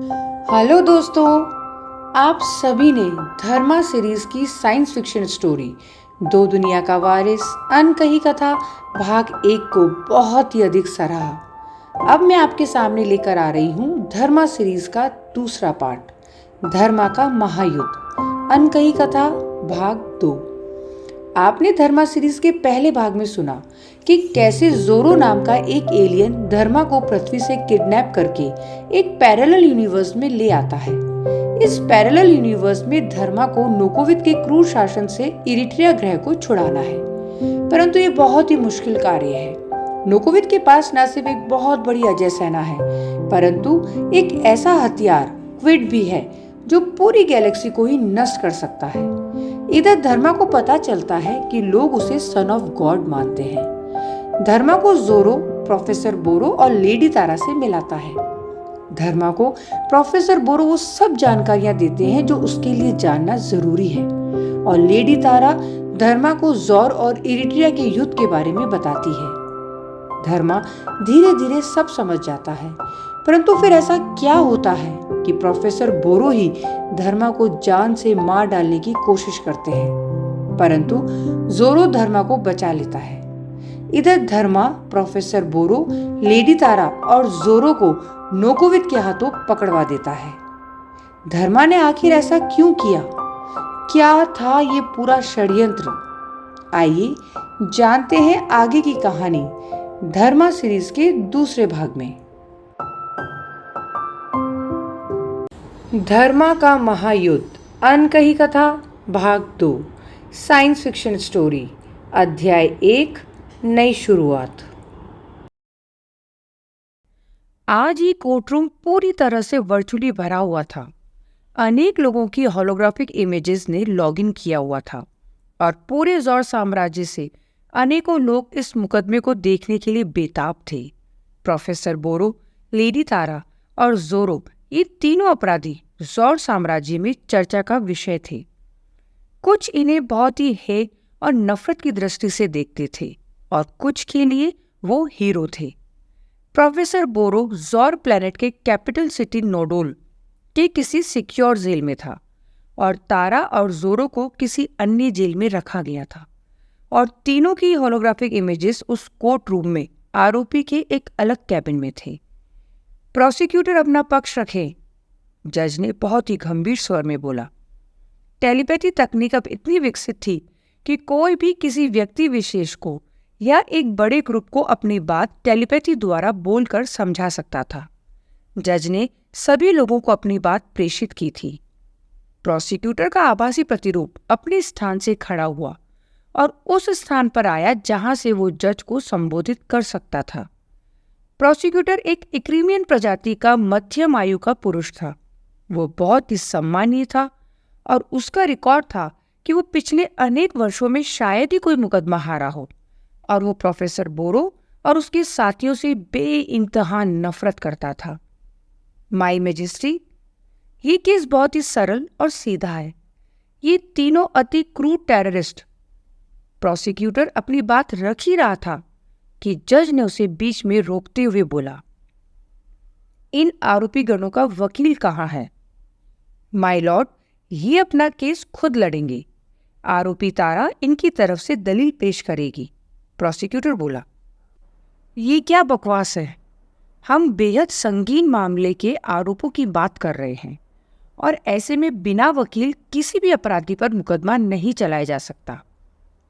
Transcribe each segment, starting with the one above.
Hello दोस्तों, आप सभी ने धर्मा सीरीज की साइंस फिक्शन स्टोरी दो दुनिया का वारिस अनकही कथा भाग 1 को बहुत ही अधिक सराहा। अब मैं आपके सामने लेकर आ रही हूँ धर्मा सीरीज का दूसरा पार्ट, धर्मा का महायुद्ध अनकही कथा भाग 2। आपने धर्मा सीरीज के पहले भाग में सुना कि कैसे जोरो नाम का एक एलियन धर्मा को पृथ्वी से किडनैप करके एक पैरेलल यूनिवर्स में ले आता है। इस पैरेलल यूनिवर्स में धर्मा को नोकोविद के क्रूर शासन से इरिट्रिया ग्रह को छुड़ाना है, परंतु ये बहुत ही मुश्किल कार्य है। नोकोविद के पास न सिर्फ एक बहुत बड़ी अजय सेना है, परंतु एक ऐसा हथियार क्विड भी है जो पूरी गैलेक्सी को ही नष्ट कर सकता है। इधर धर्मा को पता चलता है कि लोग उसे सन ऑफ गॉड मानते हैं। धर्मा को जोरो, प्रोफेसर बोरो और लेडी तारा से मिलाता है। धर्मा को प्रोफेसर बोरो वो सब जानकारियां देते हैं जो उसके लिए जानना जरूरी है, और लेडी तारा धर्मा को जोर और इरिट्रिया के युद्ध के बारे में बताती है। धर्मा धीरे धीरे सब समझ जाता है, परंतु फिर ऐसा क्या होता है कि प्रोफेसर बोरो ही धर्मा को जान से मार डालने की कोशिश करते हैं, परंतु जोरो धर्मा को बचा लेता है। इधर धर्मा प्रोफेसर बोरो, लेडी तारा और जोरो को नोकोविद के हाथों पकड़वा देता है। धर्मा ने आखिर ऐसा क्यों किया? क्या था ये पूरा षड्यंत्र? आइए जानते हैं आगे की कहानी धर्मा सीरीज के दूसरे भाग में। धर्मा का महायुद्ध अनकही कथा भाग 2 साइंस फिक्शन स्टोरी अध्याय 1 नई शुरुआत। आज ये कोर्टरूम पूरी तरह से वर्चुअली भरा हुआ था। अनेक लोगों की होलोग्राफिक इमेजेस ने लॉगिन किया हुआ था और पूरे जौर साम्राज्य से अनेकों लोग इस मुकदमे को देखने के लिए बेताब थे। प्रोफेसर बोरो, लेडी तारा और जोरो, ये तीनों अपराधी जौर साम्राज्य में चर्चा का विषय थे। कुछ इन्हें बहुत ही हेय और नफरत की दृष्टि से देखते थे और कुछ के लिए वो हीरो थे। प्रोफेसर बोरो जौर प्लैनेट के कैपिटल सिटी नोडोल के किसी सिक्योर जेल में था और तारा और जोरो को किसी अन्य जेल में रखा गया था, और तीनों की होलोग्राफिक इमेजेस उस कोर्ट रूम में आरोपी के एक अलग कैबिन में थे। प्रोसिक्यूटर अपना पक्ष रखे, जज ने बहुत ही गंभीर स्वर में बोला। टेलीपैथी तकनीक अब इतनी विकसित थी कि कोई भी किसी व्यक्ति विशेष को या एक बड़े ग्रुप को अपनी बात टेलीपैथी द्वारा बोलकर समझा सकता था। जज ने सभी लोगों को अपनी बात प्रेषित की थी। प्रोसिक्यूटर का आभासी प्रतिरूप अपने स्थान से खड़ा हुआ और उस स्थान पर आया जहां से वो जज को संबोधित कर सकता था। प्रोसिक्यूटर एक इक्रीमियन प्रजाति का मध्यम आयु का पुरुष था। वो बहुत ही सम्मानीय था और उसका रिकॉर्ड था कि वो पिछले अनेक वर्षों में शायद ही कोई मुकदमा हारा हो, और वो प्रोफेसर बोरो और उसके साथियों से बेइंतहा नफरत करता था। माई मैजेस्टी, ये केस बहुत ही सरल और सीधा है। ये तीनों अति क्रूर टेररिस्ट। प्रोसिक्यूटर अपनी बात रख ही रहा था कि जज ने उसे बीच में रोकते हुए बोला, इन आरोपी गणों का वकील कहाँ है? माय लॉर्ड, ये अपना केस खुद लड़ेंगे। आरोपी तारा इनकी तरफ से दलील पेश करेगी। प्रोसिक्यूटर बोला, ये क्या बकवास है? हम बेहद संगीन मामले के आरोपों की बात कर रहे हैं, और ऐसे में बिना वकील किसी भी अपराधी पर मुकदमा नहीं चलाया जा सकता।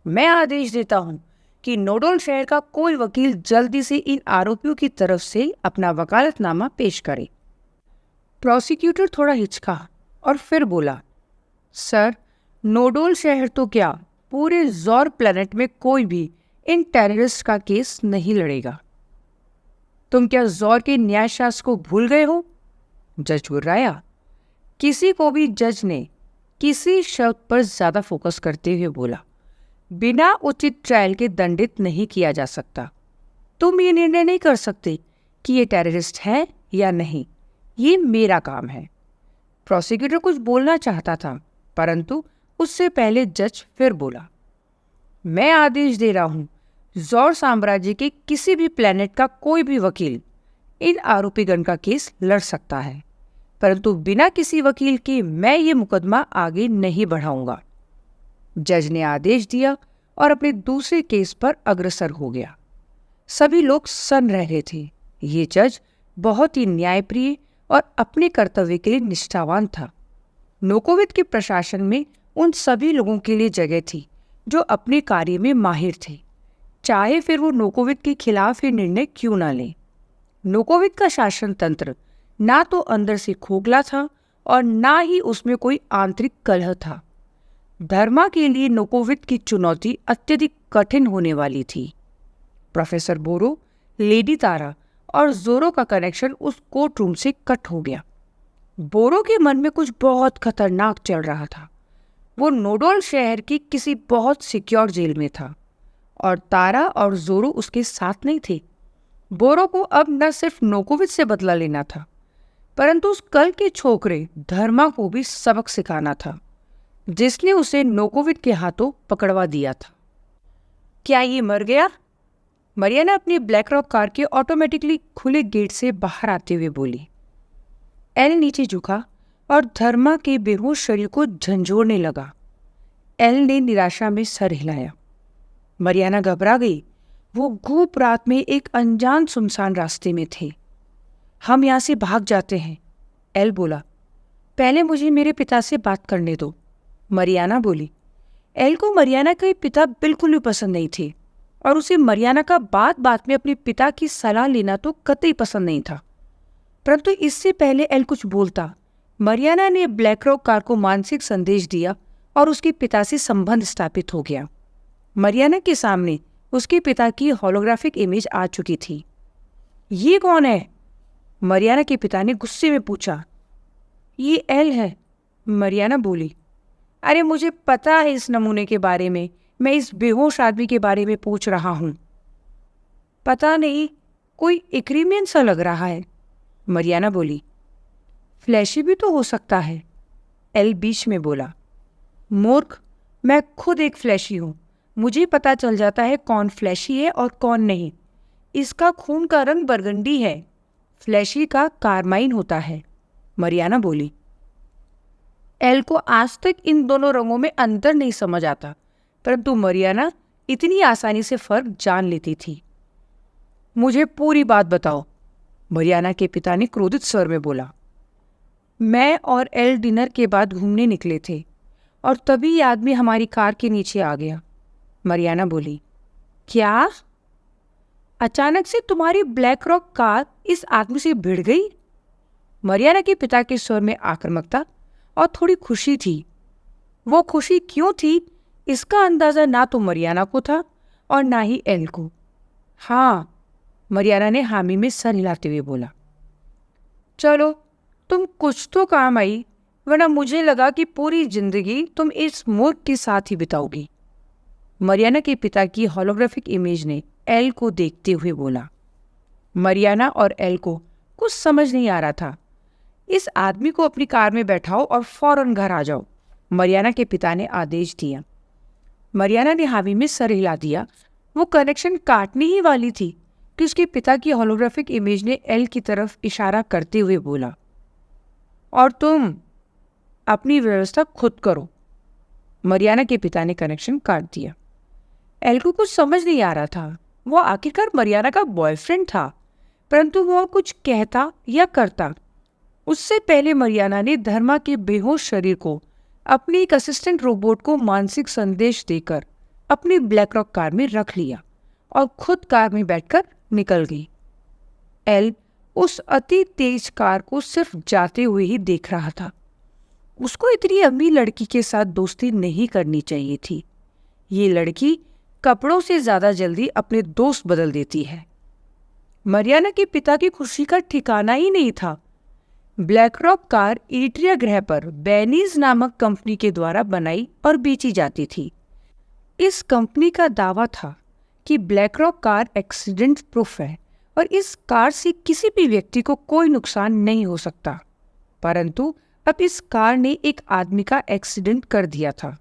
मैं आदेश देता हूं कि नोडोल शहर का कोई वकील जल्दी से इन आरोपियों की तरफ से अपना वकालतनामा पेश करे। प्रोसिक्यूटर थोड़ा हिचका और फिर बोला, सर, नोडोल शहर तो क्या, पूरे जौर प्लैनेट में कोई भी इन टेररिस्ट का केस नहीं लड़ेगा। तुम क्या जौर के न्यायशास्त्र को भूल गए हो? जज गुर्राया। किसी को भी जज ने किसी शब्द पर ज्यादा फोकस करते हुए बोला, बिना उचित ट्रायल के दंडित नहीं किया जा सकता। तुम ये निर्णय नहीं कर सकते कि ये टेररिस्ट है या नहीं। ये मेरा काम है। प्रोसिक्यूटर कुछ बोलना चाहता था, परंतु उससे पहले जज फिर बोला, मैं आदेश दे रहा हूं, जौर साम्राज्य के किसी भी प्लैनेट का कोई भी वकील इन आरोपीगण का केस लड़ सकता है। परंतु बिना किसी वकील के मैं ये मुकदमा आगे नहीं बढ़ाऊंगा। जज ने आदेश दिया और अपने दूसरे केस पर अग्रसर हो गया। सभी लोग सन रहे थे। ये जज बहुत ही न्यायप्रिय और अपने कर्तव्य के लिए निष्ठावान था। नोकोविद के प्रशासन में उन सभी लोगों के लिए जगह थी जो अपने कार्य में माहिर थे, चाहे फिर वो नोकोविद के खिलाफ ही निर्णय क्यों ना लें। नोकोविद का शासन तंत्र ना तो अंदर से खोखला था और ना ही उसमें कोई आंतरिक कलह था। धर्मा के लिए नोकोविद की चुनौती अत्यधिक कठिन होने वाली थी। प्रोफेसर बोरो, लेडी तारा और जोरो का कनेक्शन उस कोर्ट रूम से कट हो गया। बोरो के मन में कुछ बहुत खतरनाक चल रहा था। वो नोडोल शहर की किसी बहुत सिक्योर जेल में था और तारा और जोरो उसके साथ नहीं थे। बोरो को अब न सिर्फ नोकोविद से बदला लेना था, परंतु उस कल के छोकरे धर्मा को भी सबक सिखाना था, जिसने उसे नोकोविद के हाथों पकड़वा दिया था। क्या ये मर गया? मरियाना अपनी ब्लैक रॉक कार के ऑटोमेटिकली खुले गेट से बाहर आते हुए बोली। एल नीचे झुका और धर्मा के बेहोश शरीर को झंझोड़ने लगा। एल ने निराशा में सर हिलाया। मरियाना घबरा गई। वो घूप रात में एक अनजान सुनसान रास्ते में थे। हम यहाँ से भाग जाते हैं, एल बोला। पहले मुझे मेरे पिता से बात करने दो, मरियाना बोली। एल को मरियाना के पिता बिल्कुल भी पसंद नहीं थे और उसे मरियाना का बात बात में अपने पिता की सलाह लेना तो कतई पसंद नहीं था। परंतु इससे पहले एल कुछ बोलता, मरियाना ने ब्लैक रॉक कार को मानसिक संदेश दिया और उसके पिता से संबंध स्थापित हो गया। मरियाना के सामने उसके पिता की होलोग्राफिक इमेज आ चुकी थी। ये कौन है? मरियाना के पिता ने गुस्से में पूछा। ये एल है, मरियाना बोली। अरे मुझे पता है इस नमूने के बारे में, मैं इस बेहोश आदमी के बारे में पूछ रहा हूं। पता नहीं, कोई इक्रीमियन सा लग रहा है, मरियाना बोली। फ्लैशी भी तो हो सकता है, एल बीच में बोला। मूर्ख, मैं खुद एक फ्लैशी हूं। मुझे पता चल जाता है कौन फ्लैशी है और कौन नहीं। इसका खून का रंग बरगंडी है, फ्लैशी का कारमाइन होता है, मरियाना बोली। एल को आज तक इन दोनों रंगों में अंतर नहीं समझ आता, परंतु मरियाना इतनी आसानी से फर्क जान लेती थी। मुझे पूरी बात बताओ, मरियाना के पिता ने क्रोधित स्वर में बोला। मैं और एल डिनर के बाद घूमने निकले थे और तभी ये आदमी हमारी कार के नीचे आ गया, मरियाना बोली। क्या? अचानक से तुम्हारी ब्लैक रॉक कार इस आदमी से भिड़ गई? मरियाना के पिता के स्वर में आक्रामकता और थोड़ी खुशी थी। वो खुशी क्यों थी, इसका अंदाजा ना तो मरियाना को था और ना ही एल को। हाँ, मरियाना ने हामी में सर हिलाते हुए बोला। चलो, तुम कुछ तो काम आई, वरना मुझे लगा कि पूरी जिंदगी तुम इस मूर्ख के साथ ही बिताओगी, मरियाना के पिता की होलोग्राफिक इमेज ने एल को देखते हुए बोला। मरियाना और एल को कुछ समझ नहीं आ रहा था। इस आदमी को अपनी कार में बैठाओ और फौरन घर आ जाओ, मरियाना के पिता ने आदेश दिया। मरियाना ने हामी में सर हिला दिया। वो कनेक्शन काटने ही वाली थी कि उसके पिता की होलोग्राफिक इमेज ने एल की तरफ इशारा करते हुए बोला, और तुम अपनी व्यवस्था खुद करो। मरियाना के पिता ने कनेक्शन काट दिया। एल को कुछ समझ नहीं आ रहा था। वो आखिरकार मरियाना का बॉयफ्रेंड था, परंतु वो कुछ कहता या करता उससे पहले मरियाना ने धर्मा के बेहोश शरीर को अपनी एक असिस्टेंट रोबोट को मानसिक संदेश देकर अपनी ब्लैक रॉक कार में रख लिया और खुद कार में बैठकर निकल गई। एल उस अति तेज कार को सिर्फ जाते हुए ही देख रहा था। उसको इतनी अमीर लड़की के साथ दोस्ती नहीं करनी चाहिए थी। ये लड़की कपड़ों से ज्यादा जल्दी अपने दोस्त बदल देती है। मरियाना के पिता की खुशी का ठिकाना ही नहीं था। ब्लैक रॉक कार इट्रिया ग्रह पर बेनीज नामक कंपनी के द्वारा बनाई और बेची जाती थी। इस कंपनी का दावा था कि black rock car accident proof है और इस कार से किसी भी व्यक्ति को कोई नुकसान नहीं हो सकता। परंतु अब इस कार ने एक आदमी का एक्सीडेंट कर दिया था।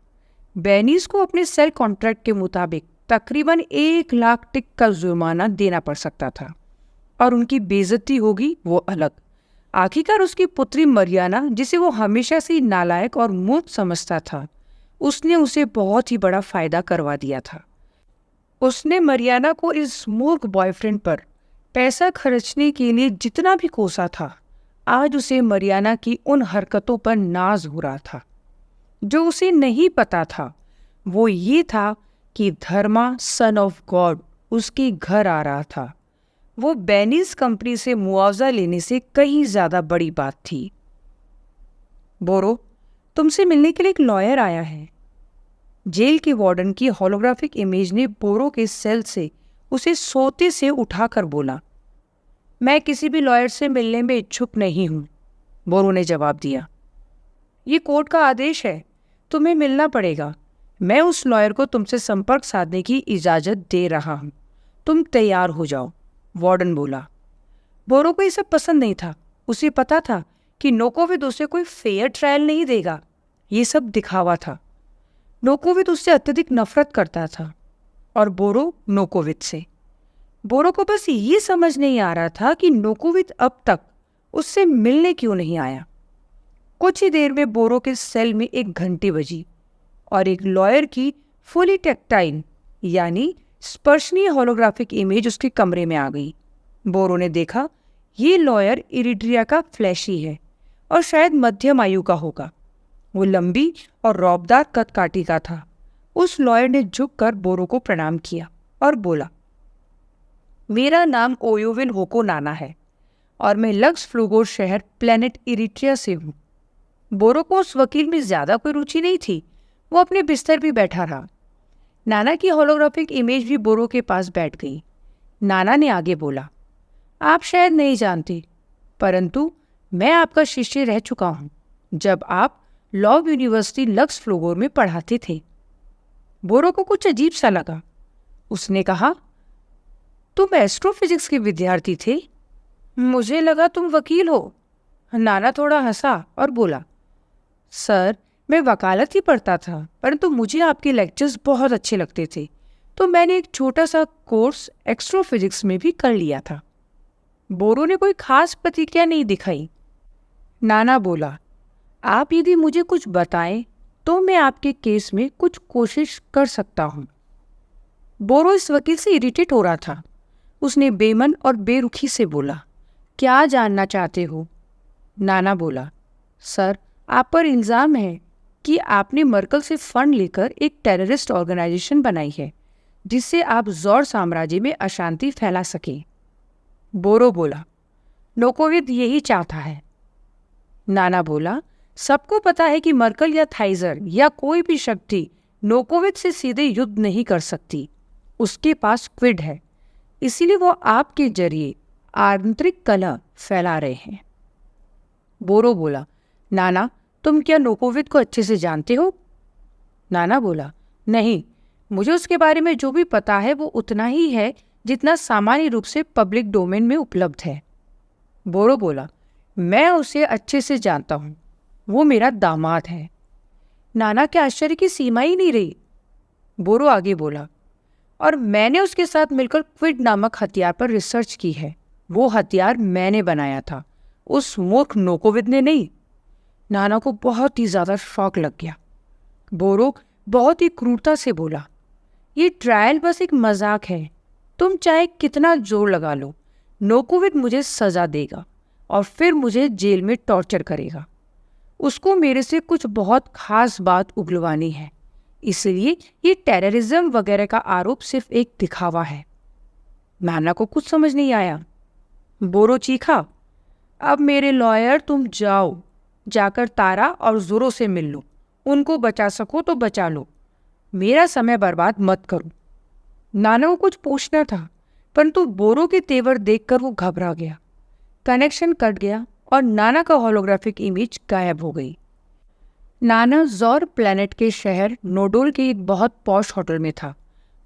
बेनीज को अपने सेल कॉन्ट्रैक्ट के मुताबिक तकरीबन 1 लाख टिक का जुर्माना देना पड़ सकता था और उनकी बेइज्जती होगी वो अलग। आखिरकार उसकी पुत्री मरियाना, जिसे वो हमेशा से नालायक और मूर्ख समझता था, उसने उसे बहुत ही बड़ा फायदा करवा दिया था। उसने मरियाना को इस मूर्ख बॉयफ्रेंड पर पैसा खर्चने के लिए जितना भी कोसा था, आज उसे मरियाना की उन हरकतों पर नाज हो रहा था। जो उसे नहीं पता था वो ये था कि धर्मा सन ऑफ गॉड उसके घर आ रहा था। वो बेनीज कंपनी से मुआवजा लेने से कहीं ज्यादा बड़ी बात थी। बोरो, तुमसे मिलने के लिए एक लॉयर आया है। जेल के वार्डन की होलोग्राफिक इमेज ने बोरो के सेल से उसे सोते से उठाकर बोला। मैं किसी भी लॉयर से मिलने में इच्छुक नहीं हूं, बोरो ने जवाब दिया। ये कोर्ट का आदेश है, तुम्हें मिलना पड़ेगा। मैं उस लॉयर को तुमसे संपर्क साधने की इजाजत दे रहा हूं। तुम तैयार हो जाओ, वार्डन बोला। बोरो को ये सब पसंद नहीं था। उसे पता था कि नोकोविद उसे कोई फेयर ट्रायल नहीं देगा। ये सब दिखावा था। नोकोविद उससे अत्यधिक नफरत करता था और बोरो नोकोविद से। बोरो को बस ये समझ नहीं आ रहा था कि नोकोविद अब तक उससे मिलने क्यों नहीं आया। कुछ ही देर में बोरो के सेल में एक घंटी बजी और एक लॉयर की फुली टेक्टाइल यानी स्पर्शनीय होलोग्राफिक इमेज उसके कमरे में आ गई। बोरो ने देखा, ये लॉयर इरिट्रिया का फ्लैशी है और शायद मध्यम आयु का होगा। वो लंबी और रौबदार कदकाठी का था। उस लॉयर ने झुककर बोरो को प्रणाम किया और बोला, मेरा नाम ओयोविन होको नाना है और मैं लक्स फ्लूगोर शहर प्लेनेट इरिट्रिया से हूँ। बोरो को उस वकील में ज्यादा कोई रुचि नहीं थी। वो अपने बिस्तर भी बैठा रहा। नाना की होलोग्राफिक इमेज भी बोरो के पास बैठ गई। नाना ने आगे बोला, आप शायद नहीं जानते, परंतु मैं आपका शिष्य रह चुका हूँ जब आप लॉ यूनिवर्सिटी लक्स फ्लोगोर में पढ़ाते थे। बोरो को कुछ अजीब सा लगा। उसने कहा, तुम एस्ट्रोफिजिक्स के विद्यार्थी थे? मुझे लगा तुम वकील हो। नाना थोड़ा हंसा और बोला, सर, मैं वकालत ही पढ़ता था, परंतु मुझे आपके लेक्चर्स बहुत अच्छे लगते थे, तो मैंने एक छोटा सा कोर्स एस्ट्रोफिजिक्स में भी कर लिया था। बोरो ने कोई खास प्रतिक्रिया नहीं दिखाई। नाना बोला, आप यदि मुझे कुछ बताएं तो मैं आपके केस में कुछ कोशिश कर सकता हूं। बोरो इस वकील से इरिटेट हो रहा था। उसने बेमन और बेरुखी से बोला, क्या जानना चाहते हो? नाना बोला, सर, आप पर इल्जाम है कि आपने मर्कल से फंड लेकर एक टेररिस्ट ऑर्गेनाइजेशन बनाई है जिससे आप जौर साम्राज्य में अशांति फैला सके। बोरो बोला, नोकोविद यही चाहता है। नाना बोला, सबको पता है कि मर्कल या थाइजर या कोई भी शक्ति नोकोविद से सीधे युद्ध नहीं कर सकती। उसके पास क्विड है, इसीलिए वो आपके जरिए आंतरिक कलह फैला रहे हैं। बोरो बोला, नाना, तुम क्या नोकोविद को अच्छे से जानते हो? नाना बोला, नहीं, मुझे उसके बारे में जो भी पता है वो उतना ही है जितना सामान्य रूप से पब्लिक डोमेन में उपलब्ध है। बोरो बोला, मैं उसे अच्छे से जानता हूँ, वो मेरा दामाद है। नाना के आश्चर्य की सीमा ही नहीं रही। बोरो आगे बोला, और मैंने उसके साथ मिलकर क्विड नामक हथियार पर रिसर्च की है। वो हथियार मैंने बनाया था, उस मूर्ख नोकोविद ने नहीं। नाना को बहुत ही ज्यादा शौक लग गया। बोरो बहुत ही क्रूरता से बोला, ये ट्रायल बस एक मजाक है। तुम चाहे कितना जोर लगा लो, नोकोविद मुझे सजा देगा और फिर मुझे जेल में टॉर्चर करेगा। उसको मेरे से कुछ बहुत खास बात उगलवानी है, इसलिए ये टेररिज्म वगैरह का आरोप सिर्फ एक दिखावा है। नाना को कुछ समझ नहीं आया। बोरो चीखा, अब मेरे लॉयर, तुम जाओ, जाकर तारा और जोरो से मिल लो। उनको बचा सको तो बचा लो, मेरा समय बर्बाद मत करो। नाना को कुछ पूछना था, परंतु बोरो के तेवर देखकर वो घबरा गया। कनेक्शन कट गया और नाना का होलोग्राफिक इमेज गायब हो गई। नाना जौर प्लैनेट के शहर नोडोल के एक बहुत पॉश होटल में था।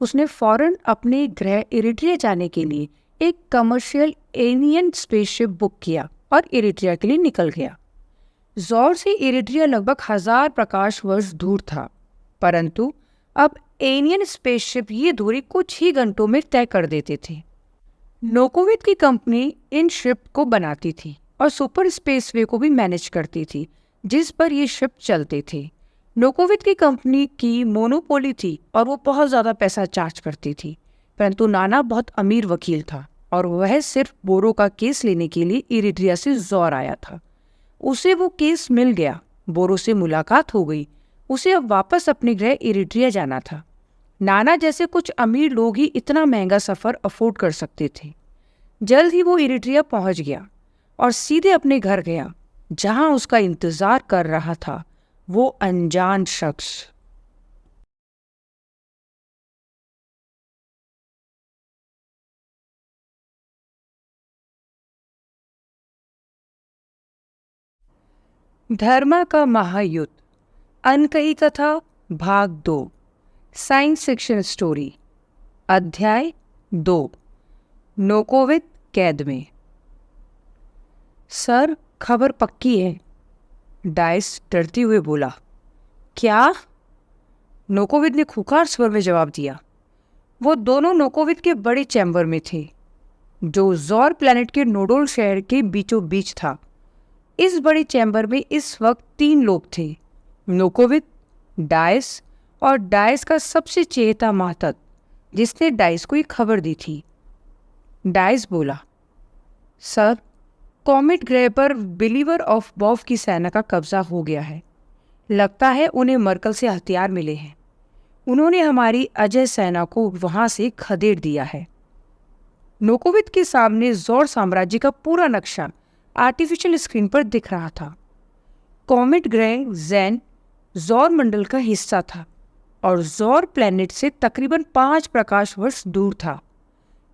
उसने फौरन अपने ग्रह इरिट्रिया जाने के लिए एक कमर्शियल एलियन स्पेसशिप बुक किया और इरिट्रिया के लिए निकल गया। जौर से इरिट्रिया लगभग 1000 प्रकाश वर्ष दूर था, परंतु अब एलियन स्पेसशिप ये दूरी कुछ ही घंटों में तय कर देते थे। नोकोविद की कंपनी इन शिप को बनाती थी और सुपर स्पेसवे को भी मैनेज करती थी, जिस पर ये शिप चलते थे। नोकोविक की कंपनी की मोनोपोली थी और वो बहुत ज़्यादा पैसा चार्ज करती थी। परंतु नाना बहुत अमीर वकील था और वह सिर्फ बोरो का केस लेने के लिए इरिट्रिया से ज़ौर आया था। उसे वो केस मिल गया, बोरो से मुलाकात हो गई। उसे अब वापस अपने गृह इरिट्रिया जाना था। नाना जैसे कुछ अमीर लोग ही इतना महंगा सफ़र अफोर्ड कर सकते थे। जल्द ही वो इरिट्रिया पहुंच गया और सीधे अपने घर गया, जहां उसका इंतजार कर रहा था वो अनजान शख्स। धर्मा का महायुद्ध, अनकही कथा, भाग 2, साइंस फिक्शन स्टोरी, अध्याय 2, नोकोविक कैद में। सर, खबर पक्की है, डाइस डरते हुए बोला। क्या? नोकोविद ने खुखार स्वर में जवाब दिया। वो दोनों नोकोविद के बड़े चैम्बर में थे, जो जॉर प्लैनेट के नोडोल शहर के बीचों बीच था। इस बड़े चैम्बर में इस वक्त 3 लोग थे, नोकोविद, डाइस और डाइस का सबसे चहेता मातहत, जिसने डाइस को ये खबर दी थी। डाइस बोला, सर, कॉमेट ग्रह पर बिलीवर ऑफ बॉफ की सेना का कब्जा हो गया है। लगता है उन्हें मर्कल से हथियार मिले हैं। उन्होंने हमारी अजय सेना को वहां से खदेड़ दिया है। नोकोविद के सामने जॉर साम्राज्य का पूरा नक्शा आर्टिफिशियल स्क्रीन पर दिख रहा था। कॉमेट ग्रह जैन जॉर मंडल का हिस्सा था और जॉर प्लैनेट से तकरीबन 5 प्रकाश वर्ष दूर था।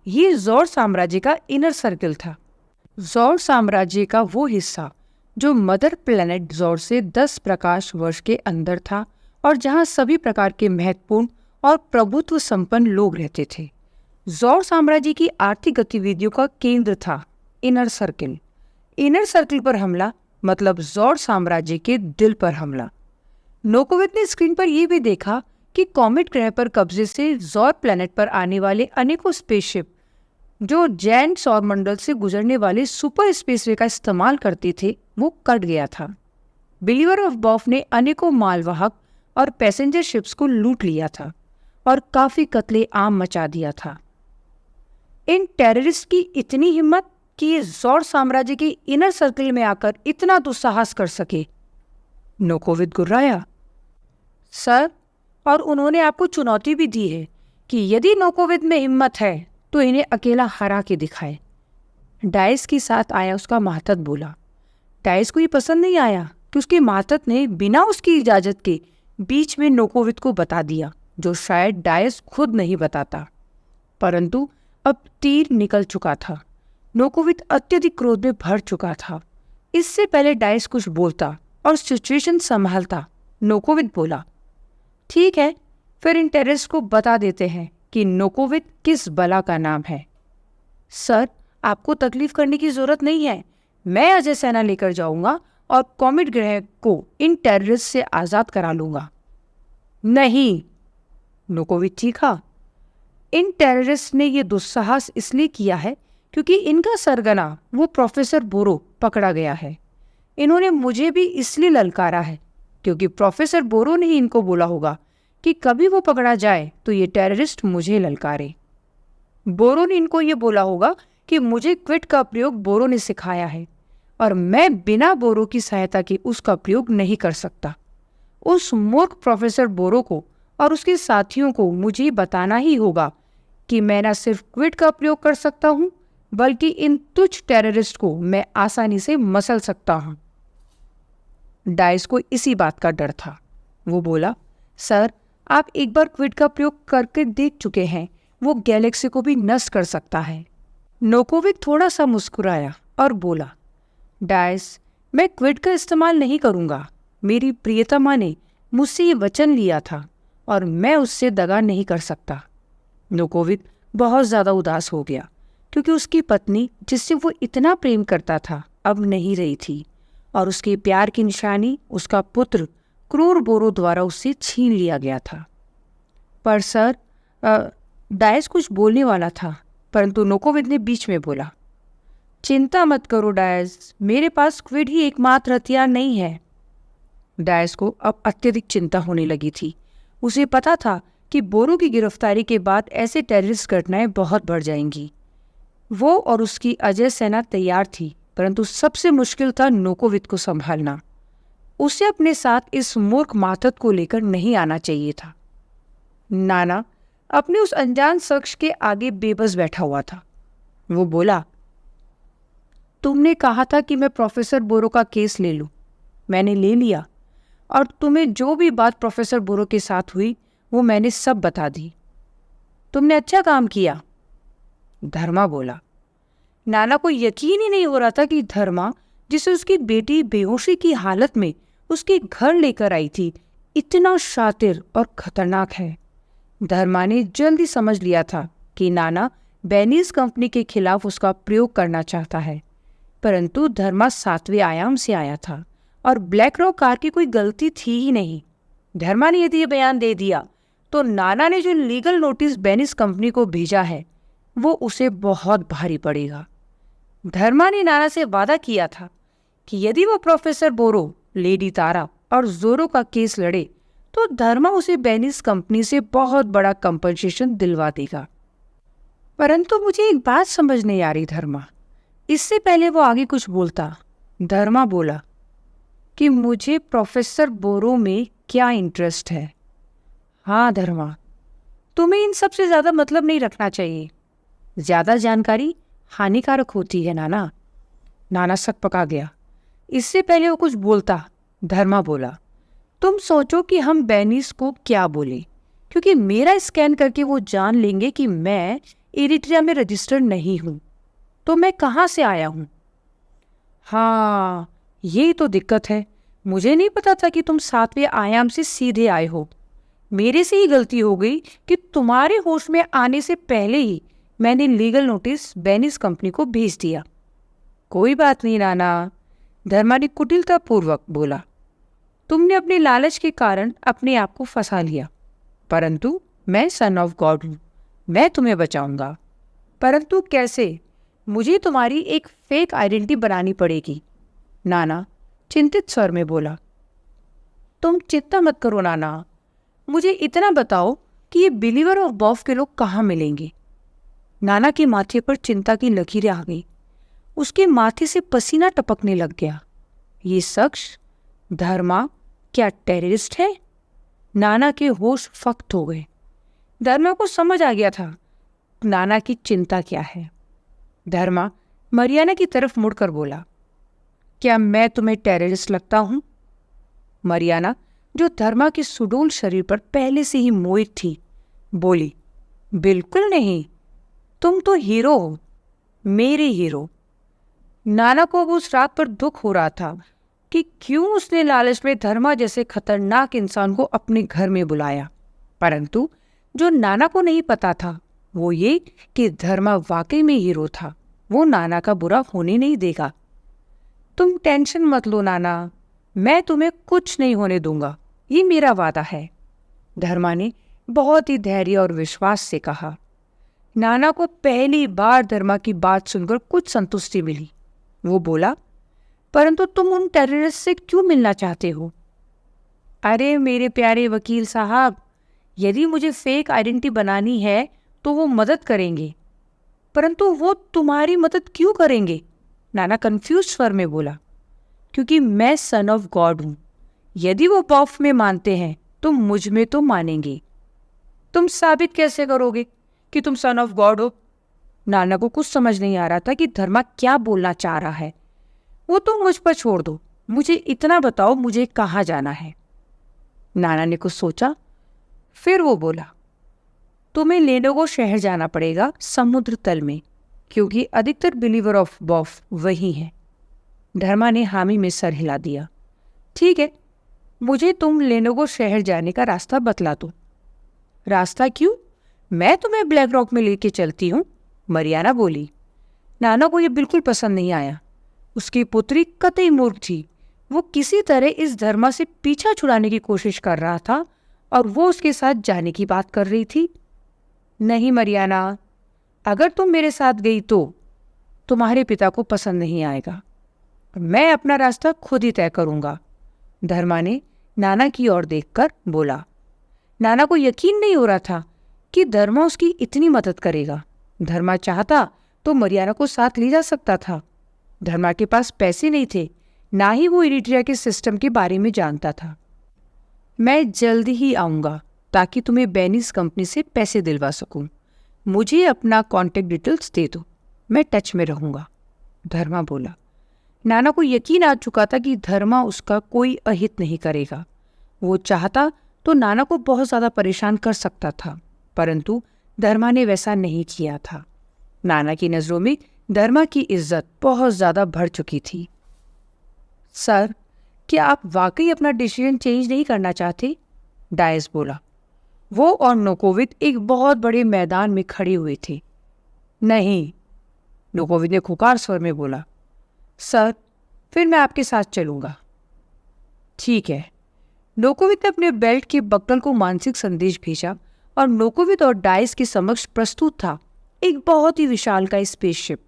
ये जॉर साम्राज्य का इनर सर्कल था, जॉर साम्राज्य का वो हिस्सा जो मदर प्लैनेट जॉर से 10 प्रकाश वर्ष के अंदर था और जहां सभी प्रकार के महत्वपूर्ण और प्रभुत्व संपन्न लोग रहते थे। जॉर साम्राज्य की आर्थिक गतिविधियों का केंद्र था इनर सर्कल। इनर सर्कल पर हमला मतलब जॉर साम्राज्य के दिल पर हमला। नोकोविद ने स्क्रीन पर यह भी देखा कि कॉमेट ग्रह पर कब्जे से जॉर प्लैनेट पर आने वाले अनेकों स्पेसशिप जो जैन सौरमंडल से गुजरने वाले सुपर स्पेसवे का इस्तेमाल करते थे, वो कट गया था। बिलीवर ऑफ बॉफ ने अनेकों मालवाहक और पैसेंजर शिप्स को लूट लिया था और काफी कत्ले आम मचा दिया था। इन टेररिस्ट की इतनी हिम्मत कि ये जॉर साम्राज्य के इनर सर्कल में आकर इतना दुस्साहस कर सके। नोकोविद गुर्राया। सर, और उन्होंने आपको चुनौती भी दी है कि यदि नोकोविद में हिम्मत है तो इन्हें अकेला हरा के दिखाए। डाइस के साथ आया उसका मातहत बोला। डाइस को ये पसंद नहीं आया कि उसके मातहत ने बिना उसकी इजाजत के बीच में नोकोविद को बता दिया, जो शायद डाइस खुद नहीं बताता। परंतु अब तीर निकल चुका था। नोकोविद अत्यधिक क्रोध में भर चुका था। इससे पहले डाइस कुछ बोलता और सिचुएशन संभालता, नोकोविद बोला, ठीक है, फिर इन टेररिस्ट को बता देते हैं कि नोकोविद किस बला का नाम है। सर, आपको तकलीफ करने की जरूरत नहीं है। मैं अजय सेना लेकर जाऊंगा और कॉमेट ग्रह को इन टेररिस्ट से आजाद करा लूंगा। नहीं, नोकोविद चीखा। इन टेररिस्ट ने यह दुस्साहस इसलिए किया है क्योंकि इनका सरगना वो प्रोफेसर बोरो पकड़ा गया है। इन्होंने मुझे भी इसलिए ललकारा है क्योंकि प्रोफेसर बोरो ने ही इनको बोला होगा कि कभी वो पकड़ा जाए तो ये टेररिस्ट मुझे ललकारे। बोरो ने इनको ये बोला होगा कि मुझे क्विड का प्रयोग बोरो ने सिखाया है और मैं बिना बोरो की सहायता के उसका प्रयोग नहीं कर सकता। उस मूर्ख प्रोफेसर बोरो को और उसके साथियों को मुझे बताना ही होगा कि मैं न सिर्फ क्विड का प्रयोग कर सकता हूं, बल्कि इन तुच्छ टेररिस्ट को मैं आसानी से मसल सकता हूं। डाइस को इसी बात का डर था। वो बोला, सर, आप एक बार क्विड का प्रयोग करके देख चुके हैं, वो गैलेक्सी को भी नष्ट कर सकता है। नोकोविद थोड़ा सा मुस्कुराया और बोला, डाइस, मैं क्विड का इस्तेमाल नहीं करूंगा। मेरी प्रियतमा ने मुझसे ये वचन लिया था और मैं उससे दगा नहीं कर सकता। नोकोविद बहुत ज़्यादा उदास हो गया क्योंकि उसकी पत्नी, जिससे वो इतना प्रेम करता था, अब नहीं रही थी और उसके प्यार की निशानी उसका पुत्र क्रूर बोरो द्वारा उससे छीन लिया गया था। पर सर, डाइस कुछ बोलने वाला था, परंतु नोकोविद ने बीच में बोला, चिंता मत करो डायस, मेरे पास स्क्विड ही एकमात्र हथियार नहीं है। डायस को अब अत्यधिक चिंता होने लगी थी। उसे पता था कि बोरो की गिरफ्तारी के बाद ऐसे टेररिस्ट घटनाएं बहुत बढ़ जाएंगी। वो और उसकी अजय सेना तैयार थी, परंतु सबसे मुश्किल था नोकोवित को संभालना। उसे अपने साथ इस मूर्ख मातहत को लेकर नहीं आना चाहिए था। नाना अपने उस अनजान शख्स के आगे बेबस बैठा हुआ था। वो बोला, तुमने कहा था कि मैं प्रोफेसर बोरो का केस ले लूं। मैंने ले लिया, और तुम्हें जो भी बात प्रोफेसर बोरो के साथ हुई वो मैंने सब बता दी। तुमने अच्छा काम किया, धर्मा बोला। नाना को यकीन ही नहीं हो रहा था कि धर्मा, जिसे उसकी बेटी बेहोशी की हालत में उसके घर लेकर आई थी, इतना शातिर और खतरनाक है। धर्मा ने जल्दी समझ लिया था कि नाना बेनीज कंपनी के खिलाफ उसका प्रयोग करना चाहता है, परंतु धर्मा 7वें आयाम से आया था और ब्लैक रॉक कार की कोई गलती थी ही नहीं। धर्मा ने यदि ये बयान दे दिया तो नाना ने जो लीगल नोटिस बेनीज कंपनी को भेजा है वो उसे बहुत भारी पड़ेगा। धर्मा ने नाना से वादा किया था कि यदि वो प्रोफेसर बोरो, लेडी तारा और जोरो का केस लड़े तो धर्मा उसे बेनीज कंपनी से बहुत बड़ा कंपनसेशन दिलवा देगा। परंतु मुझे एक बात समझ नहीं आ रही धर्मा। इससे पहले वो आगे कुछ बोलता, धर्मा बोला कि मुझे प्रोफेसर बोरो में क्या इंटरेस्ट है। हाँ धर्मा, तुम्हें इन सब से ज्यादा मतलब नहीं रखना चाहिए। ज्यादा जानकारी हानिकारक होती है नाना। नाना सकपका गया। इससे पहले वो कुछ बोलता, धर्मा बोला, तुम सोचो कि हम बेनीस को क्या बोले, क्योंकि मेरा स्कैन करके वो जान लेंगे कि मैं एरिट्रिया में रजिस्टर्ड नहीं हूं, तो मैं कहाँ से आया हूं। हाँ, ये तो दिक्कत है। मुझे नहीं पता था कि तुम 7वें आयाम से सीधे आए हो। मेरे से ही गलती हो गई कि तुम्हारे होश में आने से पहले ही मैंने लीगल नोटिस बेनीज कंपनी को भेज दिया। कोई बात नहीं नाना, धर्मा ने कुटिलतापूर्वक बोला। तुमने अपने लालच के कारण अपने आप को फंसा लिया, परंतु मैं सन ऑफ गॉड हूं, मैं तुम्हें बचाऊंगा। परंतु कैसे? मुझे तुम्हारी एक फेक आइडेंटिटी बनानी पड़ेगी, नाना चिंतित स्वर में बोला। तुम चिंता मत करो नाना, मुझे इतना बताओ कि ये बिलीवर ऑफ बॉफ के लोग कहाँ मिलेंगे। नाना के माथे पर चिंता की लकीरें आ गई। उसके माथे से पसीना टपकने लग गया। ये शख्स धर्मा क्या टेररिस्ट है? नाना के होश फक्त हो गए। धर्मा को समझ आ गया था नाना की चिंता क्या है। धर्मा मरियाना की तरफ मुड़कर बोला, क्या मैं तुम्हें टेररिस्ट लगता हूं? मरियाना, जो धर्मा के सुडौल शरीर पर पहले से ही मोहित थी, बोली, बिल्कुल नहीं, तुम तो हीरो हो, मेरे हीरो। नाना को अब उस रात पर दुख हो रहा था कि क्यों उसने लालच में धर्मा जैसे खतरनाक इंसान को अपने घर में बुलाया। परंतु जो नाना को नहीं पता था वो ये कि धर्मा वाकई में हीरो था। वो नाना का बुरा होने नहीं देगा। तुम टेंशन मत लो नाना, मैं तुम्हें कुछ नहीं होने दूंगा, ये मेरा वादा है, धर्मा ने बहुत ही धैर्य और विश्वास से कहा। नाना को पहली बार धर्मा की बात सुनकर कुछ संतुष्टि मिली। वो बोला, परंतु तुम उन टेररिस्ट से क्यों मिलना चाहते हो? अरे मेरे प्यारे वकील साहब, यदि मुझे फेक आइडेंटिटी बनानी है तो वो मदद करेंगे। परंतु वो तुम्हारी मदद क्यों करेंगे? नाना कंफ्यूज स्वर में बोला, क्योंकि मैं सन ऑफ गॉड हूं। यदि वो बॉफ में मानते हैं तो मुझ में तो मानेंगे। तुम साबित कैसे करोगे कि तुम सन ऑफ गॉड हो? नाना को कुछ समझ नहीं आ रहा था कि धर्मा क्या बोलना चाह रहा है। वो तुम मुझ पर छोड़ दो, मुझे इतना बताओ, मुझे कहाँ जाना है? नाना ने कुछ सोचा, फिर वो बोला, तुम्हें लेनोगो शहर जाना पड़ेगा, समुद्र तल में, क्योंकि अधिकतर बिलीवर ऑफ बॉफ वही है। धर्मा ने हामी में सर हिला दिया। ठीक है, मुझे तुम लेनोगो शहर जाने का रास्ता बतला दो। रास्ता क्यों? मैं तुम्हें ब्लैक रॉक में लेके चलती हूँ, मरियाना बोली। नाना को यह बिल्कुल पसंद नहीं आया। उसकी पुत्री कतई मूर्ख थी। वो किसी तरह इस धर्मा से पीछा छुड़ाने की कोशिश कर रहा था और वो उसके साथ जाने की बात कर रही थी। नहीं मरियाना, अगर तुम मेरे साथ गई तो तुम्हारे पिता को पसंद नहीं आएगा। मैं अपना रास्ता खुद ही तय करूंगा। धर्मा ने नाना की ओर देखकर बोला। नाना को यकीन नहीं हो रहा था कि धर्मा उसकी इतनी मदद करेगा। धर्मा चाहता तो मरियाना को साथ ले जा सकता था। धर्मा के पास पैसे नहीं थे, ना ही वो इरिट्रिया के सिस्टम के बारे में जानता था। मैं जल्दी ही आऊँगा ताकि तुम्हें बेनिस कंपनी से पैसे दिलवा सकूं। मुझे अपना कॉन्टेक्ट डिटेल्स दे दो, मैं टच में रहूँगा, धर्मा बोला। नाना को यकीन आ चुका था कि धर्मा उसका कोई अहित नहीं करेगा। वो चाहता तो नाना को बहुत ज़्यादा परेशान कर सकता था, परंतु धर्मा ने वैसा नहीं किया था। नाना की नज़रों में धर्मा की इज्जत बहुत ज़्यादा बढ़ चुकी थी। सर, क्या आप वाकई अपना डिसीजन चेंज नहीं करना चाहते? डायस बोला। वो और नोकोविद एक बहुत बड़े मैदान में खड़े हुए थे। नहीं, नोकोविद ने खुकार स्वर में बोला। सर, फिर मैं आपके साथ चलूंगा। ठीक है। नोकोविद ने अपने बेल्ट के बक्कल को मानसिक संदेश भेजा और नोकोविद और डायस के समक्ष प्रस्तुत था एक बहुत ही विशालकाय स्पेसशिप।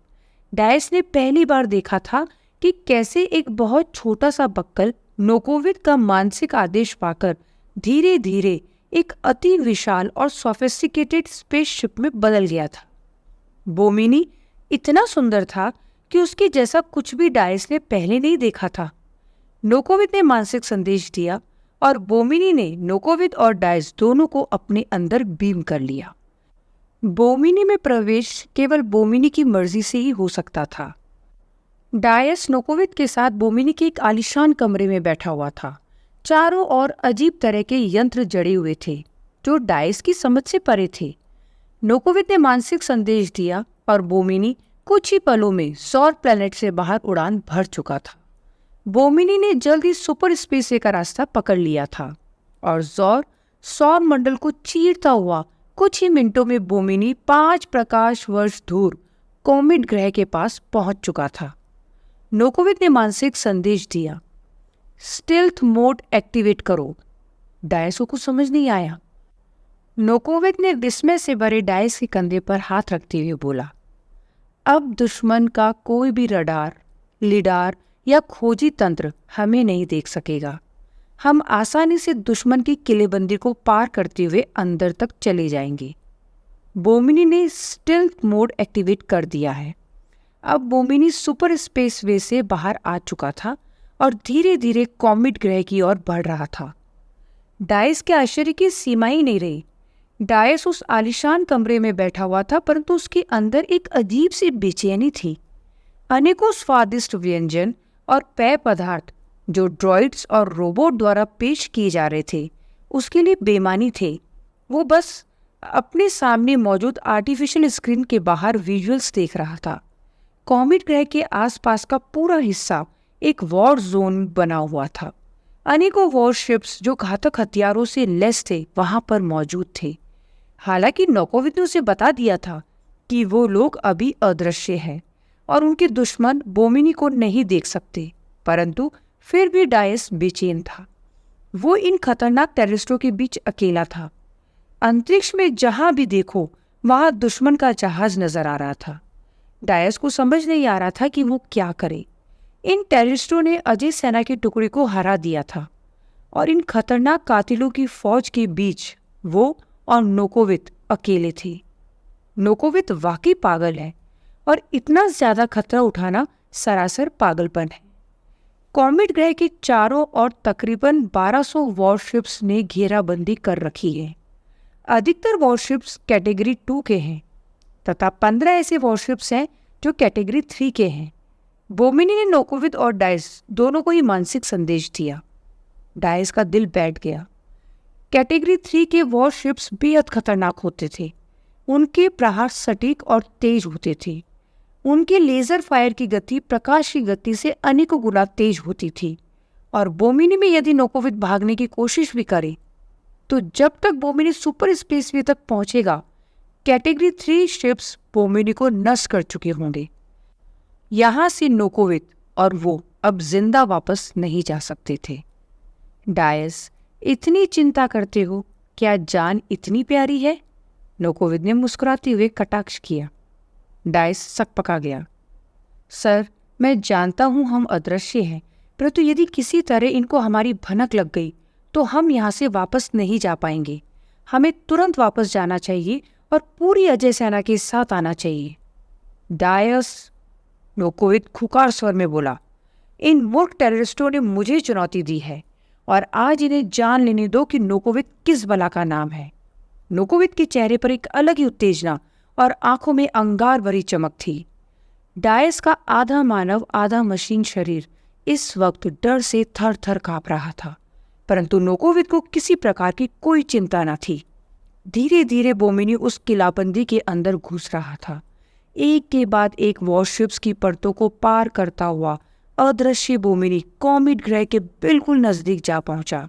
डायस ने पहली बार देखा था कि कैसे एक बहुत छोटा सा बक्कल नोकोविद का मानसिक आदेश पाकर धीरे धीरे एक अति विशाल और सोफिस्टिकेटेड स्पेसशिप में बदल गया था। बोमिनी इतना सुंदर था कि उसके जैसा कुछ भी डायस ने पहले नहीं देखा था। नोकोविद ने मानसिक संदेश दिया और बोमिनी ने नोकोविद और डायस दोनों को अपने अंदर बीम कर लिया। बोमिनी में प्रवेश केवल बोमिनी की मर्जी से ही हो सकता था। डायस नोकोविद के साथ बोमिनी के एक आलीशान कमरे में बैठा हुआ था। चारों ओर अजीब तरह के यंत्र जड़े हुए थे जो डायस की समझ से परे थे। नोकोविद ने मानसिक संदेश दिया और बोमिनी कुछ ही पलों में सौर प्लैनेट से बाहर उड़ान भर चुका था। बोमिनी ने जल्द ही सुपर स्पेस का रास्ता पकड़ लिया था और सौर मंडल को चीरता हुआ कुछ ही मिनटों में बोमिनी 5 प्रकाश वर्ष दूर कॉमेट ग्रह के पास पहुंच चुका था। नोकोविद ने मानसिक संदेश दिया, स्टेल्थ मोड एक्टिवेट करो। डायस को कुछ समझ नहीं आया। नोकोविद ने विस्मय से भरे डायस के कंधे पर हाथ रखते हुए बोला, अब दुश्मन का कोई भी रडार, लिडार या खोजी तंत्र हमें नहीं देख सकेगा। हम आसानी से दुश्मन की किलेबंदी को पार करते हुए अंदर तक चले जाएंगे। बोमिनी ने स्टेल्थ मोड एक्टिवेट कर दिया है। अब बोमिनी सुपर स्पेस वे से बाहर आ चुका था और धीरे धीरे कॉमेट ग्रह की ओर बढ़ रहा था। डायस के आश्चर्य की सीमा ही नहीं रही। डायस उस आलीशान कमरे में बैठा हुआ था, परंतु उसके अंदर एक अजीब सी बेचैनी थी। अनेकों स्वादिष्ट व्यंजन और पेय पदार्थ जो ड्रॉइड्स और रोबोट द्वारा पेश किए जा रहे थे उसके लिए बेमानी थे। वो बस अपने सामने मौजूद आर्टिफिशियल स्क्रीन के बाहर विजुअल्स देख रहा था। कॉमेट ग्रह के आसपास का पूरा हिस्सा एक वॉर जोन बना हुआ था। अनेकों वॉरशिप्स जो घातक हथियारों से लैस थे वहां पर मौजूद थे। हालांकि नोकोविद ने उसे बता दिया था कि वो लोग अभी अदृश्य हैं और उनके दुश्मन बोमिनी को नहीं देख सकते, परंतु फिर भी डायस बेचैन था। वो इन खतरनाक टेररिस्टों के बीच अकेला था। अंतरिक्ष में जहां भी देखो वहां दुश्मन का जहाज नजर आ रहा था। डायस को समझ नहीं आ रहा था कि वो क्या करे। इन टेररिस्टों ने अजय सेना के टुकड़े को हरा दिया था और इन खतरनाक कातिलों की फौज के बीच वो और नोकोविद अकेले थे। नोकोविद वाकई पागल है और इतना ज्यादा खतरा उठाना सरासर पागलपन है। कॉमेट ग्रह के चारों ओर तकरीबन 1200 वॉरशिप्स ने घेराबंदी कर रखी है। अधिकतर वॉरशिप्स कैटेगरी 2 के हैं तथा 15 ऐसे वॉरशिप्स हैं जो कैटेगरी 3 के हैं। बोमिनी ने नोकोविद और डायस दोनों को ही मानसिक संदेश दिया। डायस का दिल बैठ गया। कैटेगरी 3 के वॉरशिप्स बेहद खतरनाक होते थे। उनके प्रहार सटीक और तेज होते थे। उनके लेजर फायर की गति प्रकाश की गति से अनेकों गुना तेज होती थी और बोमिनी में यदि नोकोविद भागने की कोशिश भी करे तो जब तक बोमिनी सुपर स्पेस वे तक पहुंचेगा कैटेगरी 3 शिप्स बोमिनी को नष्ट कर चुके होंगे। यहां से नोकोविद और वो अब जिंदा वापस नहीं जा सकते थे। डायस, इतनी चिंता करते हो, क्या जान इतनी प्यारी है? नोकोविद ने मुस्कुराते हुए कटाक्ष किया। डायस सकपका गया। सर, मैं जानता हूँ हम अदृश्य हैं, परंतु यदि किसी तरह इनको हमारी भनक लग गई तो हम यहाँ से वापस नहीं जा पाएंगे। हमें तुरंत वापस जाना चाहिए और पूरी अजय सेना के साथ आना चाहिए। डायस, नोकोविक खुकार स्वर में बोला, इन मूर्ख टेररिस्टों ने मुझे चुनौती दी है और आज इन्हें जान लेने दो कि नोकोविक किस बला का नाम है। नोकोविक के चेहरे पर एक अलग ही उत्तेजना और आंखों में अंगार भरी चमक थी। डायस का आधा मानव आधा मशीन शरीर इस वक्त डर से थर थर कांप रहा था, परंतु नोकोविक को किसी प्रकार की कोई चिंता न थी। धीरे धीरे बोमिनी उस किलाबंदी के अंदर घुस रहा था, एक के बाद एक वॉरशिप्स की परतों को पार करता हुआ अदृश्य बोमिनी कॉमेट ग्रह के बिल्कुल नजदीक जा पहुंचा।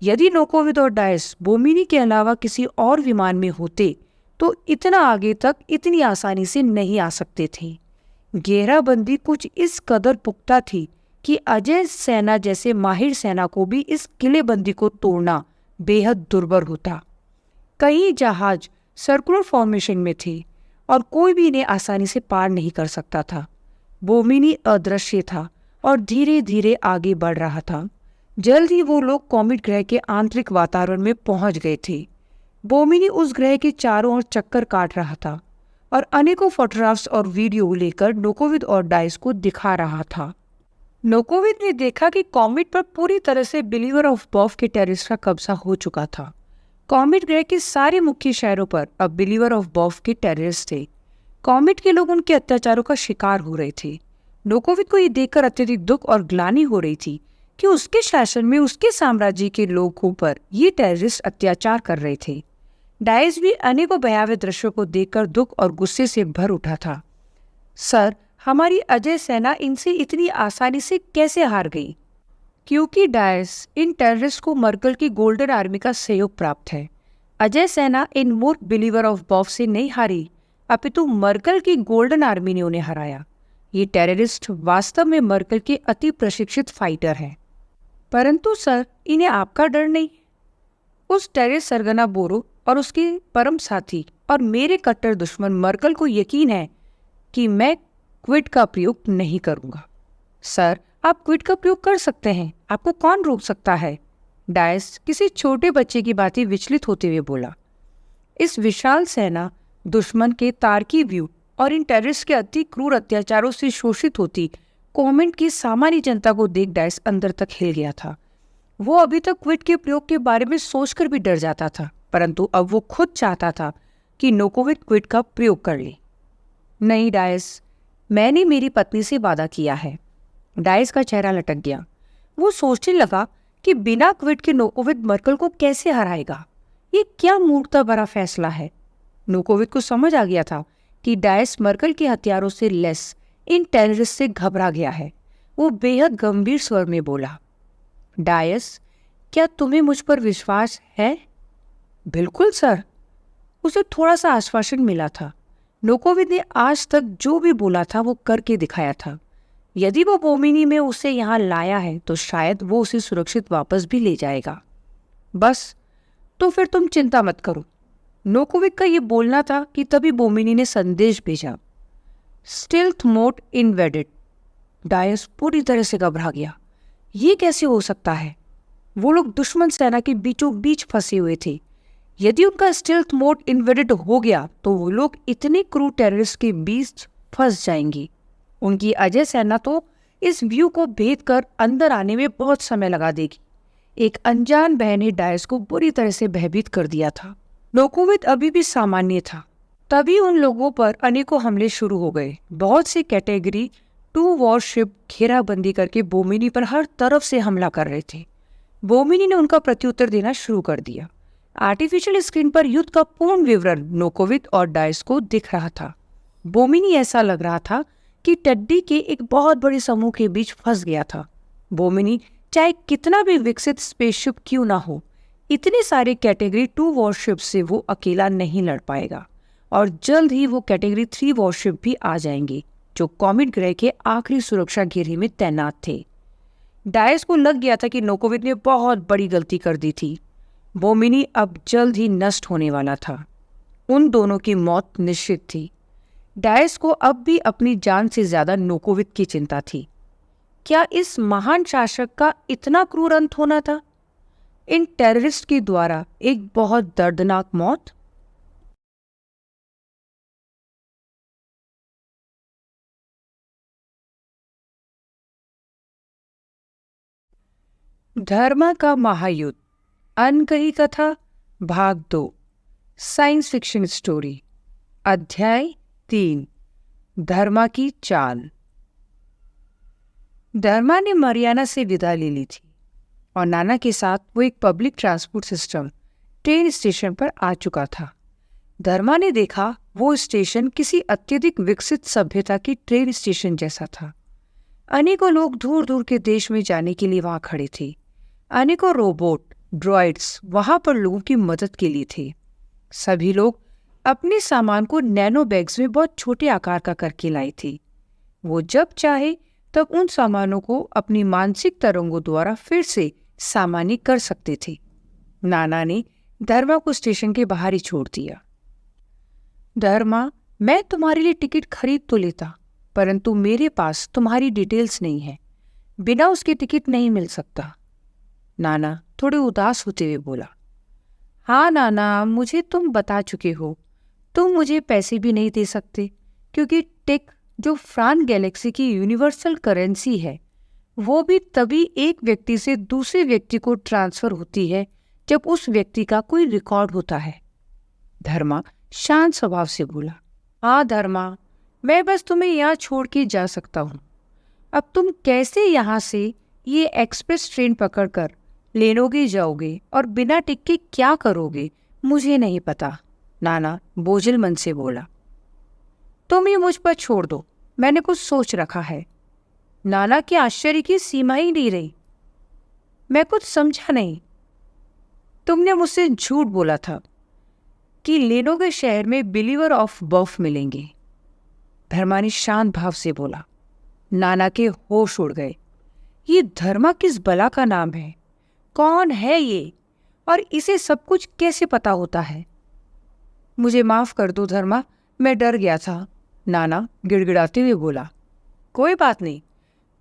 यदि नोकोविक और डायस बोमिनी के अलावा किसी और विमान में होते तो इतना आगे तक इतनी आसानी से नहीं आ सकते थे। घेराबंदी कुछ इस कदर पुख्ता थी कि अजय सेना जैसे माहिर सेना को भी इस किलेबंदी को तोड़ना बेहद दुर्बर होता। कई जहाज सर्कुलर फॉर्मेशन में थे और कोई भी इन्हें आसानी से पार नहीं कर सकता था। बोमिनी अदृश्य था और धीरे धीरे आगे बढ़ रहा था। जल्द ही वो लोग कॉमेट ग्रह के आंतरिक वातावरण में पहुंच गए थे। बोमिनी उस ग्रह के चारों ओर चक्कर काट रहा था और अनेकों फोटोग्राफ्स और वीडियो लेकर नोकोविद और डाइस को दिखा रहा था। नोकोविद ने देखा कि कॉमेट पर पूरी तरह से बिलीवर ऑफ बॉफ के टेररिस्ट का कब्जा हो चुका था। कॉमेट ग्रह के सारे मुख्य शहरों पर अब बिलीवर ऑफ बॉफ के टेररिस्ट थे। कॉमेट के लोग उनके अत्याचारों का शिकार हो रहे थे। नोकोविद को ये देखकर अत्यधिक दुख और ग्लानि हो रही थी कि उसके शासन में उसके साम्राज्य के लोगों पर ये टेररिस्ट अत्याचार कर रहे थे। डाइस भी अनेकों भयावह दृश्यों को देखकर दुख और गुस्से से भर उठा था। सर, हमारी अजय सेना इनसे इतनी आसानी से कैसे हार गई? क्योंकि डाइस, इन टेररिस्ट को मर्कल की गोल्डन आर्मी का सहयोग प्राप्त है। अजय सेना इन मूर्ख बिलीवर ऑफ बॉफ से नहीं हारी, अपितु मर्कल की गोल्डन आर्मी ने उन्हें हराया। ये टेररिस्ट वास्तव में मर्कल के अति प्रशिक्षित फाइटर हैं। परंतु सर, इन्हें आपका डर नहीं? उस टेररिस्ट सरगना बोरो और उसके परम साथी और मेरे कट्टर दुश्मन मर्कल को यकीन है कि मैं क्विड का प्रयोग नहीं करूंगा। सर, आप क्विड का प्रयोग कर सकते हैं, आपको कौन रोक सकता है? डायस किसी छोटे बच्चे की भांति विचलित होते हुए बोला। इस विशाल सेना दुश्मन के तार्किक व्यू और इन टेररिस्ट के अति क्रूर अत्याचारों से शोषित होती कॉमेट की सामान्य जनता को देख डायस अंदर तक हिल गया था। वो अभी तक क्विड के प्रयोग के बारे में सोचकर भी डर जाता था, परंतु अब वो खुद चाहता था कि नोकोविक क्विड का प्रयोग कर ले। नहीं डायस, मैंने मेरी पत्नी से वादा किया है। डायस का चेहरा लटक गया। वो सोचने लगा कि बिना क्विड के नोकोविक मर्कल को कैसे हराएगा। ये क्या मूर्खता भरा फैसला है। नोकोविक को समझ आ गया था कि डायस मर्कल के हथियारों से लेस इन टेररिस्ट से घबरा गया है। वो बेहद गंभीर स्वर में बोला, डायस, क्या तुम्हें मुझ पर विश्वास है? बिल्कुल सर। उसे थोड़ा सा आश्वासन मिला था। नोकोविद ने आज तक जो भी बोला था वो करके दिखाया था। यदि वो बोमिनी में उसे यहाँ लाया है तो शायद वो उसे सुरक्षित वापस भी ले जाएगा। बस, तो फिर तुम चिंता मत करो। नोकोविक का ये बोलना था कि तभी बोमिनी ने संदेश भेजा, स्टिल्थ मोड इन्वेडेड। डायस पूरी तरह से घबरा गया। ये कैसे हो सकता है? वो लोग दुश्मन सेना के बीचों बीच फंसे हुए थे। यदि उनका स्टिल्थ मोड इन्वेडेड हो गया तो वो लोग इतने क्रूर टेररिस्ट के बीच फंस जाएंगी। उनकी अजय सेना तो इस व्यू को भेद कर अंदर आने में बहुत समय लगा देगी। एक अनजान बहन ने डायस को बुरी तरह से भयभीत कर दिया था। नोकोविद अभी भी सामान्य था। तभी उन लोगों पर अनेकों हमले शुरू हो गए। बहुत सी कैटेगरी 2 वॉरशिप घेराबंदी करके बोमिनी पर हर तरफ से हमला कर रहे थे। बोमिनी ने उनका प्रत्युत्तर देना शुरू कर दिया। आर्टिफिशियल स्क्रीन पर युद्ध का पूर्ण विवरण नोकोविद और डायस को दिख रहा था। बोमिनी ऐसा लग रहा था कि टड्डी के एक बहुत बड़े समूह के बीच फंस गया था। बोमिनी चाहे कितना भी विकसित स्पेसशिप क्यों ना हो, इतने सारे कैटेगरी 2 वॉरशिप से वो अकेला नहीं लड़ पाएगा और जल्द ही वो कैटेगरी 3 वॉरशिप भी आ जाएंगे जो कॉमेट ग्रह के आखिरी सुरक्षा घेरे में तैनात थे। डायस को लग गया था कि नोकोविद ने बहुत बड़ी गलती कर दी थी। बोमिनी अब जल्द ही नष्ट होने वाला था। उन दोनों की मौत निश्चित थी। डायस को अब भी अपनी जान से ज्यादा नोकोविक की चिंता थी। क्या इस महान शासक का इतना क्रूर अंत होना था? इन टेररिस्ट के द्वारा एक बहुत दर्दनाक मौत? धर्म का महायुद्ध, अनकही कथा, भाग 2, साइंस फिक्शन स्टोरी, अध्याय 3, धर्मा की चाल। धर्मा ने मरियाना से विदा ले ली थी और नाना के साथ वो एक public transport system train station पर आ चुका था। धर्मा ने देखा वो स्टेशन किसी अत्यधिक विकसित सभ्यता की ट्रेन स्टेशन जैसा था। अनेकों लोग दूर दूर के देश में जाने के लिए वहां खड़े थे। अनेकों रोबोट, ड्रॉइड्स वहां पर लोगों की मदद के लिए थे। सभी लोग अपने सामान को नैनो बैग्स में बहुत छोटे आकार का करके लाए थे। वो जब चाहे तब उन सामानों को अपनी मानसिक तरंगों द्वारा फिर से सामान्य कर सकते थे। नाना ने धर्मा को स्टेशन के बाहर ही छोड़ दिया। धर्मा, मैं तुम्हारे लिए टिकट खरीद तो लेता, परंतु मेरे पास तुम्हारी डिटेल्स नहीं है। बिना उसके टिकट नहीं मिल सकता। नाना थोड़े उदास होते हुए बोला। हाँ नाना, मुझे तुम बता चुके हो। तुम मुझे पैसे भी नहीं दे सकते, क्योंकि टिक, जो फ्रान गैलेक्सी की यूनिवर्सल करेंसी है, वो भी तभी एक व्यक्ति से दूसरे व्यक्ति को ट्रांसफर होती है जब उस व्यक्ति का कोई रिकॉर्ड होता है। धर्मा शांत स्वभाव से बोला। हाँ धर्मा, मैं बस तुम्हें यहाँ छोड़ के जा सकता हूँ। अब तुम कैसे यहाँ से ये एक्सप्रेस ट्रेन पकड़कर लेनोगे जाओगे और बिना टिक के क्या करोगे, मुझे नहीं पता। नाना बोझिल मन से बोला। तुम ये मुझ पर छोड़ दो, मैंने कुछ सोच रखा है। नाना के आश्चर्य की सीमा ही नहीं रही। मैं कुछ समझा नहीं। तुमने मुझसे झूठ बोला था कि लेनोगे शहर में बिलीवर ऑफ बर्फ मिलेंगे। धर्मा ने शांत भाव से बोला। नाना के होश उड़ गए। ये धर्मा किस बला का नाम है? कौन है ये, और इसे सब कुछ कैसे पता होता है? मुझे माफ कर दो धर्मा, मैं डर गया था। नाना गिड़गिड़ाते हुए बोला। कोई बात नहीं,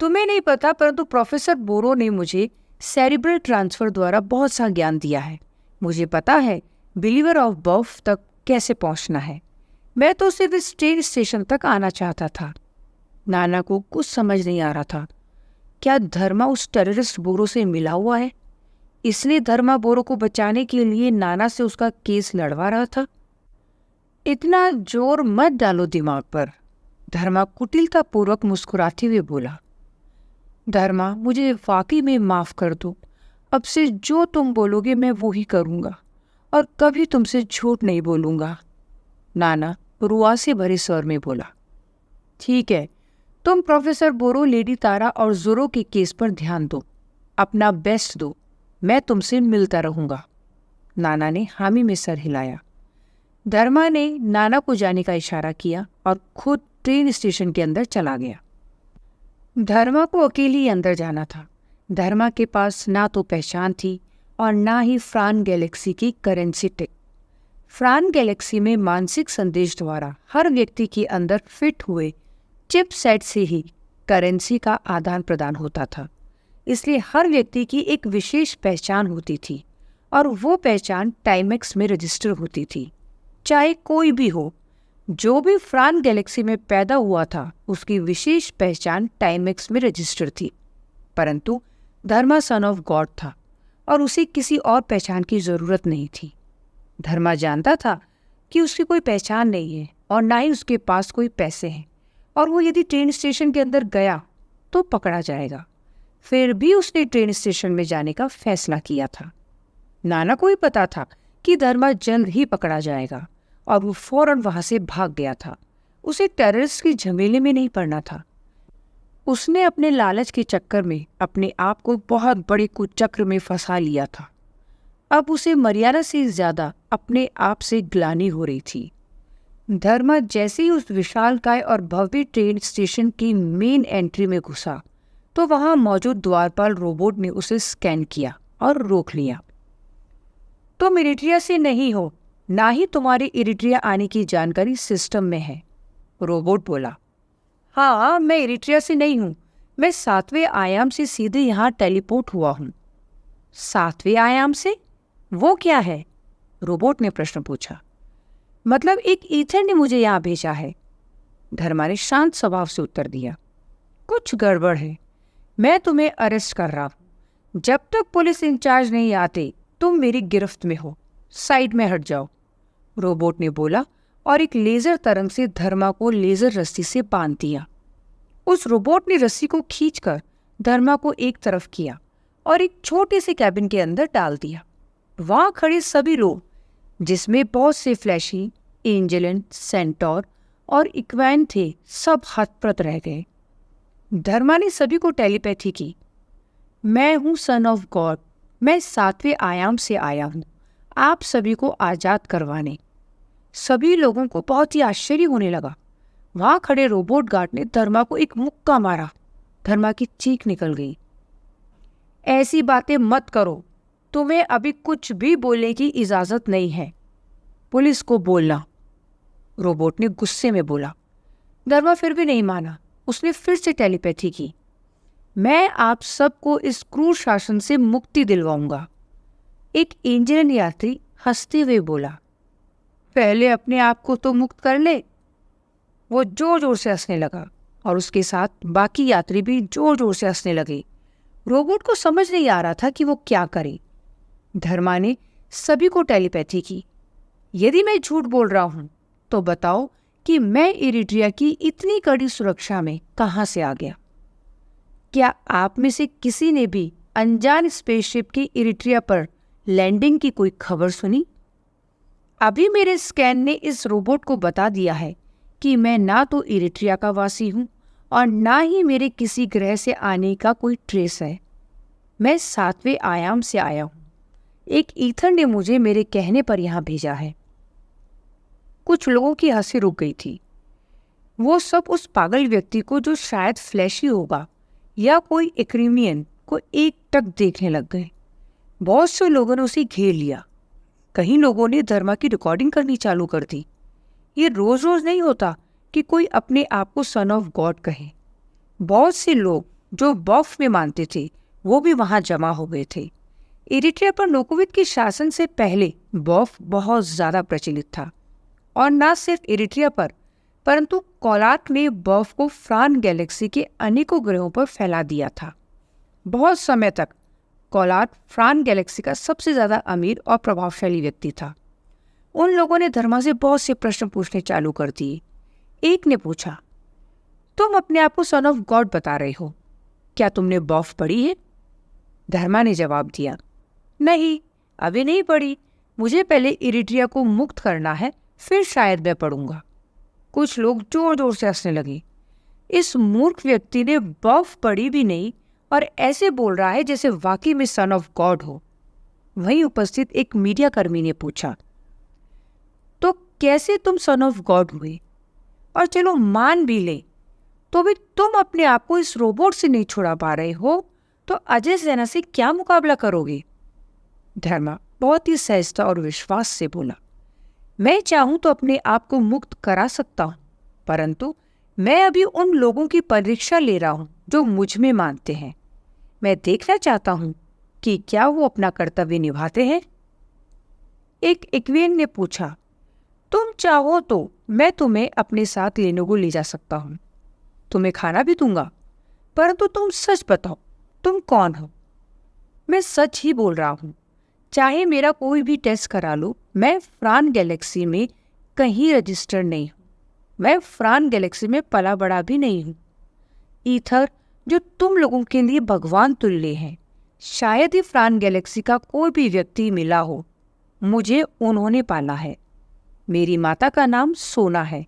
तुम्हें नहीं पता, परंतु प्रोफेसर बोरो ने मुझे सेरिब्रल ट्रांसफर द्वारा बहुत सा ज्ञान दिया है। मुझे पता है बिलीवर ऑफ बर्फ तक कैसे पहुंचना है। मैं तो सिर्फ इस ट्रेन स्टेशन तक आना चाहता था। नाना को कुछ समझ नहीं आ रहा था। क्या धर्मा उस टेररिस्ट बोरो से मिला हुआ है, इसलिए धर्मा बोरो को बचाने के लिए नाना से उसका केस लड़वा रहा था? इतना जोर मत डालो दिमाग पर, धर्मा कुटिलतापूर्वक मुस्कुराते हुए बोला। धर्मा, मुझे वाकई में माफ कर दो। अब से जो तुम बोलोगे मैं वो ही करूँगा और कभी तुमसे झूठ नहीं बोलूँगा। नाना रुआ से भरे स्वर में बोला। ठीक है, तुम प्रोफेसर बोरो, लेडी तारा और जोरो के केस पर ध्यान दो। अपना बेस्ट दो। मैं तुमसे मिलता रहूँगा। नाना ने हामी में सर हिलाया। धर्मा ने नाना को जाने का इशारा किया और खुद ट्रेन स्टेशन के अंदर चला गया। धर्मा को अकेले ही अंदर जाना था। धर्मा के पास ना तो पहचान थी और ना ही फ्रान गैलेक्सी की करेंसी टिक। फ्रान गैलेक्सी में मानसिक संदेश द्वारा हर व्यक्ति के अंदर फिट हुए चिप सेट से ही करेंसी का आदान प्रदान होता था। इसलिए हर व्यक्ति की एक विशेष पहचान होती थी और वो पहचान टाइमेक्स में रजिस्टर होती थी। चाहे कोई भी हो, जो भी फ्रान गैलेक्सी में पैदा हुआ था, उसकी विशेष पहचान टाइमेक्स में रजिस्टर थी। परंतु धर्मा सन ऑफ गॉड था और उसे किसी और पहचान की जरूरत नहीं थी। धर्मा जानता था कि उसकी कोई पहचान नहीं है और ना ही उसके पास कोई पैसे हैं, और वो यदि ट्रेन स्टेशन के अंदर गया तो पकड़ा जाएगा। फिर भी उसने ट्रेन स्टेशन में जाने का फैसला किया था। नाना को भी पता था कि धर्मा जल्द ही पकड़ा जाएगा और वो फौरन वहां से भाग गया था। उसे टेररिस्ट की झमेले में नहीं पड़ना था। उसने अपने लालच के चक्कर में अपने आप को बहुत बड़े कुचक्र में फंसा लिया था। अब उसे मरियाना से ज्यादा अपने आप से ग्लानि हो रही थी। धर्मा जैसे ही उस विशालकाय और भव्य ट्रेन स्टेशन की मेन एंट्री में घुसा तो वहां मौजूद द्वारपाल रोबोट ने उसे स्कैन किया और रोक लिया। तुम इरिट्रिया से नहीं हो, ना ही तुम्हारे इरिट्रिया आने की जानकारी सिस्टम में है। रोबोट बोला। हाँ, मैं इरिट्रिया से नहीं हूँ। मैं 7वें आयाम से सीधे यहाँ टेलीपोर्ट हुआ हूँ। 7वें आयाम से? वो क्या है? रोबोट ने प्रश्न पूछा। मतलब एक ईथर ने मुझे यहाँ भेजा है। धर्मा ने शांत स्वभाव से उत्तर दिया। कुछ गड़बड़ है। मैं तुम्हें अरेस्ट कर रहा हूँ। जब तक पुलिस इंचार्ज नहीं आते तुम मेरी गिरफ्त में हो। साइड में हट जाओ, रोबोट ने बोला और एक लेजर तरंग से धर्मा को लेजर रस्सी से बांध दिया। उस रोबोट ने रस्सी को खींचकर धर्मा को एक तरफ किया और एक छोटे से कैबिन के अंदर डाल दिया। वहां खड़े सभी लोग, जिसमें बहुत से फ्लैशी, एंजेलन, सेंटोर और इक्वैन थे, सब हतप्रत रह गए। धर्मा ने सभी को टेलीपैथी की। मैं हूं सन ऑफ गॉड। मैं 7वें आयाम से आया हूं आप सभी को आजाद करवाने। सभी लोगों को बहुत ही आश्चर्य होने लगा। वहां खड़े रोबोट गार्ड ने धर्मा को एक मुक्का मारा। धर्मा की चीख निकल गई। ऐसी बातें मत करो। तुम्हें अभी कुछ भी बोलने की इजाजत नहीं है। पुलिस को बोलना, रोबोट ने गुस्से में बोला। धर्मा फिर भी नहीं माना। उसने फिर से टेलीपैथी की। मैं आप सबको इस क्रूर शासन से मुक्ति दिलवाऊंगा। एक इंजन यात्री हंसते हुए बोला। पहले अपने आप को तो मुक्त कर ले। वो जोर जोर से हंसने लगा और उसके साथ बाकी यात्री भी जोर जोर से हंसने लगे। रोबोट को समझ नहीं आ रहा था कि वो क्या करे। धर्मा ने सभी को टेलीपैथी की। यदि मैं झूठ बोल रहा हूं तो बताओ कि मैं इरिट्रिया की इतनी कड़ी सुरक्षा में कहां से आ गया। क्या आप में से किसी ने भी अनजान स्पेसशिप की इरिट्रिया पर लैंडिंग की कोई खबर सुनी? अभी मेरे स्कैन ने इस रोबोट को बता दिया है कि मैं ना तो इरिट्रिया का वासी हूं और ना ही मेरे किसी ग्रह से आने का कोई ट्रेस है। मैं 7वें आयाम से आया हूं। एक ईथर ने मुझे मेरे कहने पर यहां भेजा है। कुछ लोगों की हंसी रुक गई थी। वो सब उस पागल व्यक्ति को, जो शायद फ्लैशी होगा या कोई एक्रीमियन, को एकटक देखने लग गए। बहुत से लोगों ने उसे घेर लिया। कई लोगों ने धर्मा की रिकॉर्डिंग करनी चालू कर दी। ये रोज रोज नहीं होता कि कोई अपने आप को सन ऑफ गॉड कहे। बहुत से लोग जो बॉफ में मानते थे वो भी वहां जमा हो गए थे। इरिट्रिया पर नोकोविद के शासन से पहले बॉफ बहुत ज्यादा प्रचलित था। और न सिर्फ इरिट्रिया पर, परंतु कोलार्क ने बॉफ को फ्रान गैलेक्सी के अनेकों ग्रहों पर फैला दिया था। बहुत समय तक कोलार्क फ्रान गैलेक्सी का सबसे ज्यादा अमीर और प्रभावशाली व्यक्ति था। उन लोगों ने धर्मा से बहुत से प्रश्न पूछने चालू कर दिए। एक ने पूछा, तुम अपने आप को सन ऑफ गॉड बता रहे हो, क्या तुमने बॉफ पढ़ी है? धर्मा ने जवाब दिया, नहीं, अभी नहीं पढ़ी। मुझे पहले इरिट्रिया को मुक्त करना है, फिर शायद मैं पढ़ूंगा। कुछ लोग जोर जोर से हंसने लगे। इस मूर्ख व्यक्ति ने बॉफ पढ़ी भी नहीं और ऐसे बोल रहा है जैसे वाकई में सन ऑफ गॉड हो। वहीं उपस्थित एक मीडिया कर्मी ने पूछा, तो कैसे तुम सन ऑफ गॉड हुए? और चलो मान भी ले तो भी तुम अपने आप को इस रोबोट से नहीं छुड़ा पा रहे हो, तो अजय सेना से क्या मुकाबला करोगे? धर्मा बहुत ही सहजता और विश्वास से बोला, मैं चाहूं तो अपने आप को मुक्त करा सकता हूं, परंतु मैं अभी उन लोगों की परीक्षा ले रहा हूं जो मुझ में मानते हैं। मैं देखना चाहता हूं कि क्या वो अपना कर्तव्य निभाते हैं। एक एक्वेन ने पूछा, तुम चाहो तो मैं तुम्हें अपने साथ लेनोगो ले जा सकता हूं, तुम्हें खाना भी दूंगा, परंतु तुम सच बताओ, तुम कौन हो? मैं सच ही बोल रहा हूं। चाहे मेरा कोई भी टेस्ट करा लो, मैं फ्रान गैलेक्सी में कहीं रजिस्टर्ड नहीं हूं। मैं फ्रान गैलेक्सी में पला बड़ा भी नहीं हूं। ईथर, जो तुम लोगों के लिए भगवान तुल्य हैं, शायद ही फ्रान गैलेक्सी का कोई भी व्यक्ति मिला हो। मुझे उन्होंने पाला है। मेरी माता का नाम सोना है,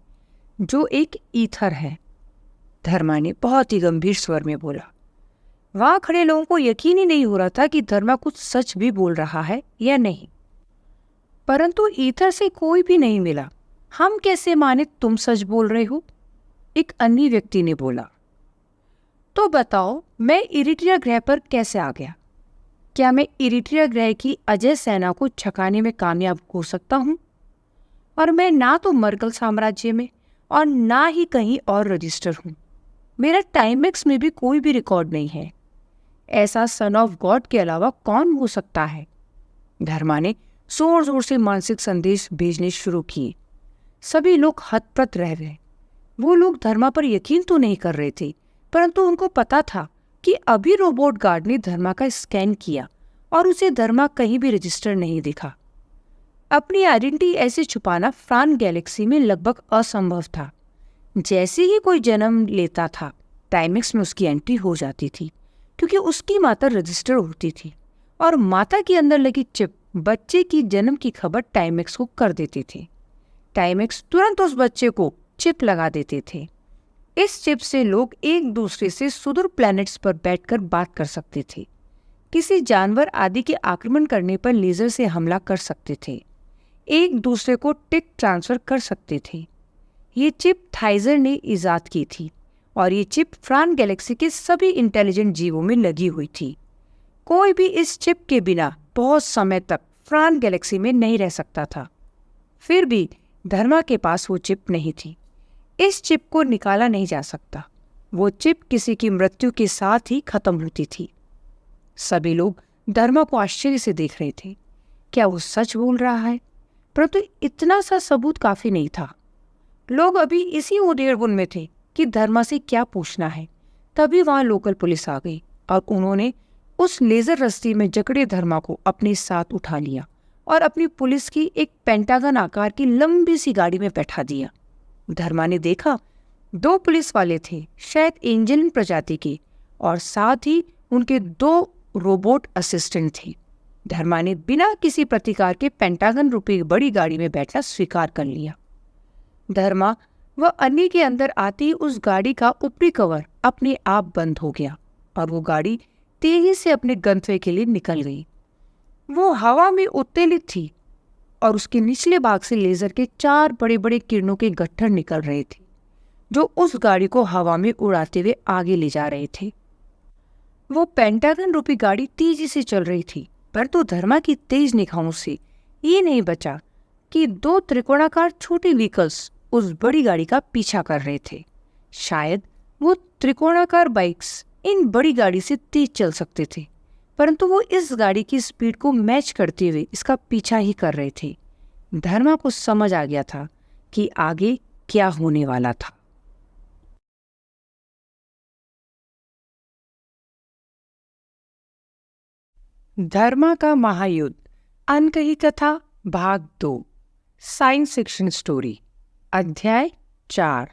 जो एक ईथर है। धर्मा ने बहुत ही गंभीर स्वर में बोला। वहां खड़े लोगों को यकीन ही नहीं हो रहा था कि धर्मा कुछ सच भी बोल रहा है या नहीं। परंतु ईथर से कोई भी नहीं मिला। हम कैसे माने तुम सच बोल रहे हो? एक अन्य व्यक्ति ने बोला। तो बताओ, मैं इरिट्रिया ग्रह पर कैसे आ गया? क्या मैं इरिट्रिया ग्रह की अजय सेना को छकाने में कामयाब हो सकता हूं? और मैं ना तो मर्गल साम्राज्य में और ना ही कहीं और रजिस्टर हूँ। मेरा टाइमेक्स में भी कोई भी रिकॉर्ड नहीं है। ऐसा सन ऑफ गॉड के अलावा कौन हो सकता है? धर्मा ने जोर जोर से मानसिक संदेश भेजने शुरू किए। सभी लोग हतप्रत रह गए। वो लोग धर्मा पर यकीन तो नहीं कर रहे थे, परंतु उनको पता था कि अभी रोबोट गार्ड ने धर्मा का स्कैन किया और उसे धर्मा कहीं भी रजिस्टर नहीं दिखा। अपनी आइडेंटिटी ऐसे छुपाना फ्रान गैलेक्सी में लगभग असंभव था। जैसे ही कोई जन्म लेता था, टाइमेक्स में उसकी एंट्री हो जाती थी, क्योंकि उसकी माता रजिस्टर होती थी और माता के अंदर लगी चिप बच्चे की जन्म की खबर टाइमेक्स को कर देती थी। टाइमेक्स तुरंत उस बच्चे को चिप लगा देते थे। इस चिप से लोग एक दूसरे से सुदूर प्लैनेट्स पर बैठकर बात कर सकते थे, किसी जानवर आदि के आक्रमण करने पर लेजर से हमला कर सकते थे, एक दूसरे को टिक ट्रांसफर कर सकते थे। ये चिप थाइजर ने इजाद की थी और ये चिप फ्रान गैलेक्सी के सभी इंटेलिजेंट जीवों में लगी हुई थी। कोई भी इस चिप के बिना बहुत समय तक फ्रान गैलेक्सी में नहीं रह सकता था। फिर भी धर्मा के पास वो चिप नहीं थी। इस चिप को निकाला नहीं जा सकता। वो चिप किसी की मृत्यु के साथ ही खत्म होती थी। सभी लोग धर्मा को आश्चर्य से देख रहे थे। क्या वो सच बोल रहा है? परंतु इतना सा सबूत काफी नहीं था। लोग अभी इसी उधेड़बुन में थे कि धर्मा से क्या पूछना है। तभी वहां लोकल पुलिस आ गई और उन्होंने उस लेजर रस्सी में जकड़े धर्मा को अपने साथ उठा लिया और अपनी पुलिस की एक पेंटागन आकार की लंबी सी गाड़ी में बैठा दिया। धर्मा ने देखा 2 पुलिस वाले थे, शायद एंजेलिन प्रजाति के, और साथ ही उनके 2 रोबोट असिस्टेंट थे। धर्मा ने बिना किसी प्रतिकार के पेंटागन रूपी बड़ी गाड़ी में बैठना स्वीकार कर लिया। धर्मा व अन्य के अंदर आते ही उस गाड़ी का ऊपरी कवर अपने आप बंद हो गया और वो गाड़ी तेजी से अपने गंतव्य के लिए निकल गई। वो हवा में उत्तेलित थी और उसके निचले भाग से लेजर के 4 बड़े बड़े किरणों के गट्ठर निकल रहे थे, जो उस गाड़ी को हवा में उड़ाते हुए आगे ले जा रहे थे। वो पेंटागन रूपी गाड़ी तेजी से चल रही थी, परंतु धर्मा की तेज निगाहों से ये नहीं बचा कि 2 त्रिकोणाकार छोटे व्हीकल्स उस बड़ी गाड़ी का पीछा कर रहे थे। शायद वो त्रिकोणाकार बाइक्स इन बड़ी गाड़ी से तेज चल सकते थे, परंतु वो इस गाड़ी की स्पीड को मैच करते हुए इसका पीछा ही कर रहे थे। धर्मा को समझ आ गया था कि आगे क्या होने वाला था। धर्मा का महायुद्ध, अनकही कथा, भाग 2, साइंस फिक्शन स्टोरी, अध्याय 4,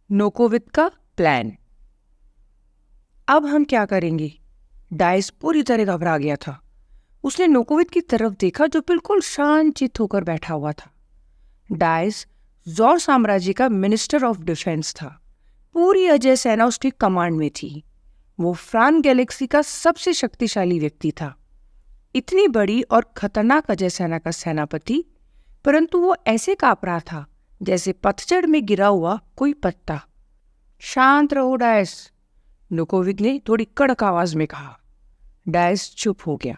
नोकोविद का प्लान। अब हम क्या करेंगे? डाइस पूरी तरह घबरा गया था। उसने नोकोविद की तरफ देखा जो बिल्कुल शांतचित्त होकर बैठा हुआ था। डाइस जॉर साम्राज्य का मिनिस्टर ऑफ डिफेंस था। पूरी अजय सेना उसकी कमांड में थी। वो फ्रान गैलेक्सी का सबसे शक्तिशाली व्यक्ति था। इतनी बड़ी और खतरनाक अजय सेना का सेनापति, परंतु वो ऐसे काँप रहा था जैसे पतझड़ में गिरा हुआ कोई पत्ता। शांत रहो डाइस, नोकोविद ने थोड़ी कड़क आवाज में कहा। डाइस चुप हो गया।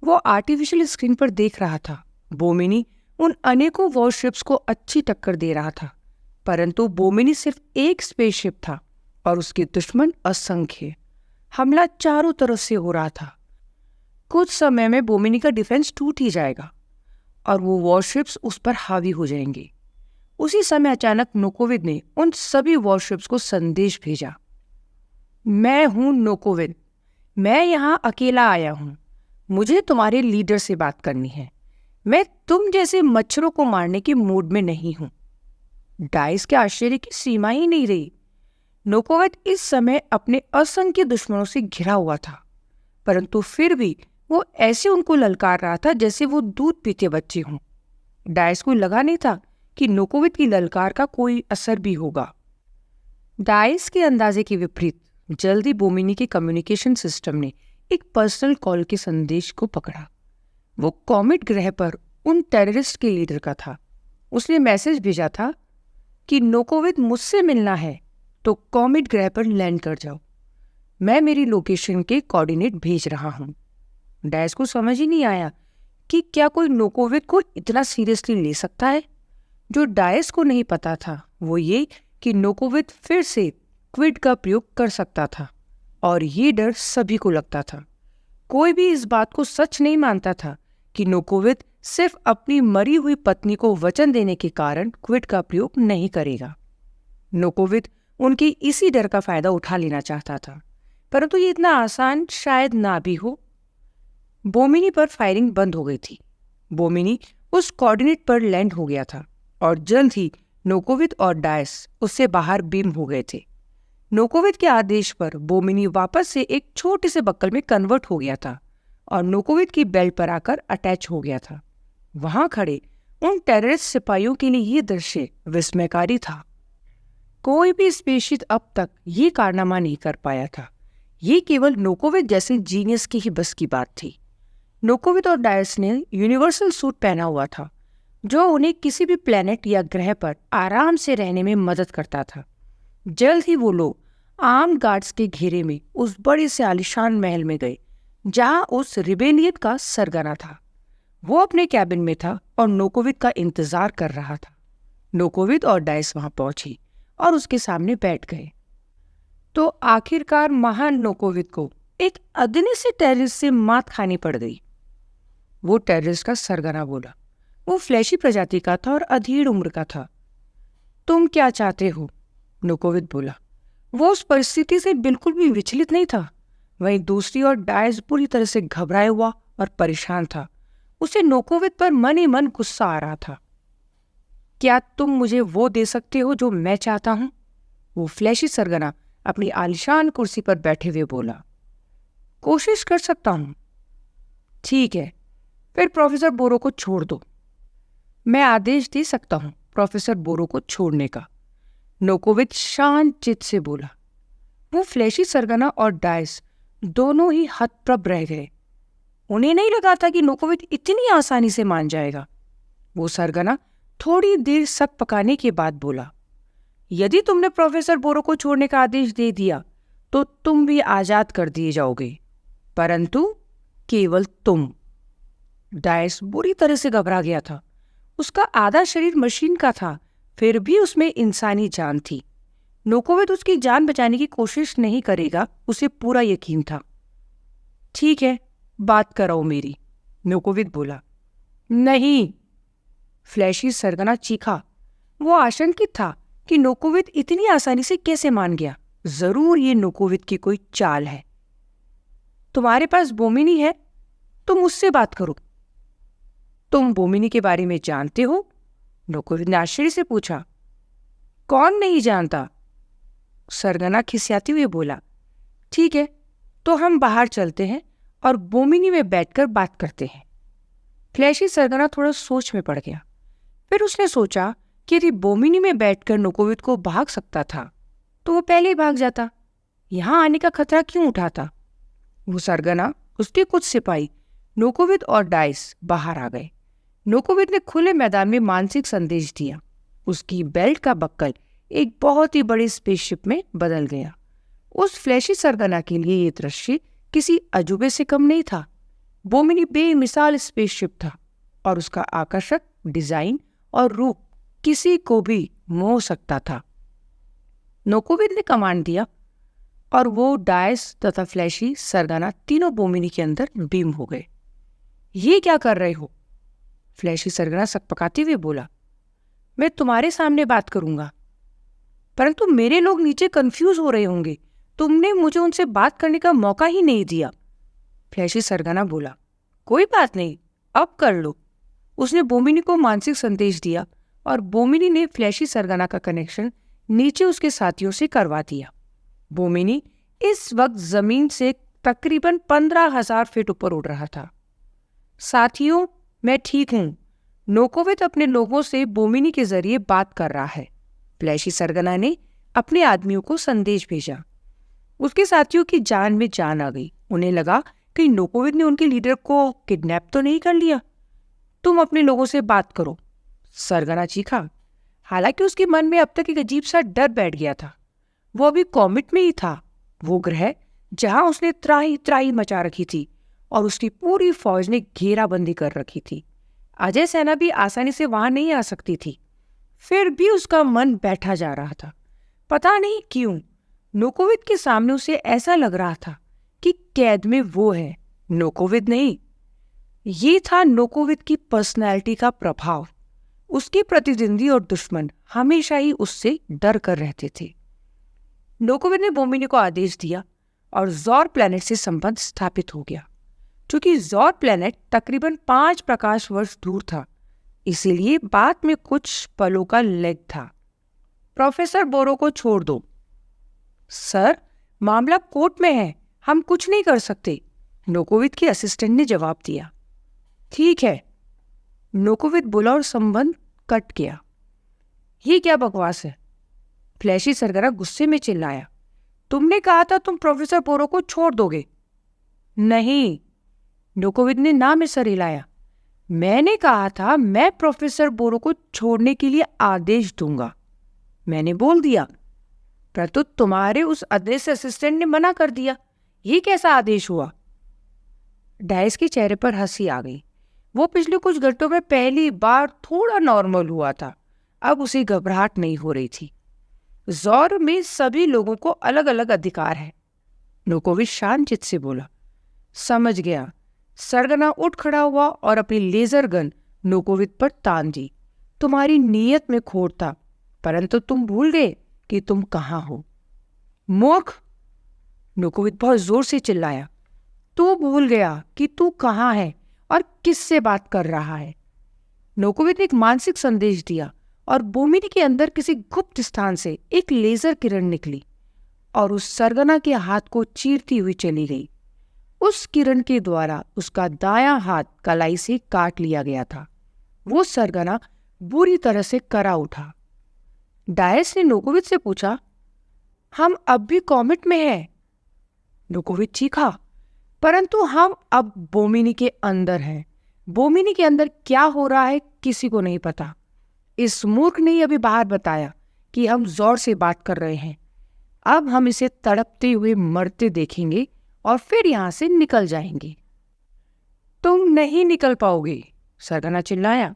वो आर्टिफिशियल स्क्रीन पर देख रहा था। बोमिनी उन अनेकों वॉरशिप्स को अच्छी टक्कर दे रहा था, परंतु बोमिनी सिर्फ एक स्पेसशिप था और उसके दुश्मन असंख्य। हमला चारों तरफ से हो रहा था। कुछ समय में बोमिनी का डिफेंस टूट ही जाएगा और वो वॉरशिप्स उस पर हावी हो जाएंगे। उसी समय अचानक नोकोविद ने उन सभी वॉरशिप्स को संदेश भेजा। मैं हूं नोकोविद, मैं यहां अकेला आया हूं। मुझे तुम्हारे लीडर से बात करनी है। मैं तुम जैसे मच्छरों को मारने के मूड में नहीं हूं। डाइस के आश्चर्य की सीमा ही नहीं रही। नोकोविद इस समय अपने असंख्य दुश्मनों से घिरा हुआ था, परंतु फिर भी वो ऐसे उनको ललकार रहा था जैसे वो दूध पीते बच्चे हों। डाइस को लगा नहीं था कि नोकोविद की ललकार का कोई असर भी होगा। डाइस के अंदाजे के विपरीत जल्दी बोमिनी के कम्युनिकेशन सिस्टम ने एक पर्सनल कॉल के संदेश को पकड़ा। वो कॉमेट ग्रह पर उन टेररिस्ट के लीडर का था। उसने मैसेज भेजा था कि नोकोविद मुझसे मिलना है तो कॉमेट ग्रह पर लैंड कर जाओ। मैं मेरी लोकेशन के कोऑर्डिनेट भेज रहा हूँ। डाइस को समझ ही नहीं आया कि क्या कोई नोकोविद को इतना सीरियसली ले सकता है। जो डाइस को नहीं पता था वो ये कि नोकोविक फिर से क्विड का प्रयोग कर सकता था, और ये डर सभी को लगता था। कोई भी इस बात को सच नहीं मानता था कि नोकोविक सिर्फ अपनी मरी हुई पत्नी को वचन देने के कारण क्विड का प्रयोग नहीं करेगा। नोकोविक उनकी इसी डर का फायदा उठा लेना चाहता था, परंतु ये इतना आसान शायद ना भी हो। बोमिनी पर फायरिंग बंद हो गई थी। बोमिनी उस कोऑर्डिनेट पर लैंड हो गया था और जल्द ही नोकोविक और डायस उससे बाहर बीम हो गए थे। नोकोविक के आदेश पर बोमिनी वापस से एक छोटे से बक्कल में कन्वर्ट हो गया था और नोकोविक की बेल्ट पर आकर अटैच हो गया था। वहां खड़े उन टेररिस्ट सिपाहियों के लिए ये दृश्य विस्मयकारी था। कोई भी स्पेसशिप अब तक ये कारनामा नहीं कर पाया था। ये केवल नोकोविक जैसे जीनियस की ही बस की बात थी। नोकोविक और डायस ने यूनिवर्सल सूट पहना हुआ था, जो उन्हें किसी भी प्लेनेट या ग्रह पर आराम से रहने में मदद करता था। जल्द ही वो लोग आर्म्ड गार्ड्स के घेरे में उस बड़े से आलीशान महल में गए, जहां उस रिबेलियन का सरगना था। वो अपने कैबिन में था और नोकोविक का इंतजार कर रहा था। नोकोविक और डायस वहां पहुंची और उसके सामने बैठ गए। तो आखिरकार महान नोकोविक को एक अदने से टेररिस्ट से मात खानी पड़ गई। वो टेररिस्ट का सरगना बोला। वो फ्लैशी प्रजाति का था और अधेड़ उम्र का था। तुम क्या चाहते हो? नोकोविक बोला। वो उस परिस्थिति से बिल्कुल भी विचलित नहीं था। वहीं दूसरी ओर डायस पूरी तरह से घबराया हुआ और परेशान था। उसे नोकोविक पर मन ही मन गुस्सा आ रहा था। क्या तुम मुझे वो दे सकते हो जो मैं चाहता हूं? वो फ्लैशी सरगना अपनी आलीशान कुर्सी पर बैठे हुए बोला। कोशिश कर सकता हूं। ठीक है, फिर प्रोफेसर बोरो को छोड़ दो। मैं आदेश दे सकता हूं प्रोफेसर बोरो को छोड़ने का, नोकोविक शांत चित्त से बोला। वो फ्लैशी सरगना और डायस दोनों ही हतप्रभ रह गए। उन्हें नहीं लगा था कि नोकोविक इतनी आसानी से मान जाएगा। वो सरगना थोड़ी देर सक पकाने के बाद बोला, यदि तुमने प्रोफेसर बोरो को छोड़ने का आदेश दे दिया तो तुम भी आजाद कर दिए जाओगे, परंतु केवल तुम। डायस बुरी तरह से घबरा गया था। उसका आधा शरीर मशीन का था, फिर भी उसमें इंसानी जान थी। नोकोविक उसकी जान बचाने की कोशिश नहीं करेगा, उसे पूरा यकीन था। ठीक है, बात कराओ मेरी, नोकोविक बोला। नहीं, फ्लैशी सरगना चीखा। वो आशंकित था कि नोकोविक इतनी आसानी से कैसे मान गया। जरूर ये नोकोविक की कोई चाल है। तुम्हारे पास बोमिनी है, तुम उससे बात करो। तुम बोमिनी के बारे में जानते हो? नोकोविक ने आश्चर्य से पूछा। कौन नहीं जानता? सरगना खिसियाते हुए बोला। ठीक है, तो हम बाहर चलते हैं और बोमिनी में बैठकर बात करते हैं। फ्लैशी सरगना थोड़ा सोच में पड़ गया। फिर उसने सोचा कि यदि बोमिनी में बैठकर नोकोविक को भाग सकता था तो वो पहले ही भाग जाता। यहां आने का खतरा क्यों उठाता? वो सरगना, उसके कुछ सिपाही, नोकोविक और डायस बाहर आ गए। नोकोविक ने खुले मैदान में मानसिक संदेश दिया। उसकी बेल्ट का बक्कल एक बहुत ही बड़ी स्पेसशिप में बदल गया। उस फ्लैशी सरगना के लिए ये दृश्य किसी अजूबे से कम नहीं था। बोमिनी बेमिसाल स्पेसशिप था और उसका आकर्षक डिजाइन और रूप किसी को भी मोह सकता था। नोकोविक ने कमांड दिया और वो डायस तथा फ्लैशी सरगना तीनों बोमिनी के अंदर बीम हो गए। ये क्या कर रहे हो? फ्लैशी सरगना सकपकाते हुए बोला। मैं तुम्हारे सामने बात करूंगा, परंतु मेरे लोग नीचे कंफ्यूज हो रहे होंगे। तुमने मुझे उनसे बात करने का मौका ही नहीं दिया। फ्लैशी सरगना बोला। कोई बात नहीं, अब कर लो। उसने बोमिनी को मानसिक संदेश दिया और बोमिनी ने फ्लैशी सरगना का कनेक्शन नीचे उसके साथियों से करवा दिया। बोमिनी इस वक्त जमीन से तकरीबन 15,000 फीट ऊपर उड़ रहा था। साथियों, मैं ठीक हूं। नोकोविक अपने लोगों से बोमिनी के जरिए बात कर रहा है। फ्लैशी सरगना ने अपने आदमियों को संदेश भेजा। उसके साथियों की जान में जान आ गई। उन्हें लगा कि नोकोविक ने उनके लीडर को किडनैप तो नहीं कर लिया। तुम अपने लोगों से बात करो, सरगना चीखा। हालांकि उसके मन में अब तक एक अजीब सा डर बैठ गया था। वो अभी कॉमेट में ही था, वो ग्रह जहां उसने त्राही त्राही मचा रखी थी और उसकी पूरी फौज ने घेराबंदी कर रखी थी। अजय सेना भी आसानी से वहां नहीं आ सकती थी। फिर भी उसका मन बैठा जा रहा था। पता नहीं क्यों नोकोविद के सामने उसे ऐसा लग रहा था कि कैद में वो है, नोकोविद नहीं। ये था नोकोविद की पर्सनैलिटी का प्रभाव। उसके प्रतिद्वंदी और दुश्मन हमेशा ही उससे डर कर रहते थे। नोकोविद ने बोमिनी को आदेश दिया और जॉर प्लैनेट से संबंध स्थापित हो गया। क्योंकि जॉर प्लैनेट तकरीबन 5 प्रकाश वर्ष दूर था, इसीलिए बाद में कुछ पलों का लेग था। प्रोफेसर बोरो को छोड़ दो। सर, मामला कोर्ट में है, हम कुछ नहीं कर सकते, नोकोविद के असिस्टेंट ने जवाब दिया। ठीक है, नोकोविद बोला और संबंध कट गया। ये क्या बकवास है? फ्लैशी सरगना गुस्से में चिल्लाया। तुमने कहा था तुम प्रोफेसर बोरो को छोड़ दोगे। नहीं, नोकोविद ने ना में सर हिलाया। मैंने कहा था मैं प्रोफेसर बोरो को छोड़ने के लिए आदेश दूंगा। मैंने बोल दिया, परंतु तुम्हारे उस अदृश्य असिस्टेंट ने मना कर दिया। ये कैसा आदेश हुआ? डायस के चेहरे पर हंसी आ गई। वो पिछले कुछ घंटों में पहली बार थोड़ा नॉर्मल हुआ था। अब उसे घबराहट नहीं हो रही थी। जॉर में सभी लोगों को अलग अलग अधिकार है, नोकोविद शांत चित्त से बोला। समझ गया। सरगना उठ खड़ा हुआ और अपनी लेजर गन नोकोविद पर तान दी। तुम्हारी नीयत में खोट था, परंतु तुम भूल गए कि तुम कहाँ हो। मूर्ख, नोकोविद बहुत जोर से चिल्लाया। तू भूल गया कि तू कहाँ है और किससे बात कर रहा है। नोकोविद ने एक मानसिक संदेश दिया और बोमिनी के अंदर किसी गुप्त स्थान से एक लेजर किरण निकली और उस सरगना के हाथ को चीरती हुई चली गई। उस किरण के द्वारा उसका दायां हाथ कलाई से काट लिया गया था। वो सरगना बुरी तरह से करा उठा। डायस ने नोकोविद से पूछा, हम अब भी कॉमेट में हैं? नोकोविद चीखा, परंतु हम अब बोमिनी के अंदर हैं। बोमिनी के अंदर क्या हो रहा है किसी को नहीं पता। इस मूर्ख ने अभी बाहर बताया कि हम जोर से बात कर रहे हैं। अब हम इसे तड़पते हुए मरते देखेंगे और फिर यहां से निकल जाएंगे। तुम नहीं निकल पाओगे, सरगना चिल्लाया।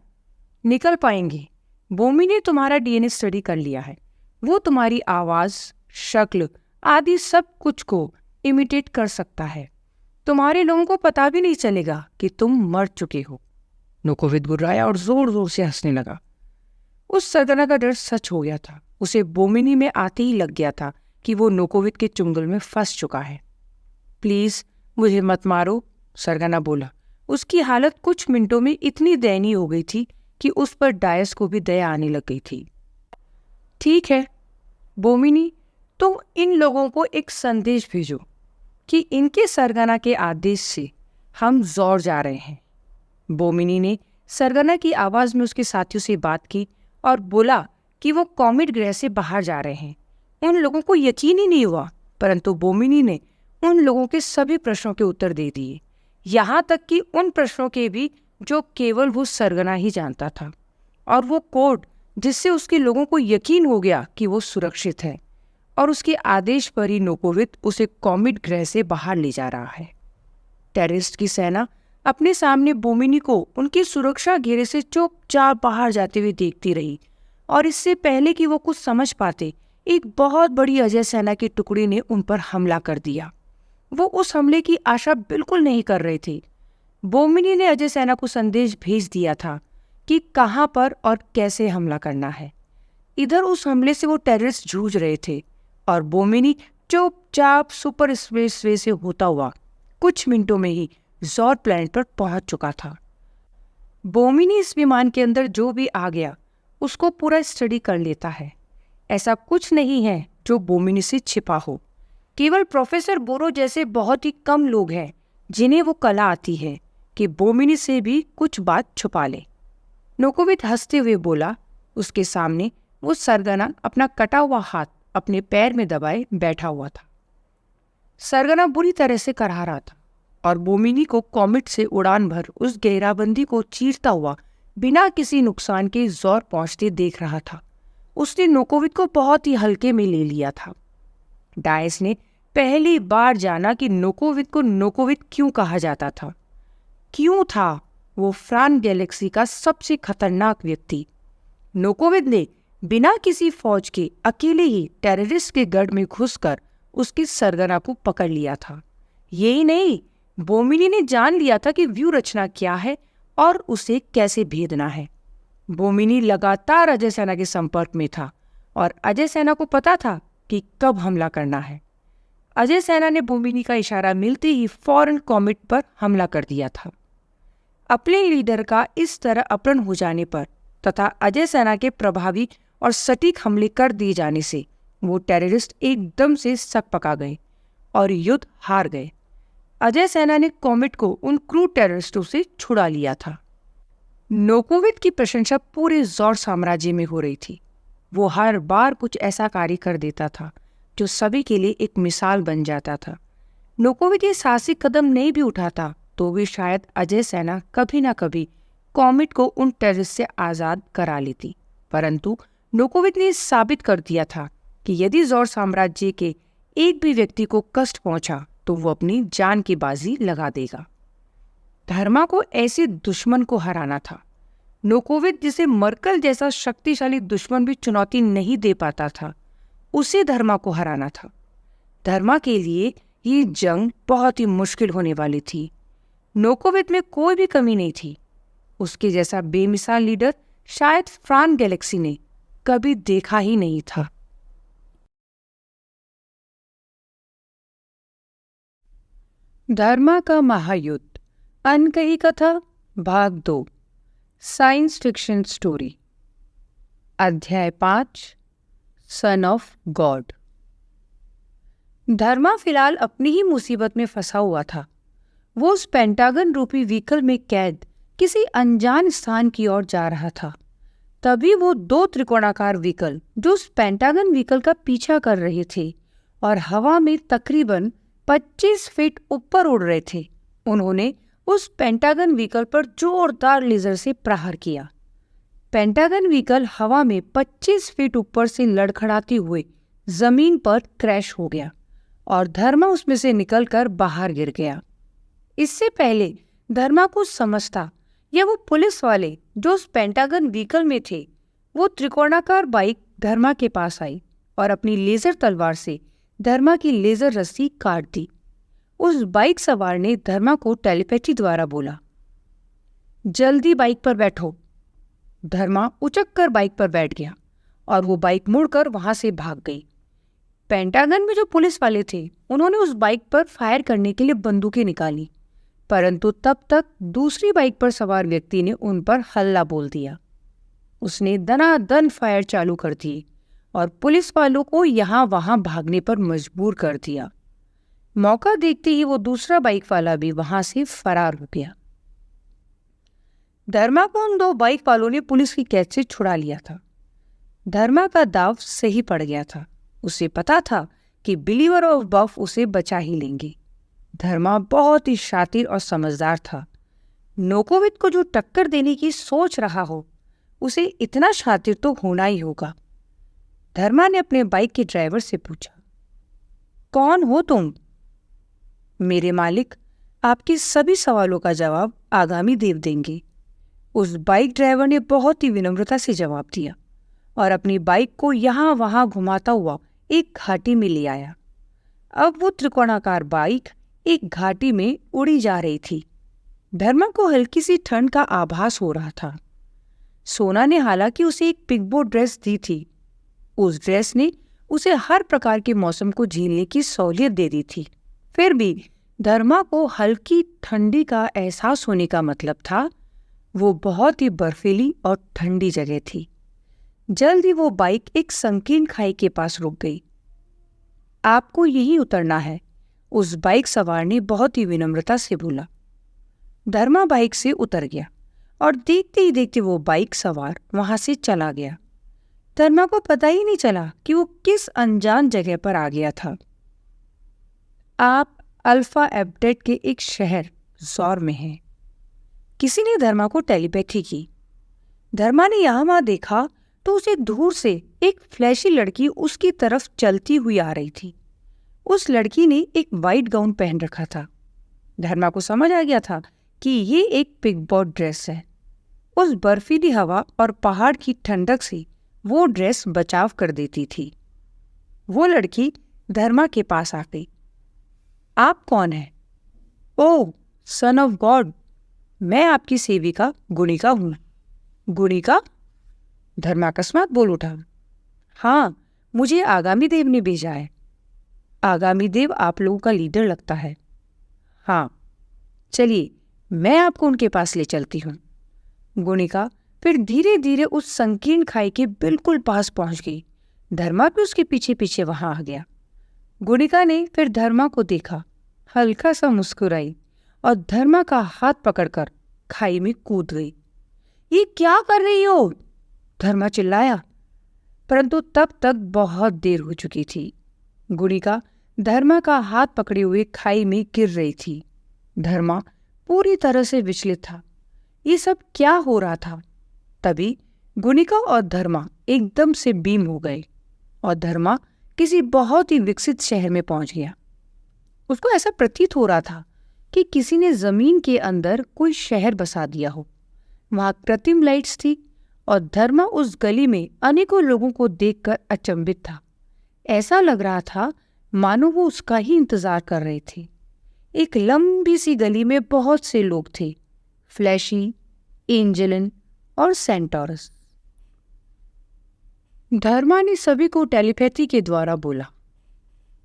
निकल पाएंगे। बोमी ने तुम्हारा डीएनए स्टडी कर लिया है। वो तुम्हारी आवाज, शक्ल आदि सब कुछ को इमिटेट कर सकता है। तुम्हारे लोगों को पता भी नहीं चलेगा कि तुम मर चुके हो। नोकोविद गुर्राया और जोर जोर से हंसने लगा। उस सरगना का डर सच हो गया था। उसे बोमिनी में आते ही लग गया था कि वो नोकोविद के चुंगल में फंस चुका है। प्लीज मुझे मत मारो, सरगना बोला। उसकी हालत कुछ मिनटों में इतनी दयनीय हो गई थी कि उस पर डायस को भी दया आने लग गई थी। ठीक है बोमिनी, तुम इन लोगों को एक संदेश भेजो कि इनके सरगना के आदेश से हम जोर जा रहे हैं। बोमिनी ने सरगना की आवाज में उसके साथियों से बात की और बोला कि वो कॉमेट ग्रह से बाहर जा रहे हैं। उन लोगों को यकीन ही नहीं हुआ, परंतु बोमिनी ने उन लोगों के सभी प्रश्नों के उत्तर दे दिए, यहाँ तक कि उन प्रश्नों के भी जो केवल वो सरगना ही जानता था। और वो कोड जिससे उसके लोगों को यकीन हो गया कि वो सुरक्षित है और उसके आदेश पर ही नोकोविद उसे कॉमेट ग्रह से बाहर ले जा रहा है। टेररिस्ट की सेना अपने सामने बोमिनी को उनकी सुरक्षा घेरे से चुपचाप बाहर जाते हुए देखती रही और इससे पहले कि वो कुछ समझ पाते, एक बहुत बड़ी अजय सेना की टुकड़ी ने उन पर हमला कर दिया। वो उस हमले की आशा बिल्कुल नहीं कर रहे थे। बोमिनी ने अजय सेना को संदेश भेज दिया था कि कहाँ पर और कैसे हमला करना है। इधर उस हमले से वो टेररिस्ट जूझ रहे थे और बोमिनी चुपचाप सुपर स्पेस वे से होता हुआ कुछ मिनटों में ही जॉर प्लैनेट पर पहुंच चुका था। बोमिनी इस विमान के अंदर जो भी आ गया उसको पूरा स्टडी कर लेता है। ऐसा कुछ नहीं है जो बोमिनी से छिपा हो। केवल प्रोफेसर बोरो जैसे बहुत ही कम लोग हैं जिन्हें वो कला आती है कि बोमिनी से भी कुछ बात छुपा ले। नोकोविद हंसते हुए बोला। उसके सामने वो सरगना अपना कटा हुआ हाथ अपने पैर में दबाए बैठा हुआ था। सरगना बुरी तरह से करहा रहा था और बोमिनी को कॉमेट से उड़ान भर उस घेराबंदी को चीरता हुआ बिना किसी नुकसान के जोर पहुंचते देख रहा था। उसने नोकोविद को बहुत ही हल्के में ले लिया था। डायस ने पहली बार जाना कि नोकोविद को नोकोविद क्यों कहा जाता था। क्यों था वो फ्रान गैलेक्सी का सबसे खतरनाक व्यक्ति। नोकोविद ने बिना किसी फौज के अकेले ही टेररिस्ट के गढ़ में घुसकर उसकी सरगना को पकड़ लिया था। यही नहीं, बोमिनी ने जान लिया था कि व्यूह रचना क्या है और उसे कैसे भेदना है। बोमिनी लगातार अजय सेना के संपर्क में था और अजय सेना को पता था कि कब हमला करना है। अजय सेना ने बोमिनी का इशारा मिलते ही फौरन कॉमेट पर हमला कर दिया था। अपने लीडर का इस तरह अपहरण हो जाने पर तथा अजय सेना के प्रभावी और सटीक हमले कर दिए जाने से वो टेररिस्ट एकदम से सक पका गए और युद्ध हार गए। अजय सेना ने कॉमेट को उन क्रूर टेररिस्टों से छुड़ा लिया था। नोकोविद की प्रशंसा पूरे जॉर्ज साम्राज्य में हो रही थी। वो हर बार कुछ ऐसा कार्य कर देता था जो सभी के लिए एक मिसाल बन जाता था। नोकोविद ये साहसिक कदम नहीं भी उठाता तो भी शायद अजय सेना कभी ना कभी कॉमेट को उन टेररिस्ट से आज़ाद करा लेती। परंतु नोकोविद ने साबित कर दिया था कि यदि जॉर्ज साम्राज्य के एक भी व्यक्ति को कष्ट पहुंचा तो वो अपनी जान की बाजी लगा देगा। धर्मा को ऐसे दुश्मन को हराना था। नोकोविद जिसे मर्कल जैसा शक्तिशाली दुश्मन भी चुनौती नहीं दे पाता था, उसे धर्मा को हराना था। धर्मा के लिए ये जंग बहुत ही मुश्किल होने वाली थी। नोकोविद में कोई भी कमी नहीं थी। उसके जैसा बेमिसाल लीडर शायद फ्रांस गैलेक्सी ने कभी देखा ही नहीं था। धर्मा का महायुद्ध, अनकही कथा, भाग 2, साइंस फिक्शन स्टोरी। अध्याय 5, सन ऑफ गॉड। धर्मा फिलहाल अपनी ही मुसीबत में फंसा हुआ था। वो उस पेंटागन रूपी व्हीकल में कैद किसी अनजान स्थान की ओर जा रहा था। तभी वो 2 त्रिकोणाकार व्हीकल जो उस पेंटागन व्हीकल का पीछा कर रहे थे और हवा में तकरीबन 25 फीट ऊपर उड़ रहे थे, उन्होंने उस पेंटागन व्हीकल पर जोरदार लेजर से प्रहार किया। पेंटागन व्हीकल हवा में 25 फीट ऊपर से लड़खड़ाते हुए जमीन पर क्रैश हो गया और धर्मा उसमें से निकलकर बाहर गिर गया। इससे पहले धर्मा को समझता या वो पुलिस वाले जो उस पेंटागन व्हीकल में थे, वो त्रिकोणाकार बाइक धर्मा के पास आई और अपनी लेजर तलवार से धर्मा की लेजर रस्सी काट दी। उस बाइक सवार ने धर्मा को टेलीपैथी द्वारा बोला, जल्दी बाइक पर बैठो। धर्मा उचक कर बाइक पर बैठ गया और वो बाइक मुड़कर वहां से भाग गई। पेंटागन में जो पुलिस वाले थे, उन्होंने उस बाइक पर फायर करने के लिए बंदूकें निकाली, परंतु तब तक दूसरी बाइक पर सवार व्यक्ति ने उन पर हल्ला बोल दिया। उसने दनादन फायर चालू कर दिए और पुलिस वालों को यहाँ वहां भागने पर मजबूर कर दिया। मौका देखते ही वो दूसरा बाइक वाला भी वहां से फरार हो गया। धर्मा को उन 2 बाइक वालों ने पुलिस की कैद से छुड़ा लिया था। धर्मा का दाव सही पड़ गया था। उसे पता था कि बिलीवर ऑफ बफ उसे बचा ही लेंगे। धर्मा बहुत ही शातिर और समझदार था। नोकोविद को जो टक्कर देने की सोच रहा हो, उसे इतना शातिर तो होना ही होगा। धर्मा ने अपने बाइक के ड्राइवर से पूछा, कौन हो तुम? मेरे मालिक आपके सभी सवालों का जवाब आगामी देव देंगे। उस बाइक ड्राइवर ने बहुत ही विनम्रता से जवाब दिया और अपनी बाइक को यहाँ वहां घुमाता हुआ एक घाटी में ले आया। अब वो त्रिकोणाकार बाइक एक घाटी में उड़ी जा रही थी। धर्मा को हल्की सी ठंड का आभास हो रहा था। सोना ने हालांकि उसे एक पिगबो ड्रेस दी थी। उस ड्रेस ने उसे हर प्रकार के मौसम को झेलने की सहूलियत दे दी थी। फिर भी धर्मा को हल्की ठंडी का एहसास होने का मतलब था वो बहुत ही बर्फीली और ठंडी जगह थी। जल्द ही वो बाइक एक संकीर्ण खाई के पास रुक गई। आपको यहीं उतरना है, उस बाइक सवार ने बहुत ही विनम्रता से बोला। धर्मा बाइक से उतर गया और देखते ही देखते वो बाइक सवार वहां से चला गया। धर्मा को पता ही नहीं चला कि वो किस अनजान जगह पर आ गया था। आप अल्फा एब्डेट के एक शहर जौर में हैं। किसी ने धर्मा को टेलीपैथी की। धर्मा ने यहाँ वहां देखा तो उसे दूर से एक फ्लैशी लड़की उसकी तरफ चलती हुई आ रही थी। उस लड़की ने एक वाइट गाउन पहन रखा था। धर्मा को समझ आ गया था कि ये एक पिगबॉट ड्रेस है। उस बर्फीली हवा और पहाड़ की ठंडक से वो ड्रेस बचाव कर देती थी। वो लड़की धर्मा के पास आ गई। आप कौन हैं? ओह, सन ऑफ गॉड, मैं आपकी सेविका गुणिका हूँ। गुणिका? धर्मा अकस्मात बोल उठा। हाँ, मुझे आगामी देव ने भेजा है। आगामी देव आप लोगों का लीडर लगता है। हाँ, चलिए मैं आपको उनके पास ले चलती हूँ। गुणिका फिर धीरे धीरे उस संकीर्ण खाई के बिल्कुल पास पहुंच गई। धर्मा भी उसके पीछे पीछे वहां आ गया। गुणिका ने फिर धर्मा को देखा, हल्का सा मुस्कुराई और धर्मा का हाथ पकड़कर खाई में कूद गई। ये क्या कर रही हो? धर्मा चिल्लाया, परंतु तब तक बहुत देर हो चुकी थी। गुणिका धर्मा का हाथ पकड़े हुए खाई में गिर रही थी। धर्मा पूरी तरह से विचलित था। ये सब क्या हो रहा था? तभी गुणिका और धर्मा एकदम से बीम हो गए और धर्मा किसी बहुत ही विकसित शहर में पहुंच गया। उसको ऐसा प्रतीत हो रहा था कि किसी ने जमीन के अंदर कोई शहर बसा दिया हो। वहां कृत्रिम लाइट्स थी और धर्मा उस गली में अनेकों लोगों को देखकर अचंभित था। ऐसा लग रहा था मानो वो उसका ही इंतजार कर रहे थे। एक लंबी सी गली में बहुत से लोग थे, फ्लैशी, एंजेलिन और सेंटोरस। धर्मा ने सभी को टेलीपैथी के द्वारा बोला,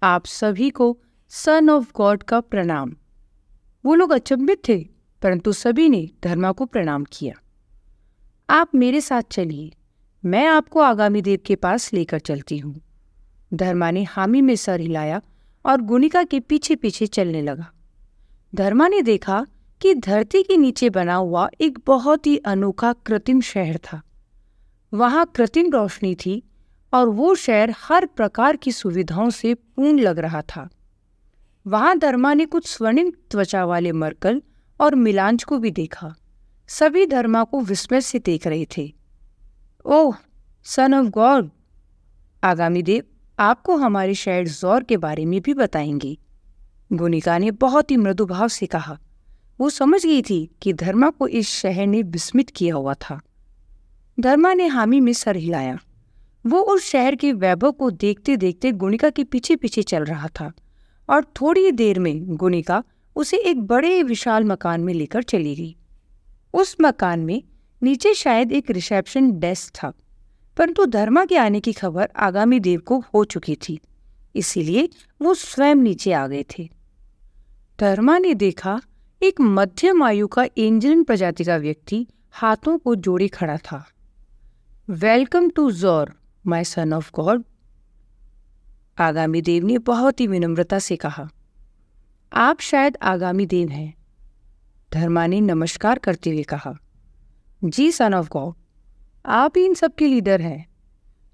आप सभी को सन ऑफ गॉड का प्रणाम। वो लोग अचंभित थे, परंतु सभी ने धर्मा को प्रणाम किया। आप मेरे साथ चलिए, मैं आपको आगामी देव के पास लेकर चलती हूँ। धर्मा ने हामी में सर हिलाया और गुणिका के पीछे पीछे चलने लगा। धर्मा ने देखा कि धरती के नीचे बना हुआ एक बहुत ही अनोखा कृत्रिम शहर था। वहां कृत्रिम रोशनी थी और वो शहर हर प्रकार की सुविधाओं से पूर्ण लग रहा था। वहां धर्मा ने कुछ स्वर्णिम त्वचा वाले मरकल और मिलांज को भी देखा। सभी धर्मा को विस्मय से देख रहे थे। ओह, सन ऑफ गॉड, आगामी देव आपको हमारे शहर ज़ौर के बारे में भी बताएंगे। गुणिका ने बहुत ही मृदु भाव से कहा। वो समझ गई थी कि धर्मा को इस शहर ने विस्मित किया हुआ था। धर्मा ने हामी में सर हिलाया। वो उस शहर के वैभव को देखते देखते गुणिका के पीछे पीछे चल रहा था और थोड़ी देर में गुणिका उसे एक बड़े विशाल मकान में लेकर चली गई। उस मकान में नीचे शायद एक रिसेप्शन डेस्क था, परंतु धर्मा के आने की खबर आगामी देव को हो चुकी थी, इसीलिए वो स्वयं नीचे आ गए थे। धर्मा ने देखा एक मध्यम आयु का एंजेलिन प्रजाति का व्यक्ति हाथों को जोड़े खड़ा था। Welcome to Zor, my son of God, आगामी देव ने बहुत ही विनम्रता से कहा। आप शायद आगामी देव हैं। धर्मा ने नमस्कार करते हुए कहा। जी सन ऑफ गॉड, आप ही इन सब के लीडर हैं।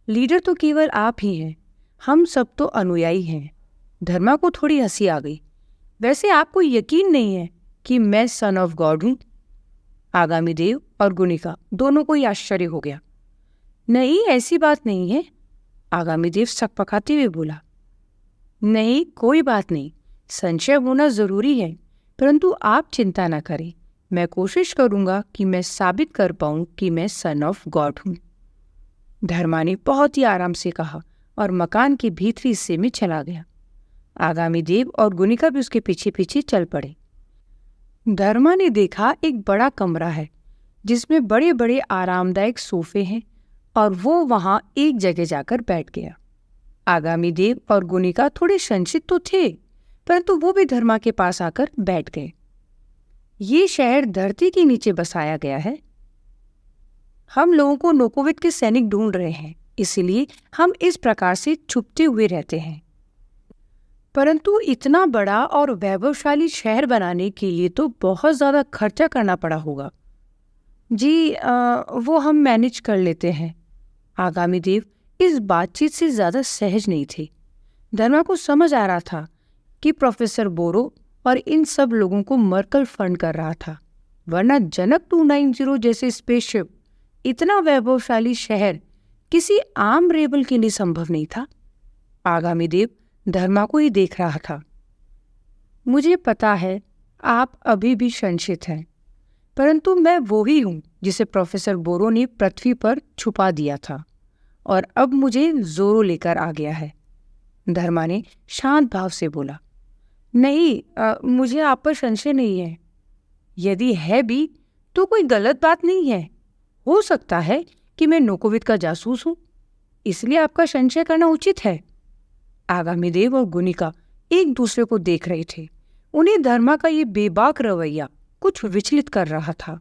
लीडर तो केवल आप ही हैं, हम सब तो अनुयायी हैं। धर्मा को थोड़ी हंसी आ गई। वैसे आपको यकीन नहीं है कि मैं सन ऑफ गॉड हूँ? आगामी देव और गुणिका दोनों को ही आश्चर्य हो गया। नहीं, ऐसी बात नहीं है, आगामी देव सकपकाते हुए बोला। नहीं, कोई बात नहीं, संशय होना जरूरी है, परंतु आप चिंता न करें, मैं कोशिश करूंगा कि मैं साबित कर पाऊं कि मैं सन ऑफ गॉड हूं। धर्मा ने बहुत ही आराम से कहा और मकान के भीतरी हिस्से में चला गया। आगामी देव और गुणिका भी उसके पीछे पीछे चल पड़े। धर्मा ने देखा एक बड़ा कमरा है जिसमें बड़े बड़े आरामदायक सोफे हैं और वो वहां एक जगह जाकर बैठ गया। आगामी देव और गुणिका थोड़े संचित तो थे, परंतु वो भी धर्मा के पास आकर बैठ गए। ये शहर धरती के नीचे बसाया गया है। हम लोगों को नोकोविट के सैनिक ढूंढ रहे हैं, इसलिए हम इस प्रकार से छुपते हुए रहते हैं। परंतु इतना बड़ा और वैभवशाली शहर बनाने के लिए तो बहुत ज़्यादा खर्चा करना पड़ा होगा। जी वो हम मैनेज कर लेते हैं। आगामी देव इस बातचीत से ज़्यादा सहज नहीं थे। धर्मा को समझ आ रहा था कि प्रोफेसर बोरो और इन सब लोगों को मर्कल फंड कर रहा था, वरना जनक 290 जैसे स्पेसशिप, इतना वैभवशाली शहर किसी आम रेबल के लिए संभव नहीं था। आगामी देव धर्मा को ही देख रहा था। मुझे पता है आप अभी भी संशित हैं, परंतु मैं वो ही हूँ जिसे प्रोफेसर बोरो ने पृथ्वी पर छुपा दिया था और अब मुझे जोरो लेकर आ गया है। धर्मा ने शांत भाव से बोला। नहीं, मुझे आप पर संशय नहीं है। यदि है भी तो कोई गलत बात नहीं है। हो सकता है कि मैं नोकोविद का जासूस हूं, इसलिए आपका संशय करना उचित है। आगामी देव और गुनिका एक दूसरे को देख रहे थे। उन्हें धर्मा का ये बेबाक रवैया कुछ विचलित कर रहा था।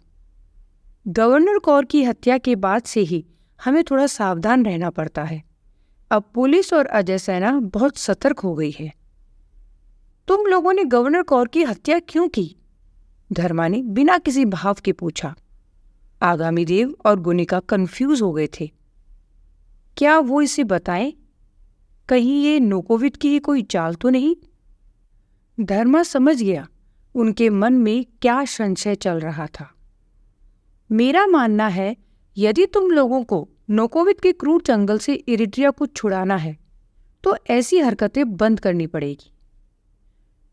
गवर्नर कौर की हत्या के बाद से ही हमें थोड़ा सावधान रहना पड़ता है। अब पुलिस और अजय सेना बहुत सतर्क हो गई है। तुम लोगों ने गवर्नर कौर की हत्या क्यों की? धर्मा ने बिना किसी भाव के पूछा। आगामी देव और गुनिका कंफ्यूज हो गए थे। क्या वो इसे बताएं? कहीं ये नोकोविद की ही कोई चाल तो नहीं? धर्मा समझ गया उनके मन में क्या संशय चल रहा था। मेरा मानना है, यदि तुम लोगों को नोकोविद के क्रूर जंगल से इरिट्रिया को छुड़ाना है तो ऐसी हरकतें बंद करनी पड़ेगी।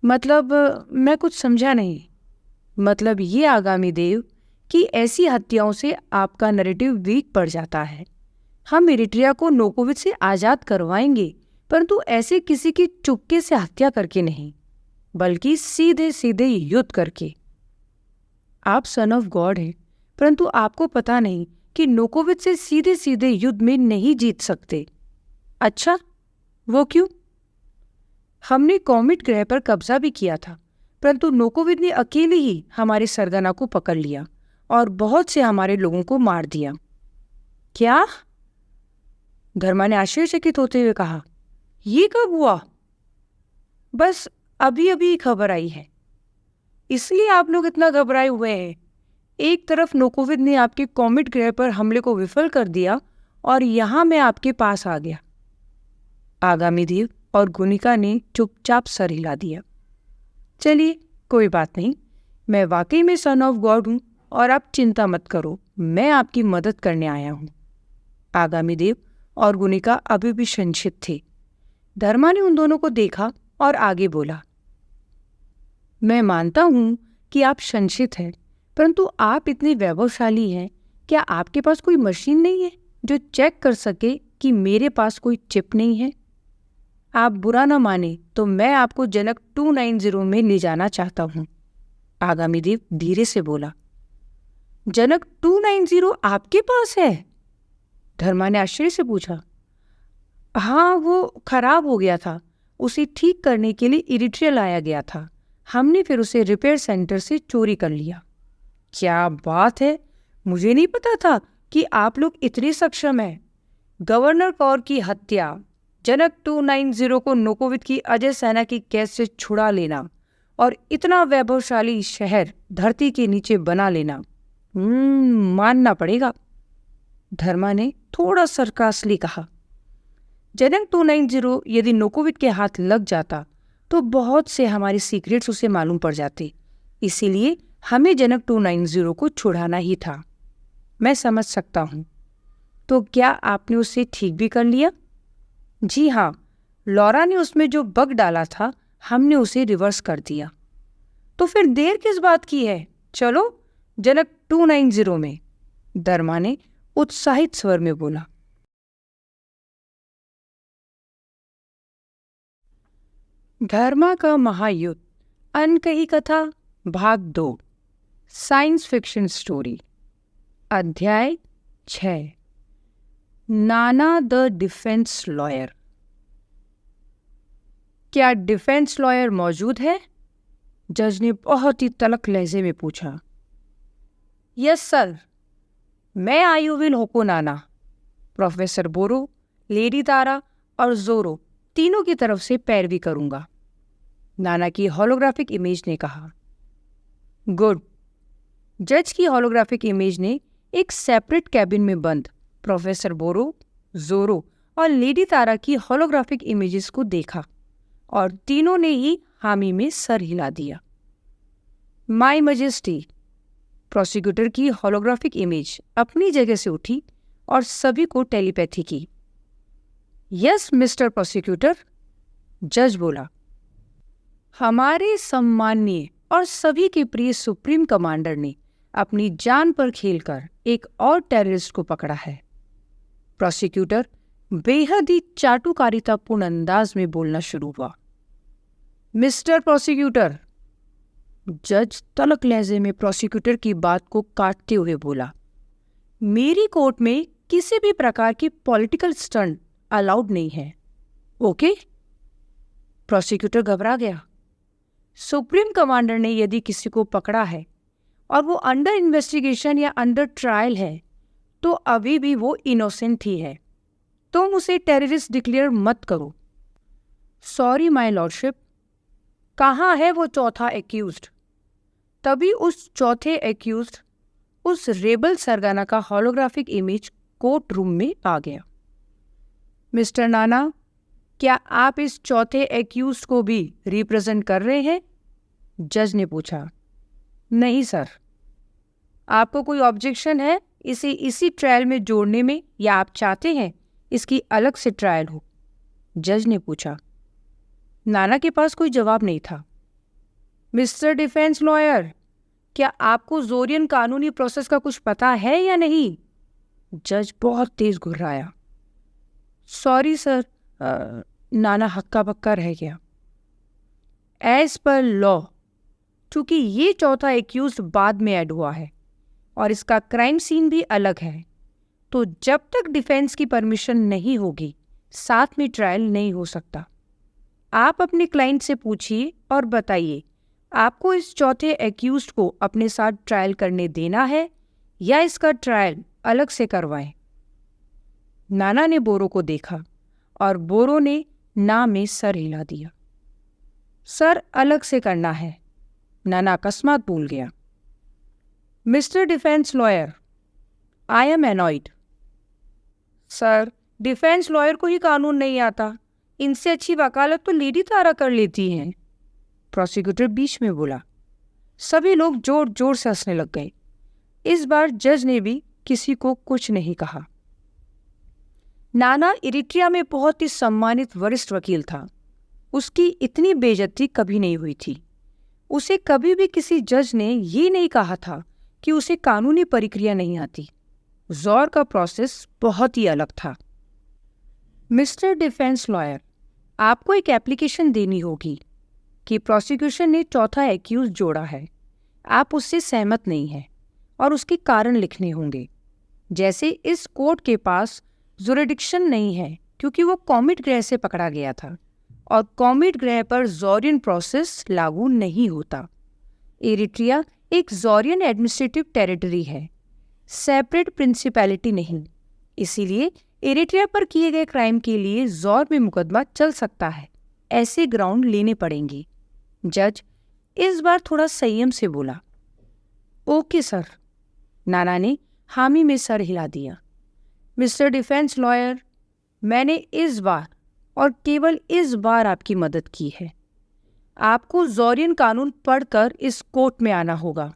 मतलब, मैं कुछ समझा नहीं। मतलब ये आगामी देव कि ऐसी हत्याओं से आपका नैरेटिव वीक पड़ जाता है। हम इरिट्रिया को नोकोविद से आज़ाद करवाएंगे, परंतु ऐसे किसी की चुपके से हत्या करके नहीं, बल्कि सीधे सीधे युद्ध करके। आप सन ऑफ गॉड हैं, परंतु आपको पता नहीं कि नोकोविद से सीधे सीधे युद्ध में नहीं जीत सकते। अच्छा, वो क्यों? हमने कॉमेट ग्रह पर कब्जा भी किया था, परंतु नोकोविद ने अकेले ही हमारे सरगना को पकड़ लिया और बहुत से हमारे लोगों को मार दिया। क्या? धर्मा ने आश्चर्यचकित होते हुए कहा। ये कब हुआ? बस अभी अभी खबर आई है, इसलिए आप लोग इतना घबराए हुए हैं। एक तरफ नोकोविद ने आपके कॉमेट ग्रह पर हमले को विफल कर दिया और यहां मैं आपके पास आ गया। आगामी देव और गुनिका ने चुपचाप सर हिला दिया। चलिए, कोई बात नहीं, मैं वाकई में सन ऑफ गॉड हूं और आप चिंता मत करो, मैं आपकी मदद करने आया हूं। आगामी देव और गुनिका अभी भी संशित थे। धर्मा ने उन दोनों को देखा और आगे बोला। मैं मानता हूं कि आप संशित हैं, परंतु आप इतने वैभवशाली हैं, क्या आपके पास कोई मशीन नहीं है जो चेक कर सके कि मेरे पास कोई चिप नहीं है? आप बुरा ना माने तो मैं आपको जनक 290 में ले जाना चाहता हूं। आगामी देव धीरे से बोला। जनक 290 आपके पास है? धर्मा ने आश्चर्य से पूछा। हाँ, वो खराब हो गया था। उसे ठीक करने के लिए इरिट्रिया लाया गया था। हमने फिर उसे रिपेयर सेंटर से चोरी कर लिया। क्या बात है, मुझे नहीं पता था कि आप लोग इतने सक्षम हैं। गवर्नर कौर की हत्या, जनक 290 को नोकोविद की अजय सेना की कैद से छुड़ा लेना और इतना वैभवशाली शहर धरती के नीचे बना लेना, मानना पड़ेगा। धर्मा ने थोड़ा सरकास्टली कहा। जनक 290 यदि नोकोविद के हाथ लग जाता तो बहुत से हमारे सीक्रेट्स उसे मालूम पड़ जाते, इसीलिए हमें जनक 290 को छुड़ाना ही था। मैं समझ सकता हूँ। तो क्या आपने उसे ठीक भी कर लिया? जी हाँ, लॉरा ने उसमें जो बग डाला था हमने उसे रिवर्स कर दिया। तो फिर देर किस बात की है? चलो जनक 290 में, धर्मा ने उत्साहित स्वर में बोला। धर्मा का महायुद्ध, अनकही कथा, भाग 2, साइंस फिक्शन स्टोरी, अध्याय 6, नाना द डिफेंस लॉयर। क्या डिफेंस लॉयर मौजूद है? जज ने बहुत ही तलख लहजे में पूछा। यस सर, मैं आयुविल होको नाना, प्रोफेसर बोरो, लेडी तारा और जोरो तीनों की तरफ से पैरवी करूंगा, नाना की होलोग्राफिक इमेज ने कहा। गुड। जज की होलोग्राफिक इमेज ने एक सेपरेट कैबिन में बंद प्रोफेसर बोरो, जोरो और लेडी तारा की होलोग्राफिक इमेजेस को देखा और तीनों ने ही हामी में सर हिला दिया। माय मैजेस्टी, प्रोसिक्यूटर की होलोग्राफिक इमेज अपनी जगह से उठी और सभी को टेलीपैथी की। यस मिस्टर प्रोसिक्यूटर, जज बोला। हमारे सम्माननीय और सभी के प्रिय सुप्रीम कमांडर ने अपनी जान पर खेलकर एक और टेररिस्ट को पकड़ा है। प्रोसिक्यूटर बेहद ही चाटुकारितापूर्ण अंदाज में बोलना शुरू हुआ। मिस्टर प्रोसिक्यूटर, जज तल्ख लहजे में प्रोसिक्यूटर की बात को काटते हुए बोला, मेरी कोर्ट में किसी भी प्रकार की पॉलिटिकल स्टंट अलाउड नहीं है। ओके? प्रोसिक्यूटर घबरा गया। सुप्रीम कमांडर ने यदि किसी को पकड़ा है और वो अंडर इन्वेस्टिगेशन या अंडर ट्रायल है तो अभी भी वो इनोसेंट ही है। तुम उसे टेररिस्ट डिक्लेयर मत करो। सॉरी माय लॉर्डशिप, कहाँ है वो चौथा एक्यूज्ड? तभी उस चौथे एक्यूज्ड, उस रेबल सरगना का होलोग्राफिक इमेज कोर्ट रूम में आ गया। मिस्टर नाना, क्या आप इस चौथे एक्यूज्ड को भी रिप्रेजेंट कर रहे हैं? जज ने पूछा। नहीं सर। आपको कोई ऑब्जेक्शन है इसे इसी ट्रायल में जोड़ने में, या आप चाहते हैं इसकी अलग से ट्रायल हो? जज ने पूछा। नाना के पास कोई जवाब नहीं था। मिस्टर डिफेंस लॉयर, क्या आपको जोरियन कानूनी प्रोसेस का कुछ पता है या नहीं? जज बहुत तेज घुर्राया। सॉरी सर, नाना हक्का बक्का रह गया। एज पर लॉ, चूंकि ये चौथा एक्यूज्ड बाद में ऐड हुआ है और इसका क्राइम सीन भी अलग है, तो जब तक डिफेंस की परमिशन नहीं होगी साथ में ट्रायल नहीं हो सकता। आप अपने क्लाइंट से पूछिए और बताइए, आपको इस चौथे एक्यूज्ड को अपने साथ ट्रायल करने देना है या इसका ट्रायल अलग से करवाएं? नाना ने बोरो को देखा और बोरो ने ना में सर हिला दिया। सर, अलग से करना है, नाना अकस्मात भूल गया। Mister defence lawyer, I am annoyed. Sir, defence lawyer को ही कानून नहीं आता, इनसे अच्छी वकालत तो लेडी तारा कर लेती हैं। प्रोसिक्यूटर बीच में बोला। सभी लोग जोर जोर से हंसने लग गए। इस बार जज ने भी किसी को कुछ नहीं कहा। नाना इरिट्रिया में बहुत ही सम्मानित वरिष्ठ वकील था। उसकी इतनी बेइज्जती कभी नहीं हुई थी। उसे कभी भी किसी जज ने ये नहीं कहा था कि उसे कानूनी प्रक्रिया नहीं आती। ज़ौर का प्रोसेस बहुत ही अलग था। मिस्टर डिफेंस लॉयर, आपको एक एप्लीकेशन देनी होगी कि प्रोसिक्यूशन ने चौथा एक्यूज जोड़ा है, आप उससे सहमत नहीं हैं और उसके कारण लिखने होंगे। जैसे इस कोर्ट के पास जुरिडिक्शन नहीं है क्योंकि वो कॉमेट ग्रह से पकड़ा गया था और कॉमेट ग्रह पर ज़ौरियन प्रोसेस लागू नहीं होता। इरिट्रिया एक ज़ौरियन एडमिनिस्ट्रेटिव टेरिटरी है, सेपरेट प्रिंसिपैलिटी नहीं। इसीलिए इरिट्रिया पर किए गए क्राइम के लिए ज़ौर में मुकदमा चल सकता है। ऐसे ग्राउंड लेने पड़ेंगे। जज इस बार थोड़ा संयम से बोला। Okay sir. नाना ने हामी में सर हिला दिया। मिस्टर डिफेंस लॉयर, मैंने इस बार और केवल इस बार आपकी मदद की है। आपको ज़ौरियन कानून पढ़कर इस कोर्ट में आना होगा।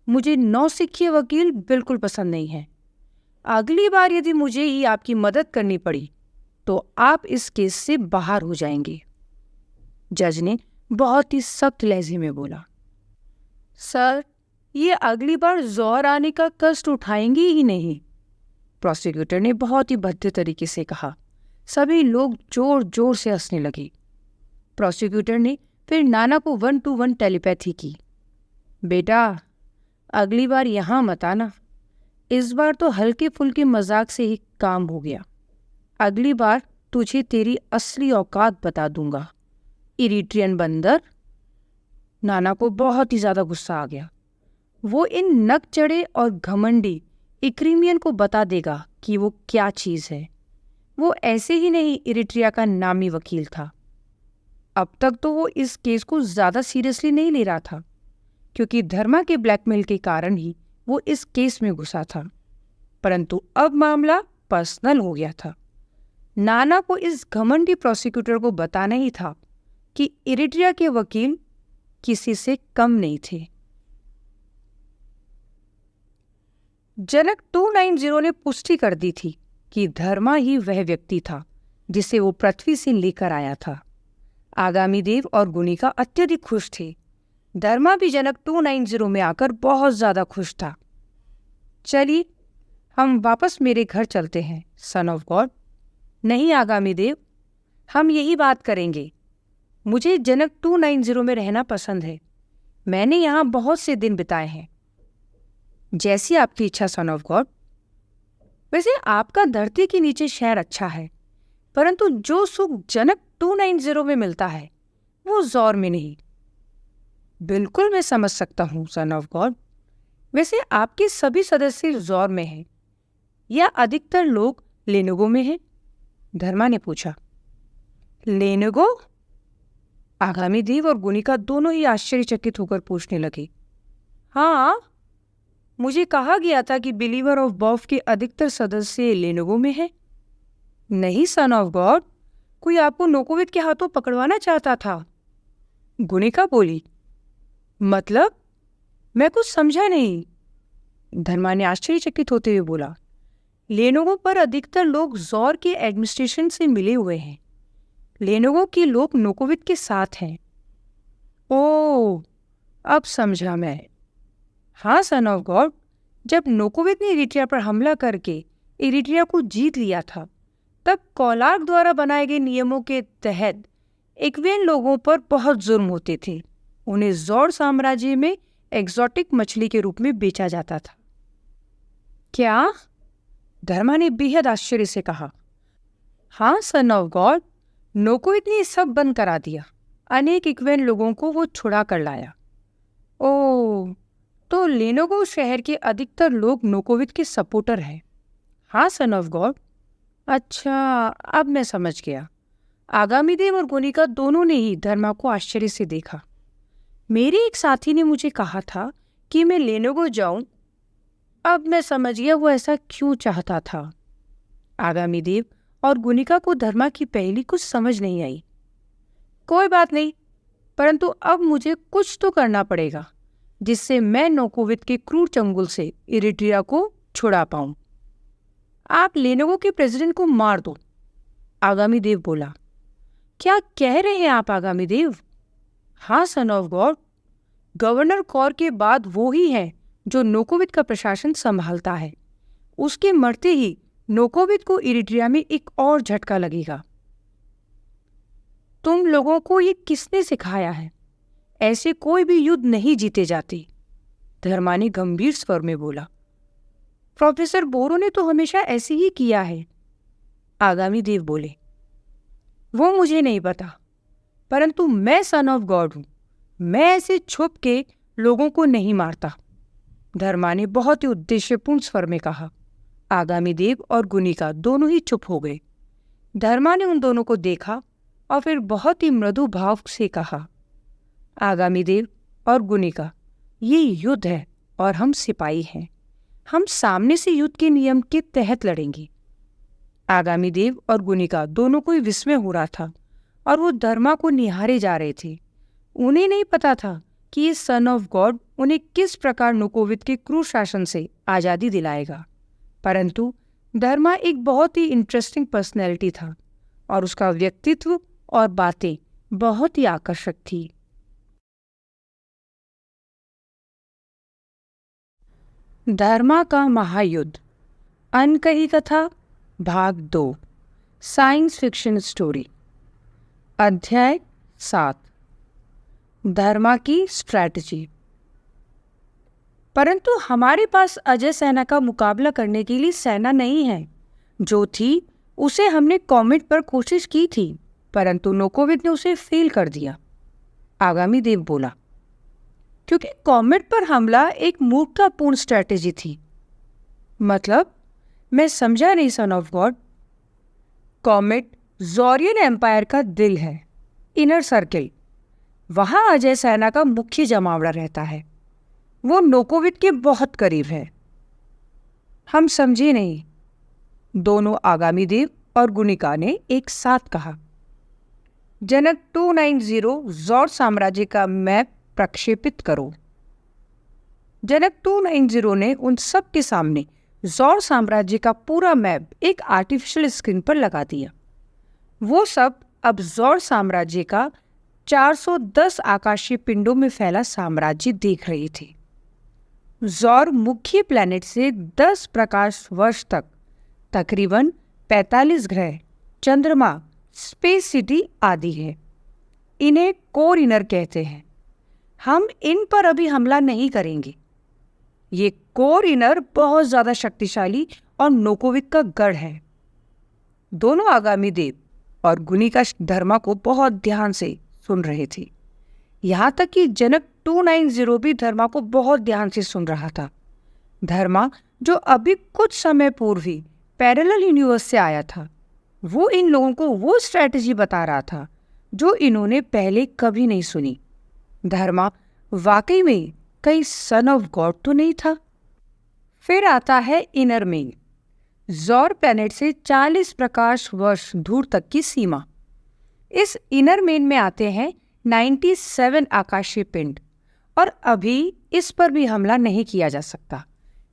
मुझे नौसिखिए वकील बिल्कुल पसंद नहीं है। अगली बार यदि मुझे ही आपकी मदद करनी पड़ी तो आप इस केस से बाहर हो जाएंगे। जज ने बहुत ही सख्त लहजे में बोला। सर, ये अगली बार ज़ौर आने का कष्ट उठाएंगे ही नहीं, प्रोसिक्यूटर ने बहुत ही भद्दे तरीके से कहा। सभी लोग जोर जोर से हंसने लगे। प्रोसिक्यूटर ने फिर नाना को 1-to-1 टेलीपैथी की। बेटा, अगली बार यहाँ मत आना। इस बार तो हल्के फुल्के मजाक से ही काम हो गया। अगली बार तुझे तेरी असली औकात बता दूंगा, इरिट्रियन बंदर। नाना को बहुत ही ज्यादा गुस्सा आ गया। वो इन नकचढ़े और घमंडी इक्रीमियन को बता देगा कि वो क्या चीज है। वो ऐसे ही नहीं इरिट्रिया का नामी वकील था। अब तक तो वो इस केस को ज्यादा सीरियसली नहीं ले रहा था क्योंकि धर्मा के ब्लैकमेल के कारण ही वो इस केस में घुसा था, परंतु अब मामला पर्सनल हो गया था। नाना को इस घमंडी प्रोसिक्यूटर को बताना ही था कि इरिट्रिया के वकील किसी से कम नहीं थे। जनक 290 ने पुष्टि कर दी थी कि धर्मा ही वह व्यक्ति था जिसे वो पृथ्वी से लेकर आया था। आगामी देव और गुणिका अत्यधिक खुश थे। धर्मा भी जनक 290 में आकर बहुत ज्यादा खुश था। चलिए हम वापस मेरे घर चलते हैं, सन ऑफ गॉड। नहीं आगामी देव, हम यही बात करेंगे। मुझे जनक 290 में रहना पसंद है। मैंने यहाँ बहुत से दिन बिताए हैं। जैसी आपकी इच्छा, सन ऑफ गॉड। वैसे आपका धरती के नीचे शहर अच्छा है, परंतु जो सुख जनक 290 में मिलता है वो जौर में नहीं। बिल्कुल मैं समझ सकता हूँ, सन ऑफ गॉड। वैसे आपके सभी सदस्य जौर में हैं या अधिकतर लोग लेनुगो में हैं? धर्मा ने पूछा। लेनुगो? आगामी देव और गुनिका दोनों ही आश्चर्यचकित होकर पूछने लगे। हाँ, मुझे कहा गया था कि बिलीवर ऑफ बॉफ के अधिकतर सदस्य लेनुगो में हैं। नहीं सन ऑफ गॉड, कोई आपको नोकोविद के हाथों पकड़वाना चाहता था। गुनिका बोली। मतलब? मैं कुछ समझा नहीं। धर्मा ने आश्चर्यचकित होते हुए बोला। लेनोगो पर अधिकतर लोग जौर के एडमिनिस्ट्रेशन से मिले हुए हैं। लेनोगो के लोग नोकोविद के साथ हैं। ओह, अब समझा मैं। हाँ सन ऑफ गॉड, जब नोकोविद ने इरिट्रिया पर हमला करके इरिट्रिया को जीत लिया था, तब कोलार्क द्वारा बनाए गए नियमों के तहत एक्वियन लोगों पर बहुत जुर्म होते थे। उन्हें जौर साम्राज्य में एक्सोटिक मछली के रूप में बेचा जाता था। क्या? धर्मा ने बेहद आश्चर्य से कहा। हाँ सन ऑफ गॉड, नोकोविद ने सब बंद करा दिया। अनेक इक्वेन लोगों को वो छुड़ा कर लाया। ओह, तो लेनोगो शहर के अधिकतर लोग नोकोविद के सपोर्टर हैं। हाँ सन ऑफ गॉड। अच्छा, अब मैं समझ गया। आगामी देव और गुनिका दोनों ने ही धर्मा को आश्चर्य से देखा। मेरे एक साथी ने मुझे कहा था कि मैं लेनोगो जाऊं। अब मैं समझ गया वो ऐसा क्यों चाहता था। आगामी देव और गुनिका को धर्मा की पहेली कुछ समझ नहीं आई। कोई बात नहीं, परंतु अब मुझे कुछ तो करना पड़ेगा जिससे मैं नोकोविद के क्रूर चंगुल से इरिट्रिया को छुड़ा पाऊं। आप लेनोगो के प्रेसिडेंट को मार दो, आगामी देव बोला। क्या कह रहे हैं आप आगामी देव? हाँ सन ऑफ गॉड, गवर्नर कौर के बाद वो ही है जो नोकोविद का प्रशासन संभालता है। उसके मरते ही नोकोविद को इरिट्रिया में एक और झटका लगेगा। तुम लोगों को ये किसने सिखाया है? ऐसे कोई भी युद्ध नहीं जीते जाते, धर्मा ने गंभीर स्वर में बोला। प्रोफेसर बोरो ने तो हमेशा ऐसे ही किया है, आगामी देव बोले। वो मुझे नहीं पता, परंतु मैं सन ऑफ गॉड हूं। मैं ऐसे छुप के लोगों को नहीं मारता, धर्मा ने बहुत ही उद्देश्यपूर्ण स्वर में कहा। आगामी देव और गुनिका दोनों ही चुप हो गए। धर्मा ने उन दोनों को देखा और फिर बहुत ही मृदु भाव से कहा, आगामी देव और गुनिका, ये युद्ध है और हम सिपाही हैं। हम सामने से युद्ध के नियम के तहत लड़ेंगे। आगामी देव और गुनिका दोनों को विस्मय हो रहा था और वो धर्मा को निहारे जा रहे थे। उन्हें नहीं पता था कि ये सन ऑफ गॉड उन्हें किस प्रकार नोकोविद के क्रूर शासन से आज़ादी दिलाएगा, परंतु धर्मा एक बहुत ही इंटरेस्टिंग पर्सनैलिटी था और उसका व्यक्तित्व और बातें बहुत ही आकर्षक थी। धर्मा का महायुद्ध, अनकही कथा, भाग 2, साइंस फिक्शन स्टोरी। अध्याय 7, धर्मा की स्ट्रैटेजी। परंतु हमारे पास अजय सेना का मुकाबला करने के लिए सेना नहीं है। जो थी उसे हमने कॉमेट पर कोशिश की थी, परंतु नोकोविद ने उसे फेल कर दिया, आगामी देव बोला। क्योंकि कॉमेट पर हमला एक मूर्खतापूर्ण स्ट्रैटेजी थी। मतलब? मैं समझा नहीं son of God. Comet Zorian empire का दिल है, इनर सर्किल। वहां अजय सेना का मुख्य जमावड़ा रहता है। वो नोकोविद के बहुत करीब है। हम समझे नहीं, दोनों आगामी देव और गुनिका ने एक साथ कहा। जनक 290 ज़ौर साम्राज्य का मैप प्रक्षेपित करो। जनक 290 ने उन सब के सामने ज़ौर साम्राज्य का पूरा मैप एक आर्टिफिशियल स्क्रीन पर लगा दिया। वो सब अब ज़ौर साम्राज्य का 410 आकाशीय पिंडों में फैला साम्राज्य देख रहे थे। ज़ौर मुख्य प्लैनेट से 10 प्रकाश वर्ष तक तकरीबन 45 ग्रह, चंद्रमा, स्पेस सिटी आदि है। इन्हें कोर इनर कहते हैं। हम इन पर अभी हमला नहीं करेंगे। ये कोर इनर बहुत ज्यादा शक्तिशाली और नोकोविक का गढ़ है। दोनों आगामी देव और गुनिका धर्मा को बहुत ध्यान से सुन रहे थे। यहाँ तक कि जनक 290 भी धर्मा को बहुत ध्यान से सुन रहा था। धर्मा, जो अभी कुछ समय पूर्व ही पैरेलल यूनिवर्स से आया था, वो इन लोगों को वो स्ट्रैटेजी बता रहा था जो इन्होंने पहले कभी नहीं सुनी। धर्मा वाकई में कहीं सन ऑफ गॉड तो नहीं था। फिर आता है इनर मेन, ज़ौर प्लैनेट से 40 प्रकाश वर्ष दूर तक की सीमा। इस इनर मेन में आते हैं 97 आकाशीय पिंड, और अभी इस पर भी हमला नहीं किया जा सकता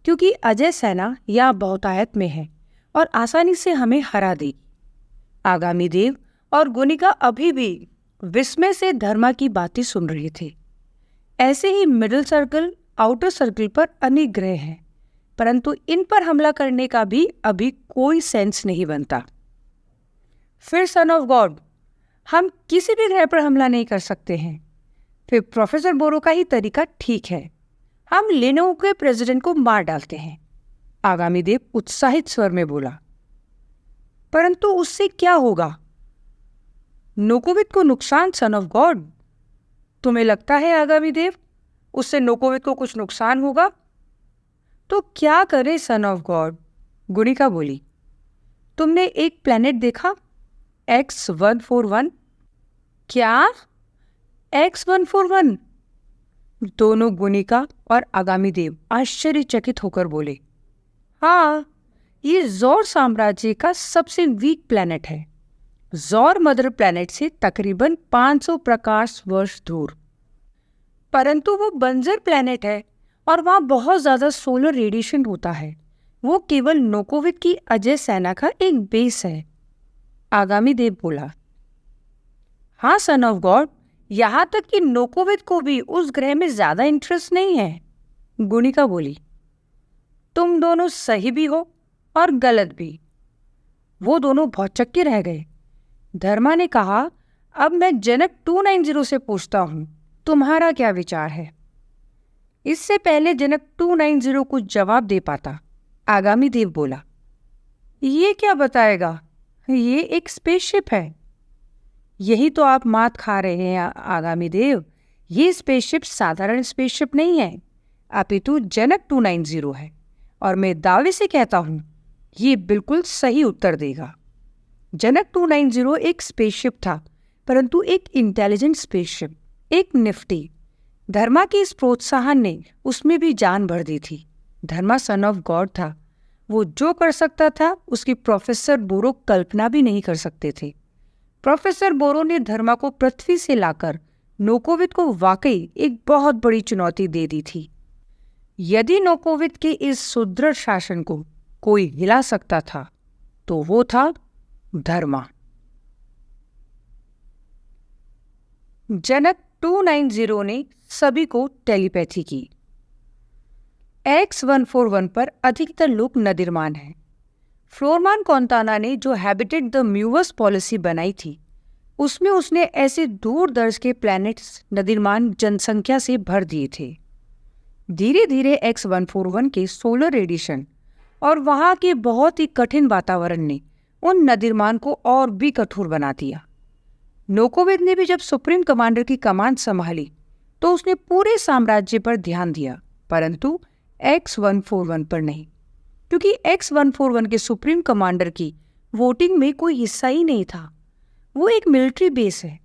क्योंकि अजय सेना यहाँ बहुतायत में है और आसानी से हमें हरा देगी। आगामी देव और गुनिका अभी भी विस्मय से धर्मा की बातें सुन रहे थे। ऐसे ही मिडिल सर्कल, आउटर सर्कल पर अनेक ग्रह हैं, परंतु इन पर हमला करने का भी अभी कोई सेंस नहीं बनता। फिर सन ऑफ गॉड, हम किसी भी ग्रह पर हमला नहीं कर सकते हैं। फिर प्रोफेसर बोरो का ही तरीका ठीक है, हम लेनो के प्रेसिडेंट को मार डालते हैं। आगामी देव उत्साहित स्वर में बोला। परंतु उससे क्या होगा? नोकोवित को नुकसान, सन ऑफ गॉड? तुम्हें लगता है आगामी देव उससे नोकोवित को कुछ नुकसान होगा? तो क्या करे सन ऑफ गॉड? गुनिका बोली। तुमने एक प्लैनेट देखा, X141? क्या? X141? दोनों गुनिका और आगामी देव आश्चर्यचकित होकर बोले। हाँ, ये ज़ौर साम्राज्य का सबसे वीक प्लैनेट है। ज़ौर मदर प्लैनेट से तकरीबन 500 प्रकाश वर्ष दूर। परंतु वो बंजर प्लैनेट है और वहाँ बहुत ज़्यादा सोलर रेडिएशन होता है। वो केवल नोकोवित की अजय सेना का एक बेस है। आगामी देव बोला। हाँ सन ऑफ गॉड, यहाँ तक कि नोकोवित को भी उस ग्रह में ज़्यादा इंटरेस्ट नहीं है। गुनिका बोली। तुम दोनों सही भी हो और गलत भी। वो दोनों भौचक्के रह गए। धर्मा ने कहा, अब मैं जनक 290 से पूछता हूँ, तुम्हारा क्या विचार है? इससे पहले जनक 290 कुछ जवाब दे पाता, आगामी देव बोला। ये क्या बताएगा? ये एक स्पेसशिप है। यही तो आप मात खा रहे हैं आगामी देव। ये स्पेसशिप साधारण स्पेसशिप नहीं है, अपितु जनक 290 है, और मैं दावे से कहता हूँ ये बिल्कुल सही उत्तर देगा। जनक 290 एक स्पेसशिप था, परंतु एक इंटेलिजेंट स्पेसशिप, एक निफ्टी। धर्मा के इस प्रोत्साहन ने उसमें भी जान भर दी थी। धर्मा सन ऑफ गॉड था। वो जो कर सकता था उसकी प्रोफेसर बोरो कल्पना भी नहीं कर सकते थे। प्रोफेसर बोरो ने धर्मा को पृथ्वी से लाकर नोकोवित को वाकई एक बहुत बड़ी चुनौती दे दी थी। यदि नोकोवित के इस सुदृढ़ शासन को कोई हिला सकता था तो वो था धर्मा। जनक 290 ने सभी को टेलीपैथी की। X141 पर अधिकतर लोग नदिरमान हैं। फ्लोरमान कॉन्ताना ने जो हैबिटेट द म्यूवस पॉलिसी बनाई थी, उसमें उसने ऐसे दूर दर्ज के प्लैनेट्स नदिरमान जनसंख्या से भर दिए थे। धीरे धीरे X141 के सोलर रेडिएशन और वहाँ के बहुत ही कठिन वातावरण ने उन नदिरमान को और भी कठोर बना दिया। नोकोविद ने भी जब सुप्रीम कमांडर की कमान संभाली तो उसने पूरे साम्राज्य पर ध्यान दिया, परंतु X141 पर नहीं, क्योंकि X141 के सुप्रीम कमांडर की वोटिंग में कोई हिस्सा ही नहीं था। वो एक मिलिट्री बेस है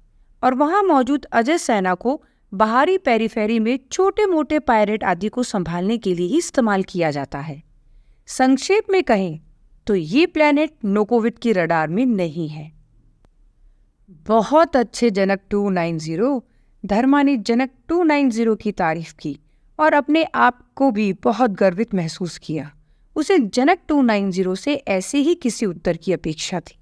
और वहाँ मौजूद अजय सेना को बाहरी पेरीफेरी में छोटे मोटे पायरेट आदि को संभालने के लिए ही इस्तेमाल किया जाता है। संक्षेप में कहें तो ये प्लैनेट नोकोविद की रडार में नहीं है। बहुत अच्छे जनक 290। धर्मा ने जनक 290 की तारीफ की और अपने आप को भी बहुत गर्वित महसूस किया। उसे जनक 290 से ऐसे ही किसी उत्तर की अपेक्षा थी।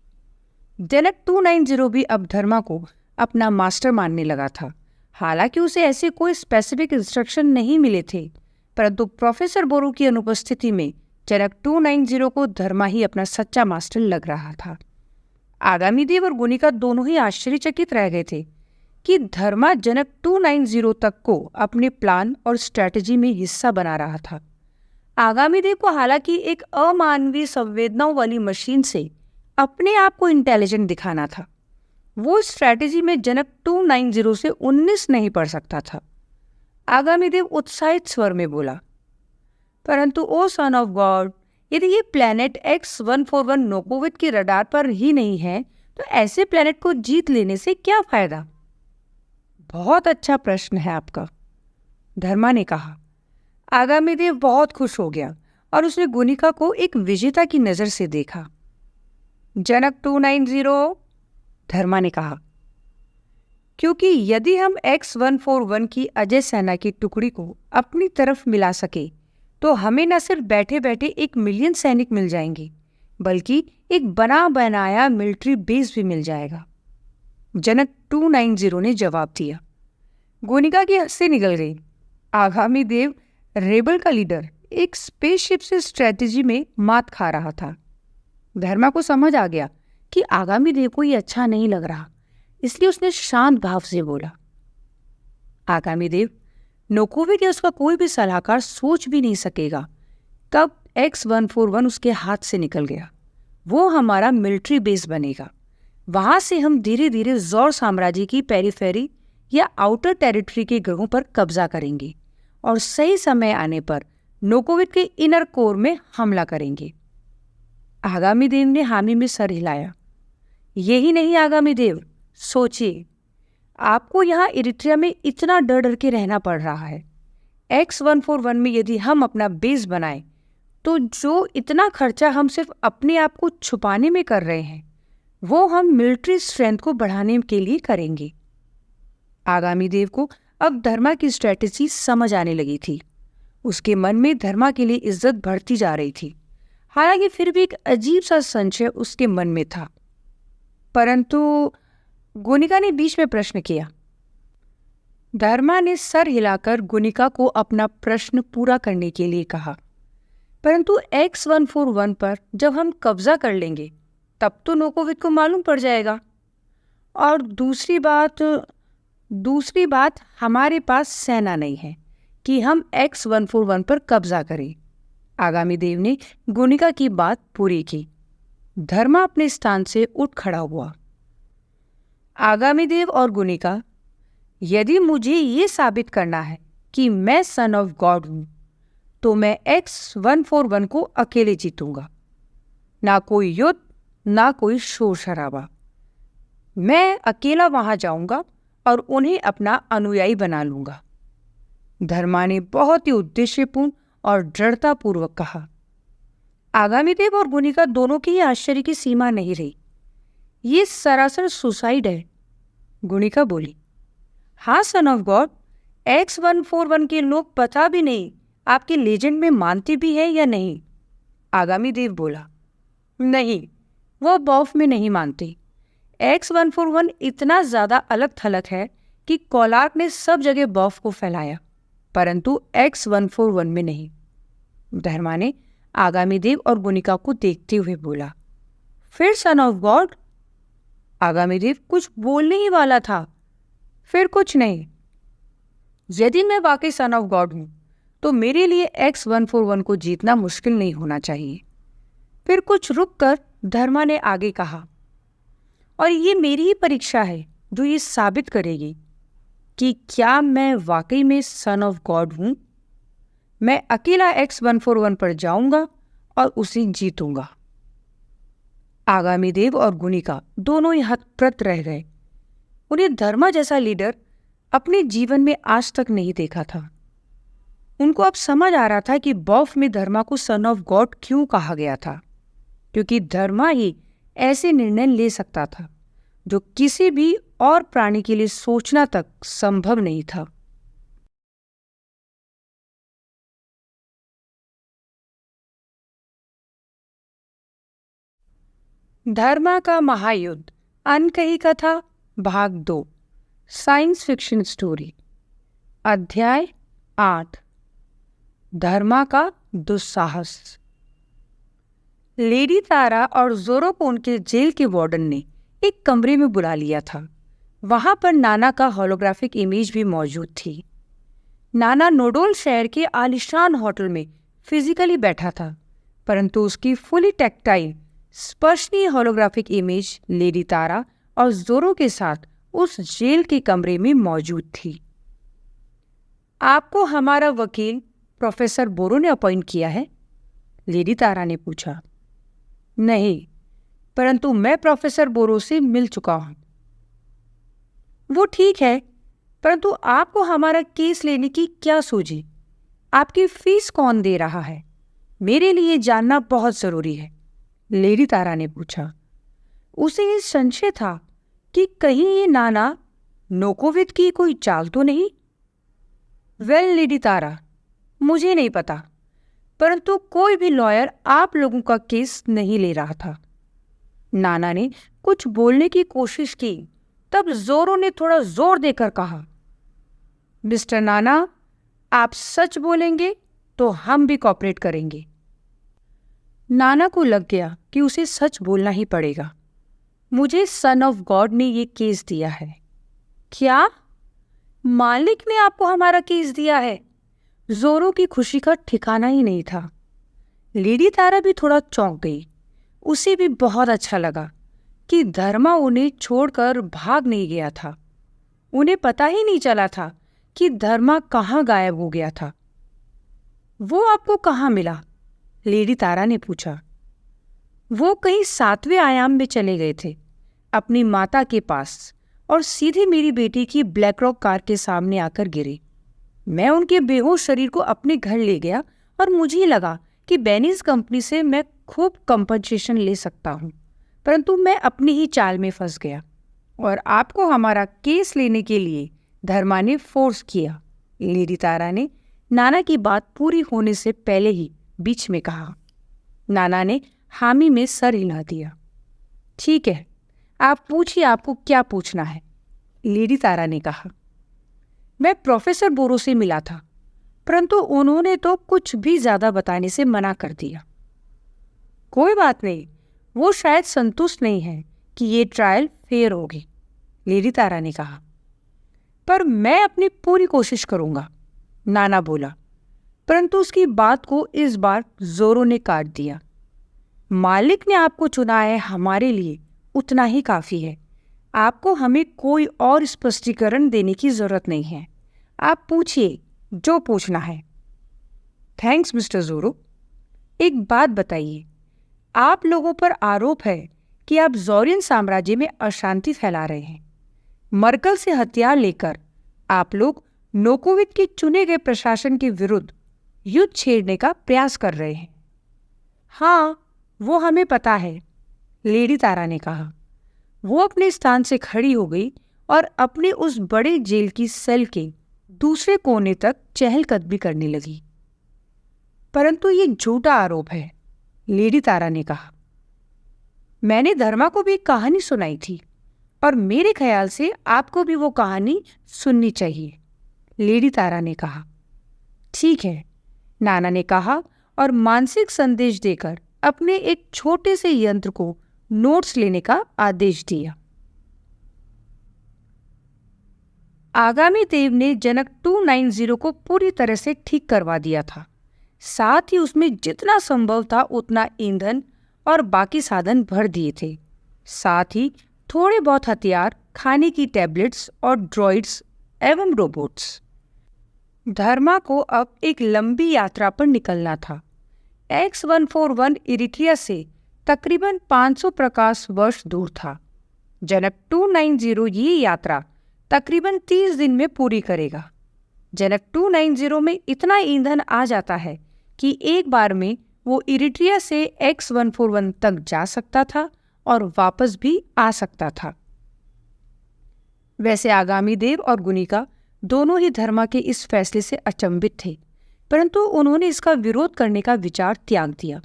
जनक 290 भी अब धर्मा को अपना मास्टर मानने लगा था। हालांकि उसे ऐसे कोई स्पेसिफिक इंस्ट्रक्शन नहीं मिले थे, परंतु प्रोफेसर बोरो की अनुपस्थिति में जनक 290 को धर्मा ही अपना सच्चा मास्टर लग रहा था। आगामी देव और गुनिका दोनों ही आश्चर्यचकित रह गए थे कि धर्मा जनक 290 तक को अपने प्लान और स्ट्रैटेजी में हिस्सा बना रहा था। आगामी देव को हालांकि एक अमानवीय संवेदनाओं वाली मशीन से अपने आप को इंटेलिजेंट दिखाना था। वो स्ट्रैटेजी में जनक 290 से 19 नहीं पढ़ सकता था। आगामी देव उत्साहित स्वर में बोला, परंतु ओ सन ऑफ गॉड, यदि ये प्लैनेट X141 नोकोविट के रडार पर ही नहीं है तो ऐसे प्लैनेट को जीत लेने से क्या फायदा? बहुत अच्छा प्रश्न है आपका, धर्मा ने कहा। आगामी देव बहुत खुश हो गया और उसने गुनिका को एक विजेता की नजर से देखा। जनक 290, धर्मा ने कहा, क्योंकि यदि हम X141 की अजय सेना की टुकड़ी को अपनी तरफ मिला सके तो हमें न सिर्फ बैठे बैठे 1 मिलियन सैनिक मिल जाएंगे, बल्कि एक बना बनाया मिलिट्री बेस भी मिल जाएगा। जनक 290 ने जवाब दिया। गुनिका की हंसी निकल गई। आगामी देव, रेबल का लीडर, एक स्पेसशिप से स्ट्रेटेजी में मात खा रहा था। धर्मा को समझ आ गया कि आगामी देव को ये अच्छा नहीं लग रहा, इसलिए उसने शांत भाव से बोला, आगामी देव, नोकोविक या उसका कोई भी सलाहकार सोच भी नहीं सकेगा कब X141 उसके हाथ से निकल गया। वो हमारा मिलिट्री बेस बनेगा। वहां से हम धीरे धीरे जौर साम्राज्य की पेरीफेरी या आउटर टेरिटरी के ग्रहों पर कब्जा करेंगे और सही समय आने पर नोकोविक के इनर कोर में हमला करेंगे। आगामी देव ने हामी में सर हिलाया। यही नहीं आगामी देव, सोचिए, आपको यहाँ इरिट्रिया में इतना डर डर के रहना पड़ रहा है। X141 में यदि हम अपना बेस बनाएं तो जो इतना खर्चा हम सिर्फ अपने आप को छुपाने में कर रहे हैं वो हम मिलिट्री स्ट्रेंथ को बढ़ाने के लिए करेंगे। आगामी देव को अब धर्मा की स्ट्रेटेजी समझ आने लगी थी। उसके मन में धर्मा के लिए इज्जत बढ़ती जा रही थी। हालांकि फिर भी एक अजीब सा संशय उसके मन में था। परंतु गुनिका ने बीच में प्रश्न किया। धर्मा ने सर हिलाकर गुनिका को अपना प्रश्न पूरा करने के लिए कहा, परंतु X141 पर जब हम कब्जा कर लेंगे तब तो नोकोविक को मालूम पड़ जाएगा। और दूसरी बात हमारे पास सेना नहीं है कि हम X141 पर कब्जा करें। आगामी देव ने गुनिका की बात पूरी की। धर्मा अपने स्थान से उठ खड़ा हुआ। आगामी देव और गुनिका, यदि मुझे ये साबित करना है कि मैं सन ऑफ गॉड हूं तो मैं X141 को अकेले जीतूंगा। ना कोई युद्ध, ना कोई शोर शराबा। मैं अकेला वहां जाऊंगा और उन्हें अपना अनुयायी बना लूंगा। धर्मा ने बहुत ही उद्देश्यपूर्ण और दृढ़तापूर्वक कहा। आगामी देव और गुनिका दोनों की आश्चर्य की सीमा नहीं रही। ये सरासर सुसाइड है, गुनिका बोली। हाँ सन ऑफ गॉड, X141 के लोग पता भी नहीं आपके लेजेंड में मानते भी हैं या नहीं। आगामी देव बोला, नहीं, वो बॉफ में नहीं मानते। X141 इतना ज्यादा अलग थलग है कि कोलार्क ने सब जगह बॉफ को फैलाया, परंतु X141 में नहीं। धर्मा ने आगामी देव और गुनिका को देखते हुए बोला, फिर सन ऑफ गॉड? आगामी देव कुछ बोलने ही वाला था, फिर कुछ नहीं। यदि मैं वाकई सन ऑफ गॉड हूं तो मेरे लिए X141 को जीतना मुश्किल नहीं होना चाहिए। फिर कुछ रुककर धर्मा ने आगे कहा, और ये मेरी ही परीक्षा है जो ये साबित करेगी कि क्या मैं वाकई में सन ऑफ गॉड हूं। मैं अकेला X141 पर जाऊंगा और उसे जीतूंगा। आगामी देव और गुनिका दोनों ही हतप्रत रह गए। उन्हें धर्मा जैसा लीडर अपने जीवन में आज तक नहीं देखा था। उनको अब समझ आ रहा था कि बॉफ में धर्मा को सन ऑफ गॉड क्यों कहा गया था, क्योंकि धर्मा ही ऐसे निर्णय ले सकता था जो किसी भी और प्राणी के लिए सोचना तक संभव नहीं था। धर्मा का महायुद्ध, अनकही कथा भाग 2 साइंस फिक्शन स्टोरी। अध्याय 8 धर्मा का दुस्साहस। लेडी तारा और ज़ोरो को उनके जेल के वार्डन ने एक कमरे में बुला लिया था। वहां पर नाना का होलोग्राफिक इमेज भी मौजूद थी। नाना नोडोल शहर के आलीशान होटल में फिजिकली बैठा था, परंतु उसकी फुली टेक्टाइल स्पर्शनीय होलोग्राफिक इमेज लेडी तारा और ज़ोरो के साथ उस जेल के कमरे में मौजूद थी। आपको हमारा वकील प्रोफेसर बोरो ने अपॉइंट किया है? लेडी तारा ने पूछा। नहीं, परंतु मैं प्रोफेसर बोरो से मिल चुका हूं। वो ठीक है, परंतु आपको हमारा केस लेने की क्या सूझी? आपकी फीस कौन दे रहा है? मेरे लिए जानना बहुत जरूरी है, लेडी तारा ने पूछा। उसे ये संशय था कि कहीं ये नाना नोकोविद की कोई चाल तो नहीं। वेल लेडी तारा, मुझे नहीं पता, परंतु कोई भी लॉयर आप लोगों का केस नहीं ले रहा था। नाना ने कुछ बोलने की कोशिश की, तब ज़ोरो ने थोड़ा जोर देकर कहा, मिस्टर नाना, आप सच बोलेंगे तो हम भी कॉपरेट करेंगे। नाना को लग गया कि उसे सच बोलना ही पड़ेगा। मुझे सन ऑफ गॉड ने ये केस दिया है। क्या? मालिक ने आपको हमारा केस दिया है? ज़ोरो की खुशी का ठिकाना ही नहीं था। लेडी तारा भी थोड़ा चौंक गई। उसे भी बहुत अच्छा लगा कि धर्मा उन्हें छोड़कर भाग नहीं गया था। उन्हें पता ही नहीं चला था कि धर्मा कहाँ गायब हो गया था। वो आपको कहाँ मिला? लेडी तारा ने पूछा। वो कहीं 7वें आयाम में चले गए थे, अपनी माता के पास, और सीधे मेरी बेटी की ब्लैक रॉक कार के सामने आकर गिरे। मैं उनके बेहोश शरीर को अपने घर ले गया और मुझे लगा कि बेनीज कंपनी से मैं खूब कंपनसेशन ले सकता हूँ, परंतु मैं अपनी ही चाल में फंस गया और आपको हमारा केस लेने के लिए धर्मा ने फोर्स किया। लेडी तारा ने नाना की बात पूरी होने से पहले ही बीच में कहा। नाना ने हामी में सर हिला दिया। ठीक है, आप पूछिए, आपको क्या पूछना है? लेडी तारा ने कहा। मैं प्रोफेसर बोरो से मिला था, परंतु उन्होंने तो कुछ भी ज्यादा बताने से मना कर दिया। कोई बात नहीं, वो शायद संतुष्ट नहीं है कि ये ट्रायल फेयर होगी, लेडी तारा ने कहा। पर मैं अपनी पूरी कोशिश करूंगा, नाना बोला, परंतु उसकी बात को इस बार ज़ोरो ने काट दिया। मालिक ने आपको चुना है, हमारे लिए उतना ही काफी है। आपको हमें कोई और स्पष्टीकरण देने की जरूरत नहीं है। आप पूछिए जो पूछना है। थैंक्स मिस्टर ज़ोरो। एक बात बताइए, आप लोगों पर आरोप है कि आप ज़ोरियन साम्राज्य में अशांति फैला रहे हैं। मर्कल से हथियार लेकर आप लोग नोकोविद के चुने गए प्रशासन के विरुद्ध युद्ध छेड़ने का प्रयास कर रहे हैं। हाँ, वो हमें पता है, लेडी तारा ने कहा। वो अपने स्थान से खड़ी हो गई और अपने उस बड़े जेल की सेल के दूसरे कोने तक चहलकदमी करने लगी। परंतु ये झूठा आरोप है, लेडी तारा ने कहा। मैंने धर्मा को भी कहानी सुनाई थी और मेरे ख्याल से आपको भी वो कहानी सुननी चाहिए, लेडी तारा ने कहा। ठीक है, नाना ने कहा और मानसिक संदेश देकर अपने एक छोटे से यंत्र को नोट्स लेने का आदेश दिया। आगामी देव ने जनक 290 को पूरी तरह से ठीक करवा दिया था। साथ ही उसमें जितना संभव था उतना ईंधन और बाकी साधन भर दिए थे। साथ ही थोड़े बहुत हथियार, खाने की टैबलेट्स और ड्रॉइड्स एवं रोबोट्स। धर्मा को अब एक लंबी यात्रा पर निकलना था। X141 इरिट्रिया से तकरीबन 500 प्रकाश वर्ष दूर था। जनक 290 ये यात्रा तकरीबन 30 दिन में पूरी करेगा। जनक 290 में इतना ईंधन आ जाता है कि एक बार में वो इरिट्रिया से X141 तक जा सकता था और वापस भी आ सकता था। वैसे आगामी देव और गुनिका दोनों ही धर्मा के इस फैसले से अचंभित थे, परंतु उन्होंने इसका विरोध करने का विचार त्याग दिया।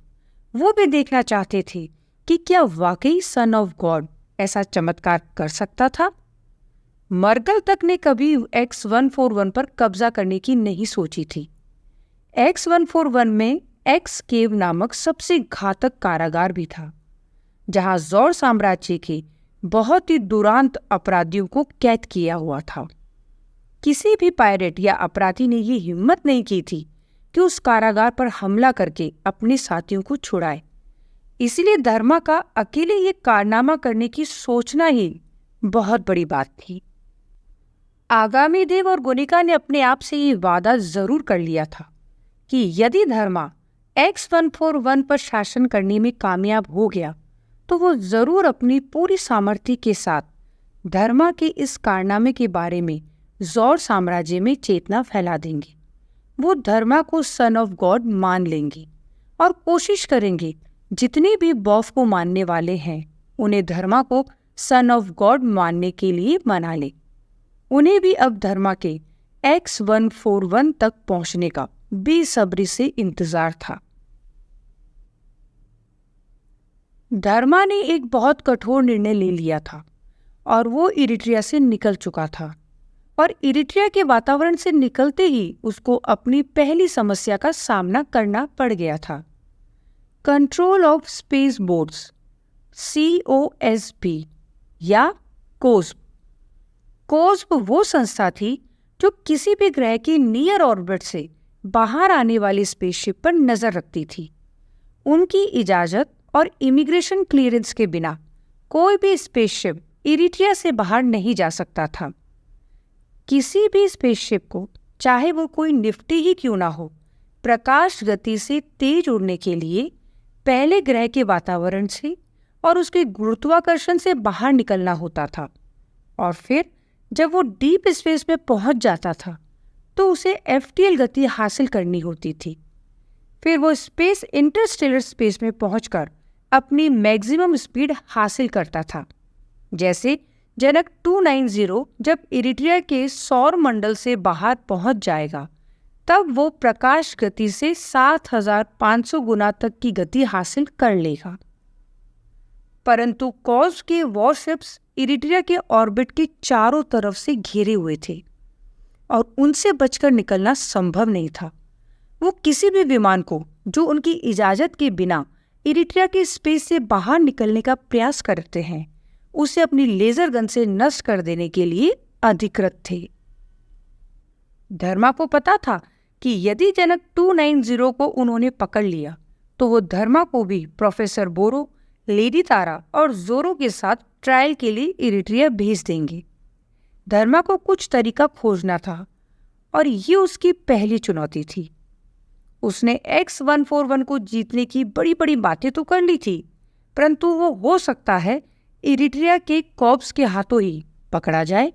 वो भी देखना चाहते थे कि क्या वाकई सन ऑफ गॉड ऐसा चमत्कार कर सकता था मर्गल तक ने कभी X-141 पर कब्जा करने की नहीं सोची थी। X-141 में एक्स केव नामक सबसे घातक कारागार भी था, जहां जौर साम्राज्य के बहुत ही दुरांत अपराधियों को कैद किया हुआ था। किसी भी पायरेट या अपराधी ने ये हिम्मत नहीं की थी कि उस कारागार पर हमला करके अपने साथियों को छुड़ाए। इसलिए धर्मा का अकेले ये कारनामा करने की सोचना ही बहुत बड़ी बात थी। आगामी देव और गुनिका ने अपने आप से ये वादा जरूर कर लिया था कि यदि धर्मा X-141 पर शासन करने में कामयाब हो गया तो वो जरूर अपनी पूरी सामर्थ्य के साथ धर्मा के इस कारनामे के बारे में जौर साम्राज्य में चेतना फैला देंगे। वो धर्मा को सन ऑफ गॉड मान लेंगे और कोशिश करेंगे जितने भी बॉफ को मानने वाले हैं उन्हें धर्मा को सन ऑफ गॉड मानने के लिए मना ले। उन्हें भी अब धर्मा के X-141 तक पहुंचने का बेसब्री से इंतजार था। धर्मा ने एक बहुत कठोर निर्णय ले लिया था और वो इरिट्रिया से निकल चुका था, और इरिट्रिया के वातावरण से निकलते ही उसको अपनी पहली समस्या का सामना करना पड़ गया था। Control of space boards, COSP या कोस्प। कोस्प वो संस्था थी जो किसी भी ग्रह के नियर ऑर्बिट से बाहर आने वाली स्पेसशिप पर नजर रखती थी। उनकी इजाजत और इमिग्रेशन क्लियरेंस के बिना कोई भी स्पेसशिप इरिट्रिया से बाहर नहीं जा सकता था। किसी भी स्पेसशिप को, चाहे वो कोई निफ्टी ही क्यों ना हो, प्रकाश गति से तेज उड़ने के लिए पहले ग्रह के वातावरण से और उसके गुरुत्वाकर्षण से बाहर निकलना होता था, और फिर जब वो डीप स्पेस में पहुंच जाता था तो उसे FTL गति हासिल करनी होती थी। फिर वो स्पेस इंटरस्टेलर स्पेस में पहुंचकर अपनी मैक्सिमम स्पीड हासिल करता था। जैसे जनक 290 जब इरिट्रिया के सौर मंडल से बाहर पहुंच जाएगा तब वो प्रकाश गति से 7500 गुना तक की गति हासिल कर लेगा। परंतु कॉस्प के वॉरशिप्स इरिट्रिया के ऑर्बिट के चारों तरफ से घिरे हुए थे और उनसे बचकर निकलना संभव नहीं था। वो किसी भी विमान को जो उनकी इजाजत के बिना इरिट्रिया के स्पेस से बाहर निकलने का प्रयास करते हैं उसे अपनी लेजर गन से नष्ट कर देने के लिए अधिकृत थे। धर्मा को पता था कि यदि जनक 290 को उन्होंने पकड़ लिया तो वो धर्मा को भी प्रोफेसर बोरो, लेडी तारा और जोरो के साथ ट्रायल के लिए इरिट्रिया भेज देंगे। धर्मा को कुछ तरीका खोजना था और ये उसकी पहली चुनौती थी। उसने X-141 को जीतने की बड़ी बड़ी बातें तो कर ली थी, परंतु वो हो सकता है इरिट्रिया के कॉर्प्स के हाथों ही पकड़ा जाए।